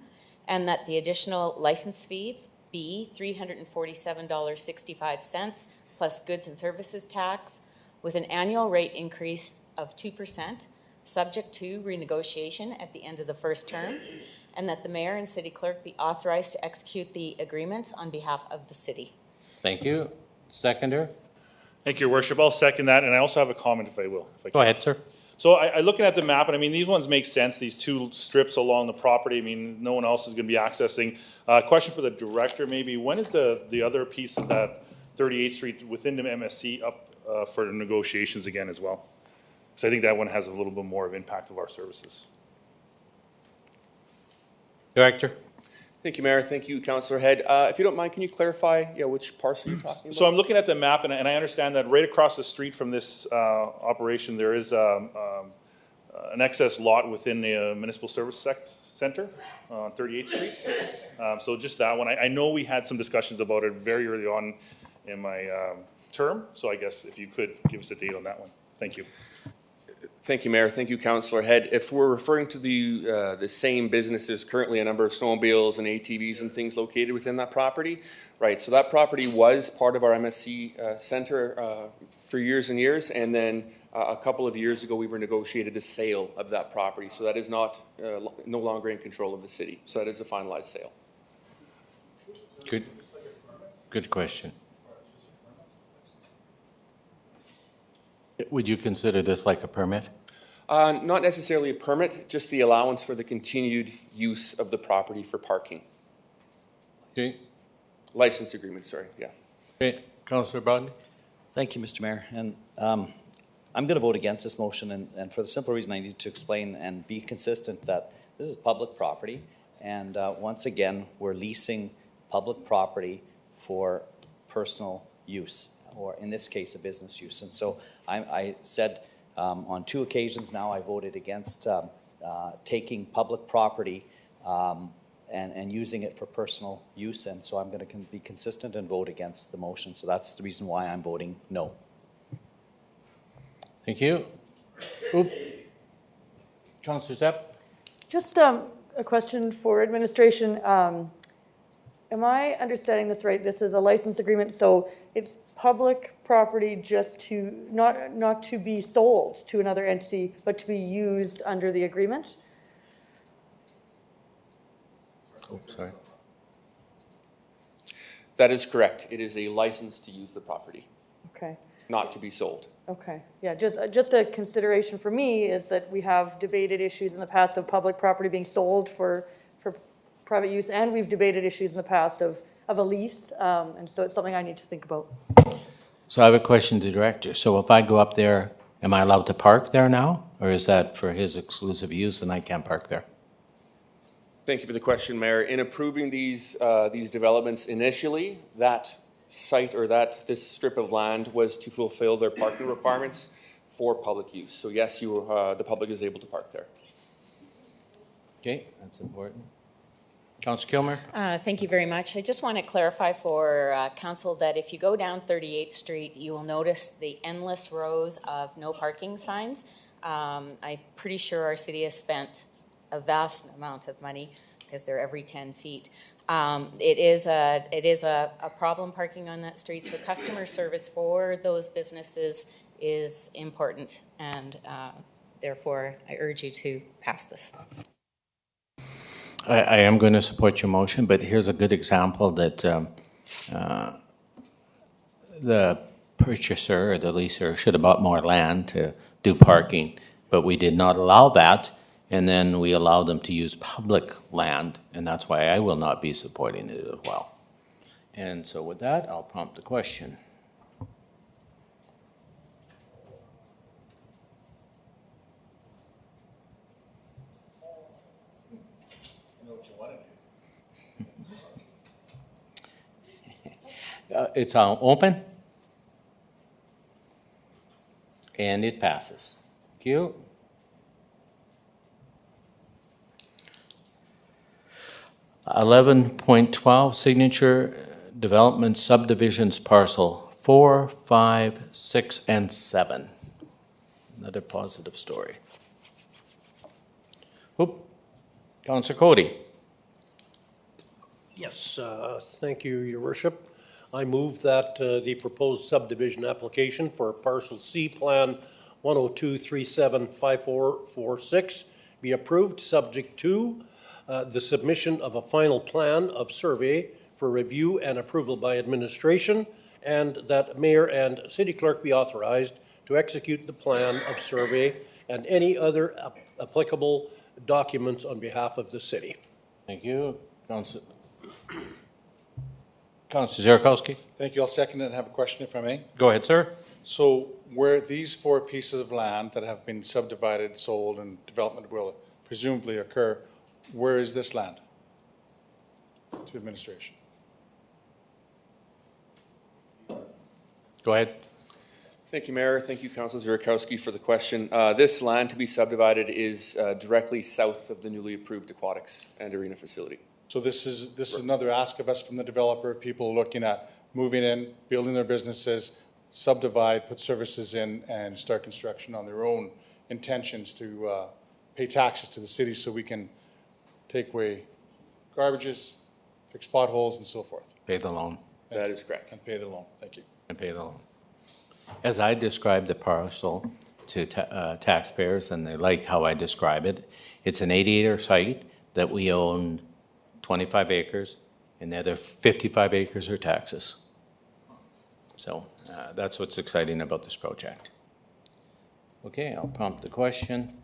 and that the additional license fee be $347.65 plus goods and services tax, with an annual rate increase of 2%, subject to renegotiation at the end of the first term, and that the mayor and city clerk be authorized to execute the agreements on behalf of the city. Thank you. Seconder. Thank you, Your Worship. I'll second that, and I also have a comment if I will. If I Go ahead, sir. So I looking at the map, and I mean, these ones make sense, these two strips along the property. I mean, no one else is going to be accessing. Question for the director, maybe. When is the other piece of that 38th Street within the MSC up for negotiations again as well? So I think that one has a little bit more of impact of our services. Director. Thank you, Mayor. Thank you, Councillor Head. If you don't mind, can you clarify which parcel you're talking about? So I'm looking at the map, and I understand that right across the street from this operation, there is an excess lot within the Municipal Service Center on 38th Street. So just that one. I know we had some discussions about it very early on in my term, so I guess if you could give us a date on that one. Thank you. Thank you, Mayor. Thank you, Councillor Head. If we're referring to the same businesses, currently a number of snowmobiles and ATVs and things located within that property, right? So that property was part of our MSC Center for years and years, and then a couple of years ago we were negotiated a sale of that property. So that is not no longer in control of the city. So that is a finalized sale. Good question. Would you consider this like a permit? Not necessarily a permit, just the allowance for the continued use of the property for parking. Okay. License agreement, sorry, yeah. Okay, Councillor Brodney. Thank you, Mr. Mayor. And I'm going to vote against this motion, and for the simple reason I need to explain and be consistent that this is public property, and once again, we're leasing public property for personal use, or in this case, a business use. And so I said on 2 occasions now I voted against taking public property and using it for personal use, and so I'm going to be consistent and vote against the motion. So that's the reason why I'm voting no. Thank you. Oop. Councillor Zepp? Just a question for administration. Am I understanding this right? This is a license agreement, so it's public property just to, not to be sold to another entity, but to be used under the agreement? Oh, sorry. That is correct. It is a license to use the property, Okay. not to be sold. Okay, yeah, just a consideration for me is that we have debated issues in the past of public property being sold for private use, and we've debated issues in the past of a lease, and so it's something I need to think about. So I have a question to the director. So if I go up there, am I allowed to park there now? Or is that for his exclusive use and I can't park there? Thank you for the question, Mayor. In approving these developments initially, that site or this strip of land was to fulfill their parking requirements for public use. So yes, the public is able to park there. Okay, that's important. Councillor Kilmer? Thank you very much. I just want to clarify for council that if you go down 38th Street, you will notice the endless rows of no parking signs. I'm pretty sure our city has spent a vast amount of money because they're every 10 feet. It is a problem parking on that street, so customer service for those businesses is important, and therefore I urge you to pass this. I am going to support your motion, but here's a good example that the purchaser or the leaser should have bought more land to do parking, but we did not allow that, and then we allowed them to use public land, and that's why I will not be supporting it as well. And so with that, I'll prompt the question. It's open. And it passes. Thank you. $11.12 signature development subdivisions parcel 4, 5, 6, and 7. Another positive story. Oop. Councillor Cody. Yes, thank you, Your Worship. I move that the proposed subdivision application for parcel C plan 102375446 be approved, subject to the submission of a final plan of survey for review and approval by administration, and that mayor and city clerk be authorized to execute the plan of survey and any other applicable documents on behalf of the city. Thank you. Councillor Zierakowski. Thank you. I'll second it and have a question if I may. Go ahead, sir. So where these 4 pieces of land that have been subdivided, sold, and development will presumably occur, where is this land to administration? Go ahead. Thank you, Mayor. Thank you, Councillor Zierakowski, for the question. This land to be subdivided is directly south of the newly approved aquatics and arena facility. So this is another ask of us from the developer, people looking at moving in, building their businesses, subdivide, put services in, and start construction on their own intentions to pay taxes to the city so we can take away garbages, fix potholes, and so forth. Pay the loan. That is correct. And pay the loan. Thank you. And pay the loan. As I described the parcel to taxpayers, and they like how I describe it, it's an 80-acre site that we own 25 acres, and the other 55 acres are taxes. So that's what's exciting about this project. Okay, I'll prompt the question.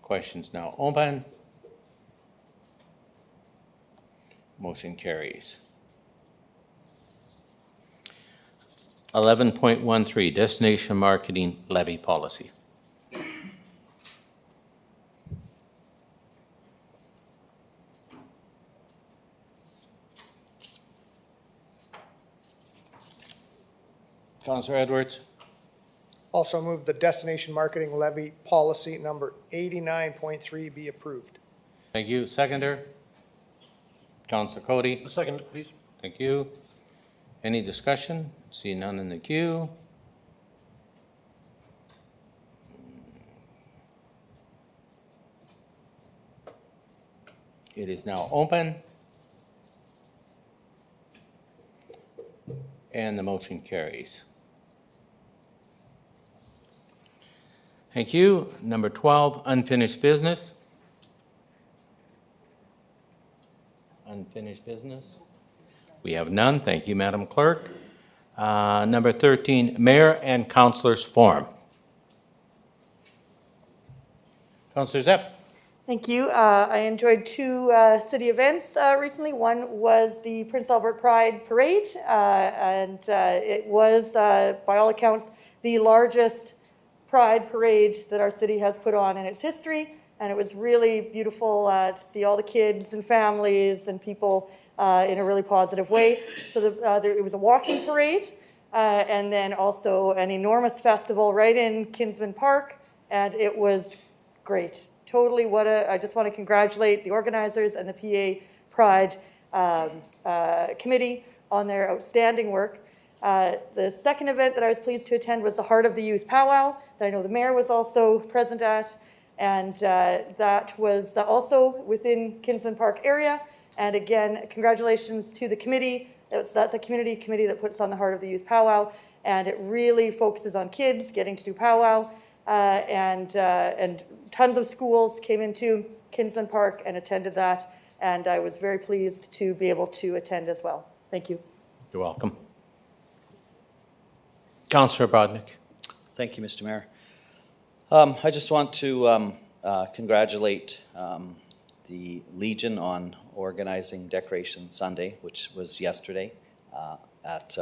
Questions now open. Motion carries. 11.13, Destination Marketing Levy Policy. Councillor Edwards. Also move the destination marketing levy policy number 89.3 be approved. Thank you. Seconder? Councillor Cody. Second, please. Thank you. Any discussion? See none in the queue. It is now open. And the motion carries. Thank you. Number 12, unfinished business. Unfinished business. We have none. Thank you, Madam Clerk. Number 13, Mayor and Councilors Forum. Councilor Zepp. Thank you. I enjoyed two city events recently. One was the Prince Albert Pride Parade, and it was, by all accounts, the largest Pride Parade that our city has put on in its history, and it was really beautiful to see all the kids and families and people in a really positive way. So it was a walking parade, and then also an enormous festival right in Kinsman Park, and it was great. Totally I just want to congratulate the organizers and the PA Pride Committee on their outstanding work. The second event that I was pleased to attend was the Heart of the Youth Powwow that I know the mayor was also present at, and that was also within Kinsman Park area. And again, congratulations to the committee. That's a community committee that puts on the Heart of the Youth Powwow, and it really focuses on kids getting to do powwow. And tons of schools came into Kinsman Park and attended that, and I was very pleased to be able to attend as well. Thank you. You're welcome. Councillor Brodnick. Thank you, Mr. Mayor. I just want to congratulate the Legion on organizing Decoration Sunday, which was yesterday at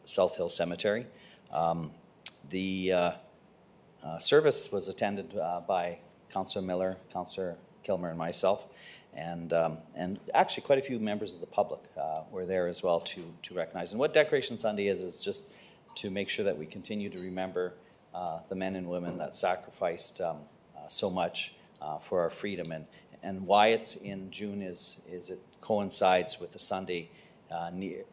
South Hill Cemetery. The service was attended by Councillor Miller, Councillor Kilmer, and myself, and actually quite a few members of the public were there as well to recognize. And what Decoration Sunday is just to make sure that we continue to remember the men and women that sacrificed so much for our freedom. And why it's in June is it coincides with the Sunday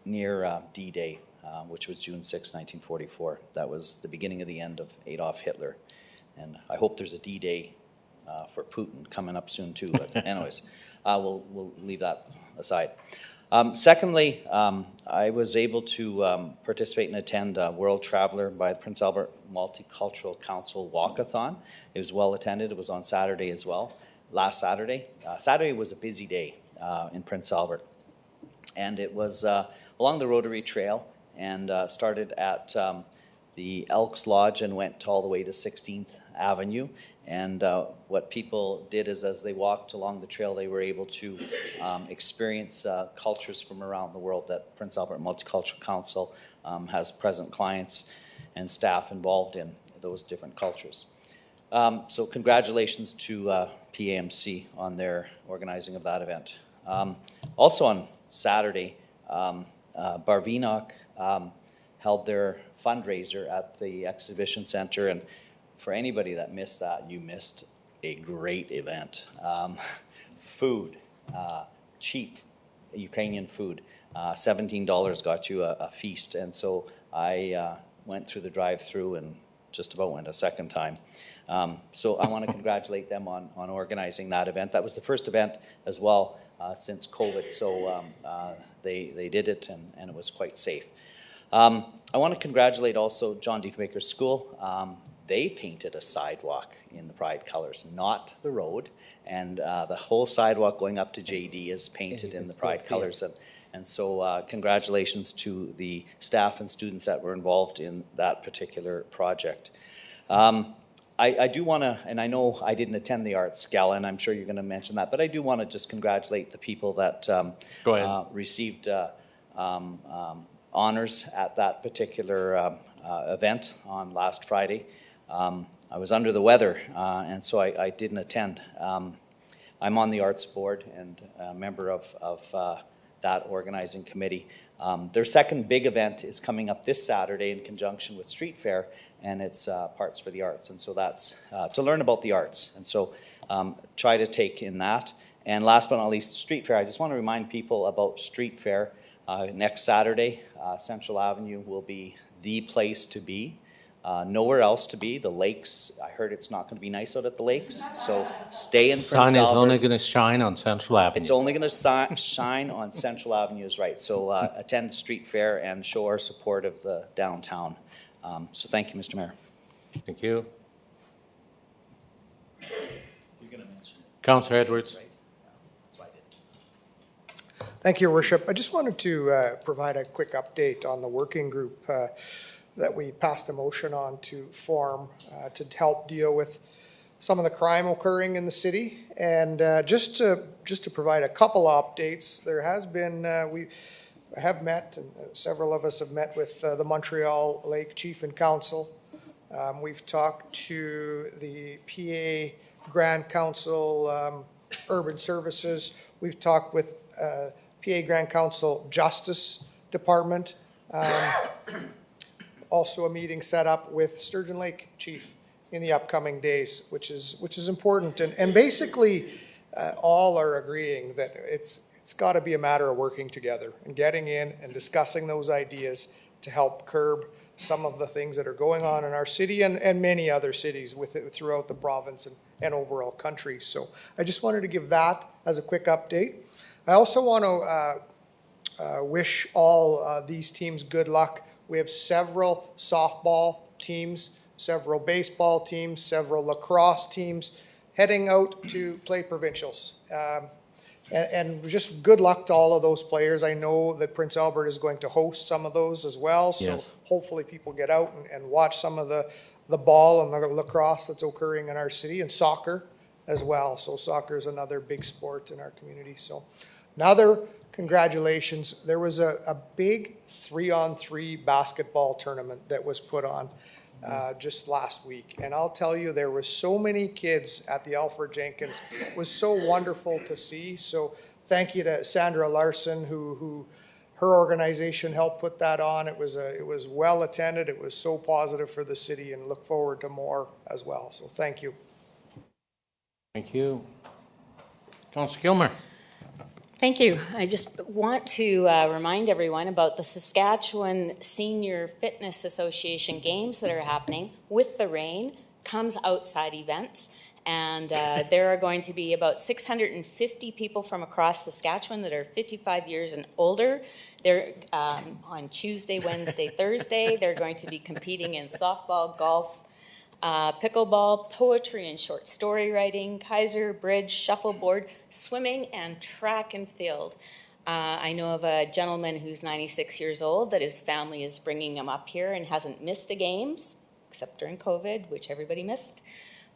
near D-Day, which was June 6, 1944. That was the beginning of the end of Adolf Hitler. And I hope there's a D-Day for Putin coming up soon too. But anyways, we'll leave that aside. Secondly, I was able to participate and attend World Traveler by the Prince Albert Multicultural Council Walkathon. It was well attended. It was on Saturday as well. Last Saturday. Saturday was a busy day in Prince Albert. And it was along the Rotary Trail and started at the Elks Lodge and went all the way to 16th Avenue. And what people did is as they walked along the trail, they were able to experience cultures from around the world that Prince Albert Multicultural Council has present clients and staff involved in those different cultures. So congratulations to PAMC on their organizing of that event. Also on Saturday, Barvinock held their fundraiser at the exhibition center, and for anybody that missed that, you missed a great event. Food, cheap Ukrainian food, $17 got you a feast, and so I went through the drive-through and just about went a second time. So I want to congratulate them on organizing that event. That was the first event as well since COVID, so they did it and it was quite safe. I want to congratulate also John Diefenbaker School. They painted a sidewalk in the Pride colors, not the road, and the whole sidewalk going up to JD is painted in the Pride colors. And so congratulations to the staff and students that were involved in that particular project. I do want to, and I know I didn't attend the Arts Gala, and I'm sure you're going to mention that, but I do want to just congratulate the people that Go ahead. received honors at that particular event on last Friday. I was under the weather, and so I didn't attend. I'm on the Arts Board and a member of that organizing committee. Their second big event is coming up this Saturday in conjunction with Street Fair, and it's Parts for the Arts. And so that's to learn about the arts. And so try to take in that. And last but not least, Street Fair. I just want to remind people about Street Fair. Next Saturday, Central Avenue will be the place to be. Nowhere else to be. The lakes, I heard it's not going to be nice out at the lakes, so stay in Prince Sun is Albert. only going to shine on Central Avenue. It's only going to shine on Central Avenue is right. So attend Street Fair and show our support of the downtown. So thank you, Mr. Mayor. Thank you. You're going to mention it. Councillor Edwards. Right? That's why I did. Thank you, Your Worship. I just wanted to provide a quick update on the working group that we passed a motion on to form to help deal with some of the crime occurring in the city. And just to provide a couple of updates, there has been, we have met, and several of us have met with the Montreal Lake Chief and Council. We've talked to the PA Grand Council Urban Services. We've talked with PA Grand Council Justice Department. Also a meeting set up with Sturgeon Lake Chief in the upcoming days, which is important. And basically, all are agreeing that it's got to be a matter of working together and getting in and discussing those ideas to help curb some of the things that are going on in our city and many other cities throughout the province and overall country. So I just wanted to give that as a quick update. I also want to wish all these teams good luck. We have several softball teams, several baseball teams, several lacrosse teams heading out to play provincials. And just good luck to all of those players. I know that Prince Albert is going to host some of those as well. So Yes. hopefully people get out and watch some of the ball and the lacrosse that's occurring in our city, and soccer as well. So soccer is another big sport in our community. So another congratulations. There was a big 3-on-3 basketball tournament that was put on just last week. And I'll tell you, there were so many kids at the Alfred Jenkins. It was so wonderful to see. So thank you to Sandra Larson, who her organization helped put that on. It was well attended. It was so positive for the city, and look forward to more as well. So thank you. Thank you. Councillor Gilmer. Thank you. I just want to remind everyone about the Saskatchewan Senior Fitness Association games that are happening. With the rain comes outside events, and there are going to be about 650 people from across Saskatchewan that are 55 years and older. They're on Tuesday, Wednesday, Thursday. They're going to be competing in softball, golf, pickleball, poetry and short story writing, Kaiser, bridge, shuffleboard, swimming, and track and field. I know of a gentleman who's 96 years old that his family is bringing him up here and hasn't missed a games, except during COVID, which everybody missed.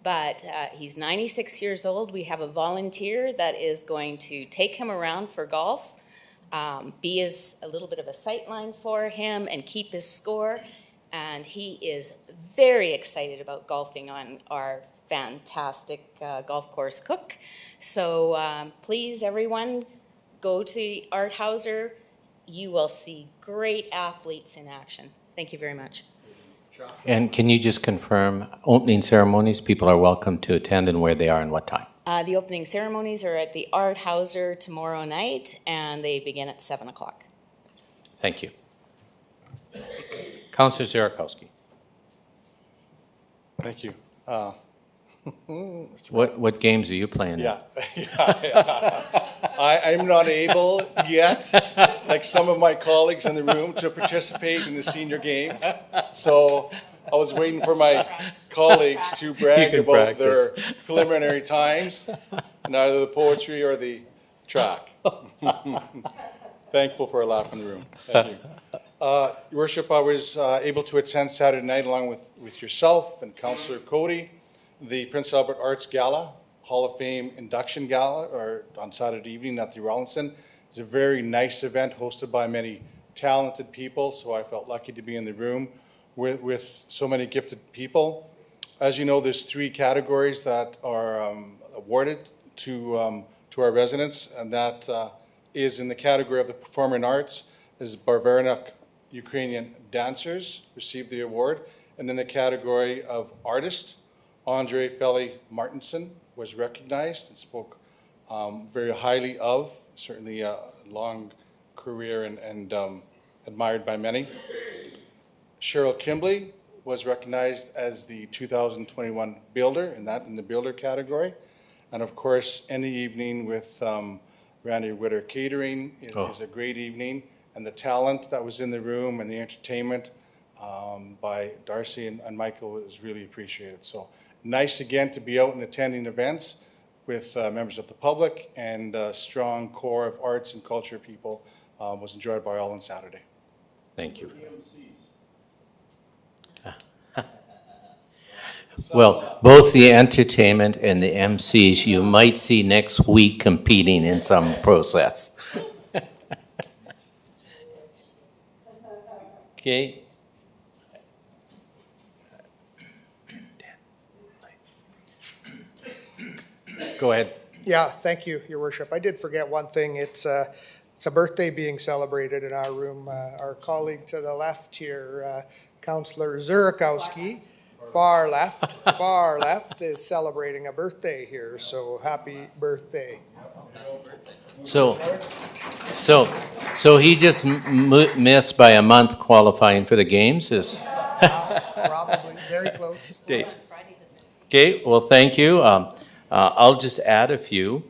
But he's 96 years old. We have a volunteer that is going to take him around for golf, be a little bit of a sightline for him, and keep his score. And he is very excited about golfing on our fantastic golf course, Cook. So please, everyone, go to Art Hauser. You will see great athletes in action. Thank you very much. And can you just confirm opening ceremonies? People are welcome to attend, and where they are and what time? The opening ceremonies are at the Art Hauser tomorrow night, and they begin at 7 o'clock. Thank you. Councillor Zierakowski. Thank you. What games are you playing in? Yeah. I'm not able yet, like some of my colleagues in the room, to participate in the senior games. So I was waiting for my colleagues to brag about their preliminary times, neither the poetry or the track. Thankful for a laugh in the room. Thank you. Your Worship, I was able to attend Saturday night along with yourself and Councillor Cody the Prince Albert Arts Gala, Hall of Fame induction gala, or on Saturday evening at the Rollinson. It's a very nice event hosted by many talented people, so I felt lucky to be in the room with so many gifted people. As you know, there's 3 categories that are awarded to our residents, and that is in the category of the performing arts, is Barvernak Ukrainian dancers received the award, and in the category of artist, Andre Feli Martinson was recognized and spoke very highly of, certainly a long career and admired by many. Cheryl Kimbley was recognized as the 2021 Builder, in the Builder category. And of course, any evening with Randy Witter Catering is a great evening. And the talent that was in the room and the entertainment by Darcy and Michael was really appreciated. So nice again to be out and attending events with members of the public, and a strong core of arts and culture people was enjoyed by all on Saturday. Thank you. Well, both the entertainment and the MCs you might see next week competing in some process. Okay. Go ahead. Yeah, thank you, Your Worship. I did forget one thing. It's a birthday being celebrated in our room. Our colleague to the left here, Councillor Zurikowski, far left, is celebrating a birthday here. So happy birthday. So he just missed by a month qualifying for the games. Probably very close. Okay. Well, thank you. I'll just add a few.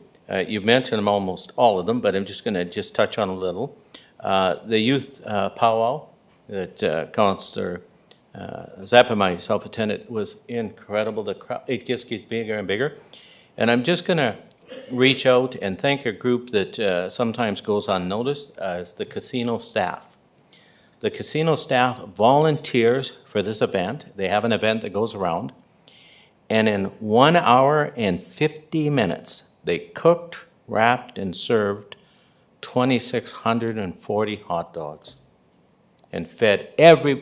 You mentioned them, almost all of them, but I'm just going to touch on a little. The youth powwow that Councillor Zapp and myself attended was incredible. The crowd, it just gets bigger and bigger. And I'm just going to reach out and thank a group that sometimes goes unnoticed as the casino staff. The casino staff volunteers for this event. They have an event that goes around. And in 1 hour and 50 minutes, they cooked, wrapped, and served 2,640 hot dogs and fed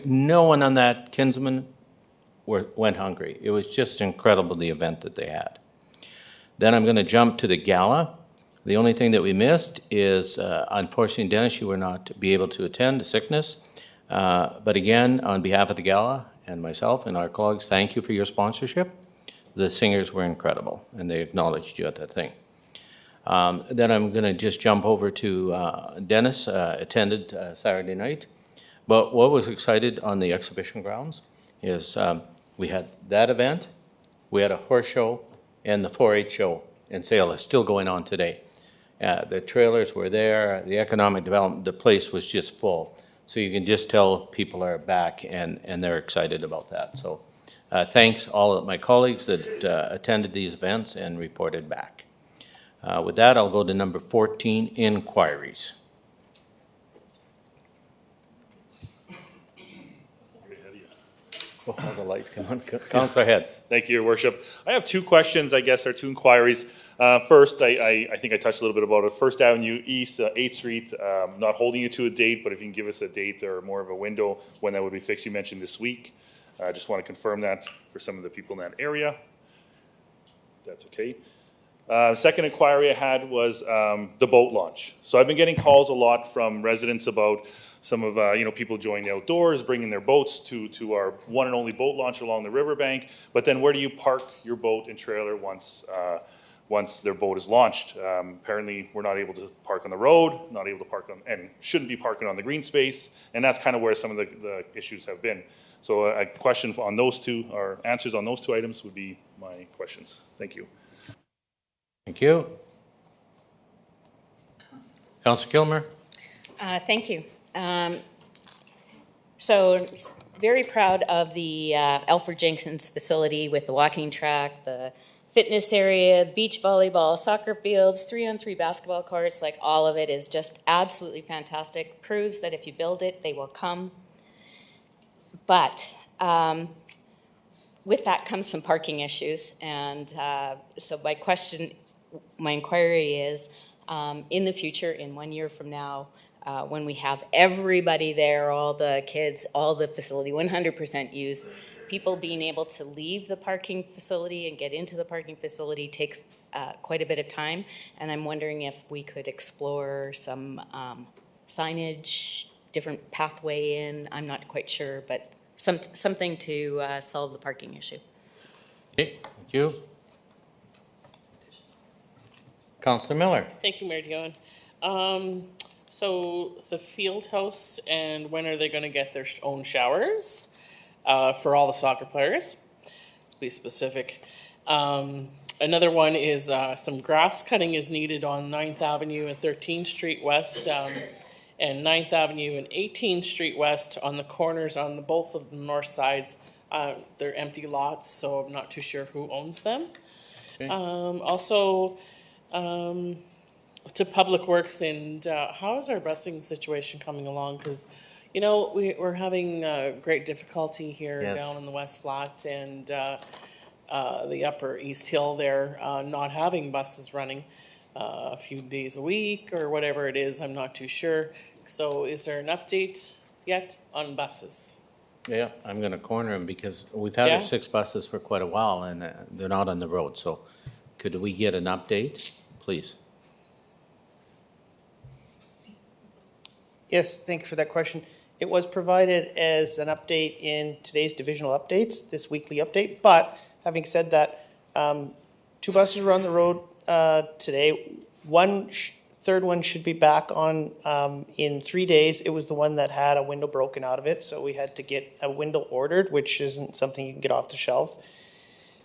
no one on that Kinsman went hungry. It was just incredible, the event that they had. Then I'm going to jump to the gala. The only thing that we missed is, unfortunately, Dennis, you were not be able to attend, sickness. But again, on behalf of the gala and myself and our colleagues, thank you for your sponsorship. The singers were incredible, and they acknowledged you at that thing. Then I'm going to just jump over to Dennis, attended Saturday night. But what was excited on the exhibition grounds is we had that event, we had a horse show, and the 4-H show in Sale is still going on today. The trailers were there, the economic development, the place was just full. So you can just tell people are back and they're excited about that. So thanks all of my colleagues that attended these events and reported back. With that, I'll go to number 14, inquiries. Oh, all the lights come on. Councillor Head. Thank you, Your Worship. I have 2 questions, I guess, or 2 inquiries. First, I think I touched a little bit about it. First Avenue East, 8th Street, not holding you to a date, but if you can give us a date or more of a window when that would be fixed. You mentioned this week. I just want to confirm that for some of the people in that area. That's okay. Second inquiry I had was the boat launch. So I've been getting calls a lot from residents about some of people enjoying the outdoors, bringing their boats to our one and only boat launch along the riverbank. But then where do you park your boat and trailer once their boat is launched? Apparently, we're not able to park on the road, not able to park on, and shouldn't be parking on the green space. And that's kind of where some of the issues have been. So a question on those 2, or answers on those 2 items would be my questions. Thank you. Thank you. Councillor Kilmer. Thank you. So very proud of the Alfred Jenkins facility with the walking track, the fitness area, the beach volleyball, soccer fields, 3-on-3 basketball courts. Like, all of it is just absolutely fantastic. Proves that if you build it, they will come. But with that comes some parking issues. And so my inquiry is, in the future, in 1 year from now, when we have everybody there, all the kids, all the facility 100% used, people being able to leave the parking facility and get into the parking facility takes quite a bit of time. And I'm wondering if we could explore some signage, different pathway in. I'm not quite sure, but something to solve the parking issue. Okay, thank you. Councillor Miller. Thank you, Mayor Dion. So the field house, and when are they going to get their own showers for all the soccer players? Let's be specific. Another one is some grass cutting is needed on 9th Avenue and 13th Street West, and 9th Avenue and 18th Street West on the corners on both of the north sides. They're empty lots, so I'm not too sure who owns them. Okay. Also, to Public Works, and how is our busing situation coming along? Because, you know, we're having great difficulty here down in the West Flat and the Upper East Hill there, not having buses running a few days a week or whatever it is. I'm not too sure. So is there an update yet on buses? Yeah, I'm going to corner him because we've had our 6 buses for quite a while and they're not on the road. So could we get an update, please? Yes, thank you for that question. It was provided as an update in today's divisional updates, this weekly update. But having said that, 2 buses were on the road today. Third one should be back on in 3 days. It was the one that had a window broken out of it, so we had to get a window ordered, which isn't something you can get off the shelf.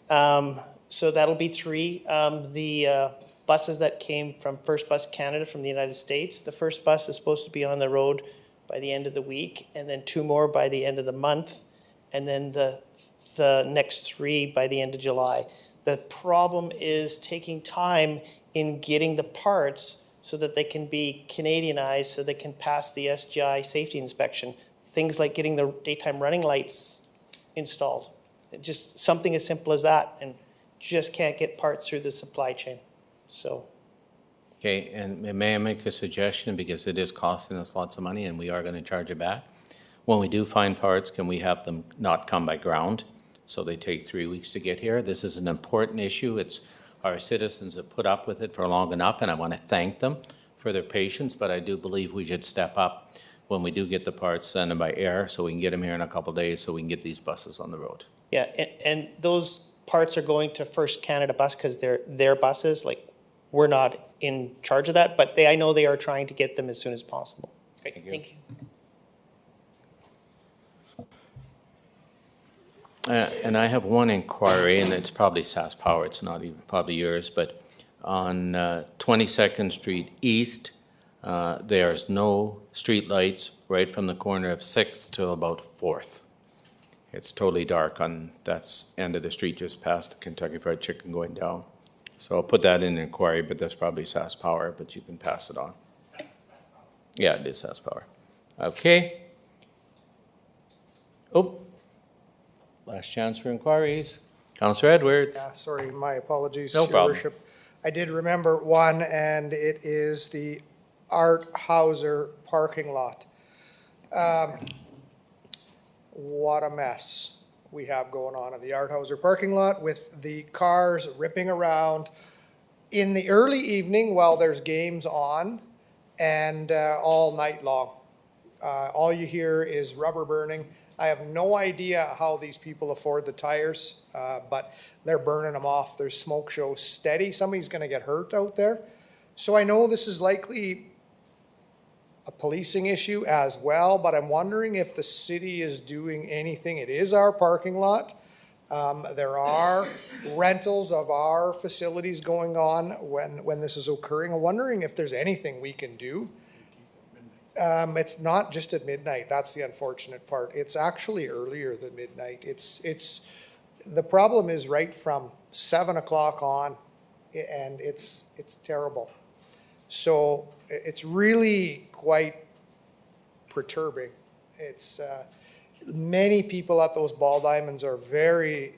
So that'll be 3. The buses that came from First Bus Canada from the United States, the first bus is supposed to be on the road by the end of the week, and then 2 more by the end of the month, and then the next 3 by the end of July. The problem is taking time in getting the parts so that they can be Canadianized, so they can pass the SGI safety inspection. Things like getting the daytime running lights installed. Just something as simple as that, and just can't get parts through the supply chain. So. Okay, and may I make a suggestion, because it is costing us lots of money and we are going to charge it back? When we do find parts, can we have them not come by ground? So they take 3 weeks to get here. This is an important issue. It's our citizens have put up with it for long enough, and I want to thank them for their patience, but I do believe we should step up when we do get the parts, send them by air, so we can get them here in a couple of days, so we can get these buses on the road. Yeah, and those parts are going to First Canada Bus because they're their buses. Like, we're not in charge of that, but I know they are trying to get them as soon as possible. Great, thank you. And I have one inquiry, and it's probably SAS Power, it's not even probably yours, but on 22nd Street East, there's no street lights right from the corner of 6th till about 4th. It's totally dark on that end of the street just past the Kentucky Fried Chicken going down. So I'll put that in inquiry, but that's probably SAS Power, but you can pass it on. Yeah, it is SAS Power. Okay. Oh. Last chance for inquiries. Councillor Edwards. Yeah, sorry, my apologies, No Your problem. Worship. I did remember one, and it is the Art Hauser parking lot. What a mess we have going on in the Art Hauser parking lot with the cars ripping around in the early evening while there's games on and all night long. All you hear is rubber burning. I have no idea how these people afford the tires, but they're burning them off. Their smoke shows steady. Somebody's going to get hurt out there. So I know this is likely a policing issue as well, but I'm wondering if the city is doing anything. It is our parking lot. There are rentals of our facilities going on when this is occurring. I'm wondering if there's anything we can do. It's not just at midnight. That's the unfortunate part. It's actually earlier than midnight. It's the problem is right from 7 o'clock on, and it's terrible. So it's really quite perturbing. It's many people at those ball diamonds are very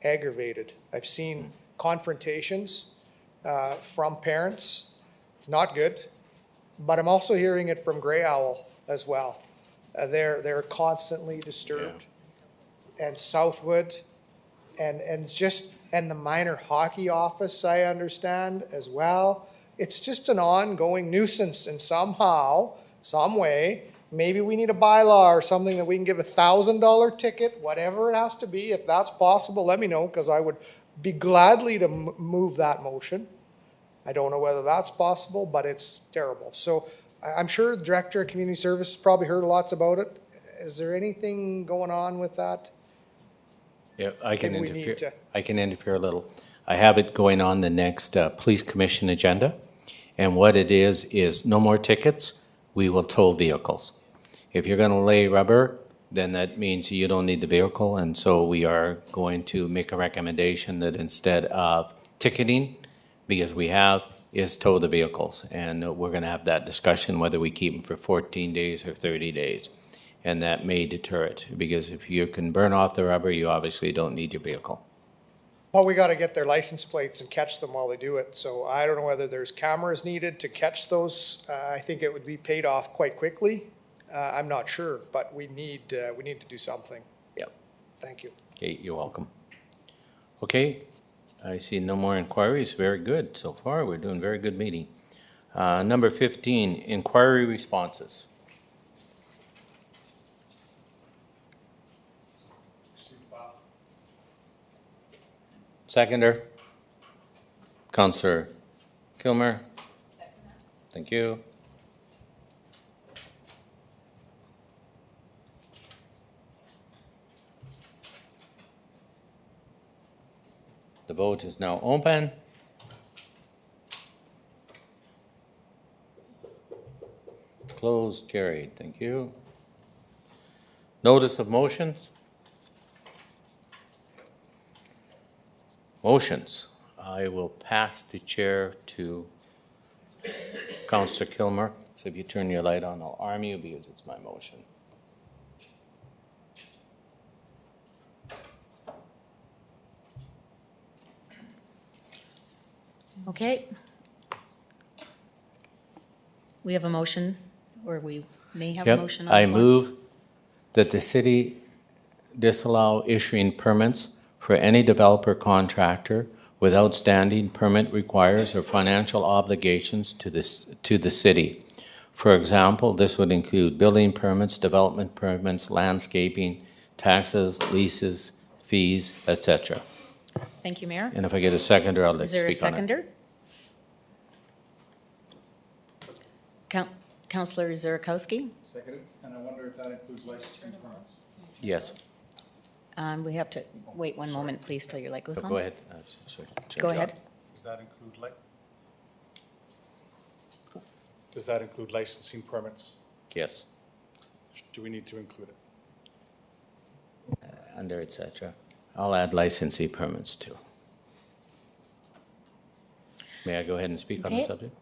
aggravated. I've seen confrontations from parents. It's not good. But I'm also hearing it from Grey Owl as well. They're constantly disturbed. And Southwood and the minor hockey office, I understand as well. It's just an ongoing nuisance, and somehow, some way, maybe we need a bylaw or something that we can give a $1,000 ticket, whatever it has to be. If that's possible, let me know, because I would be gladly to move that motion. I don't know whether that's possible, but it's terrible. So I'm sure the Director of Community Services probably heard lots about it. Is there anything going on with that? Yeah, I can Maybe we need interfere. to- I can interfere a little. I have it going on the next Police Commission agenda. And what it is no more tickets. We will tow vehicles. If you're going to lay rubber, then that means you don't need the vehicle. And so we are going to make a recommendation that instead of ticketing, because we have, is tow the vehicles. And we're going to have that discussion whether we keep them for 14 days or 30 days. And that may deter it, because if you can burn off the rubber, you obviously don't need your vehicle. Well, we got to get their license plates and catch them while they do it. So I don't know whether there's cameras needed to catch those. I think it would be paid off quite quickly. I'm not sure, but we need to do something. Yep. Thank you. Okay, you're welcome. Okay, I see no more inquiries. Very good. So far, we're doing very good meeting. Number 15, inquiry responses. Seconder. Councillor Kilmer. Thank you. The vote is now open. Closed, carried. Thank you. Notice of motions? Motions. I will pass the chair to Councillor Kilmer. So if you turn your light on, I'll arm you because it's my motion. Okay. We have a motion, or we may have a Yep, motion on the I floor. move that the city disallow issuing permits for any developer contractor with outstanding permit requires or financial obligations to the city. For example, this would include building permits, development permits, landscaping, taxes, leases, fees, etc. Thank you, Mayor. And if I get a seconder, I'll let Is you there a speak on it. seconder? Councillor Zurikowski? Seconded, and I wonder if that includes licensing permits? Yes. We have to wait one moment, please, till your light goes on. Go ahead. Sorry. Go ahead. Does that include licensing permits? Yes. Do we need to include it? Under et cetera. I'll add licensee permits too. May I go ahead and speak on the Okay. subject?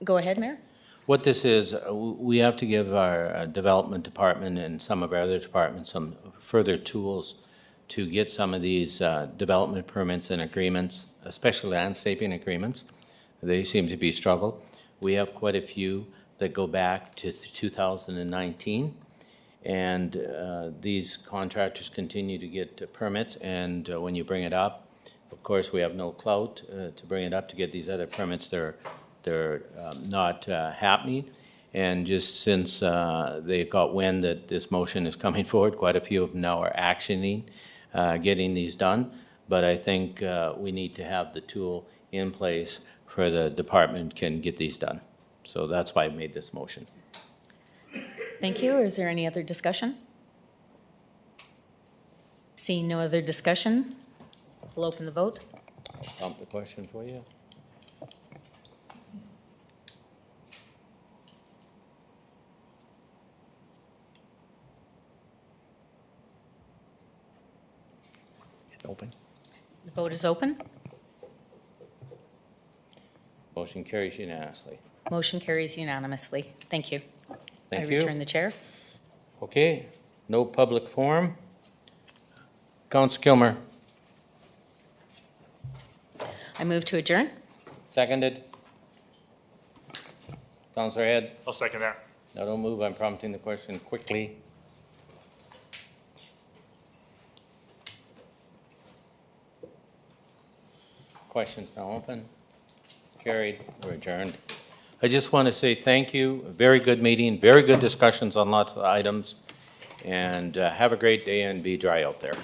Go ahead, Mayor. What this is, we have to give our development department and some of our other departments some further tools to get some of these development permits and agreements, especially landscaping agreements. They seem to be struggled. We have quite a few that go back to 2019. And these contractors continue to get permits, and when you bring it up, of course, we have no clout to bring it up to get these other permits. They're not happening. And just since they got wind that this motion is coming forward, quite a few of them now are actioning, getting these done. But I think we need to have the tool in place for the department can get these done. So that's why I made this motion. Thank you. Is there any other discussion? Seeing no other discussion, we'll open the vote. Prompt the question for you. Open. The vote is open. Motion carries unanimously. Motion carries unanimously. Thank you. Thank I you. return the chair. Okay, no public forum. Councillor Kilmer. I move to adjourn. Seconded? Counselor Ed? I'll second that. No, don't move. I'm prompting the question quickly. Questions now open? Carried. We're adjourned. I just want to say thank you. A very good meeting, very good discussions on lots of items. And have a great day and be dry out there.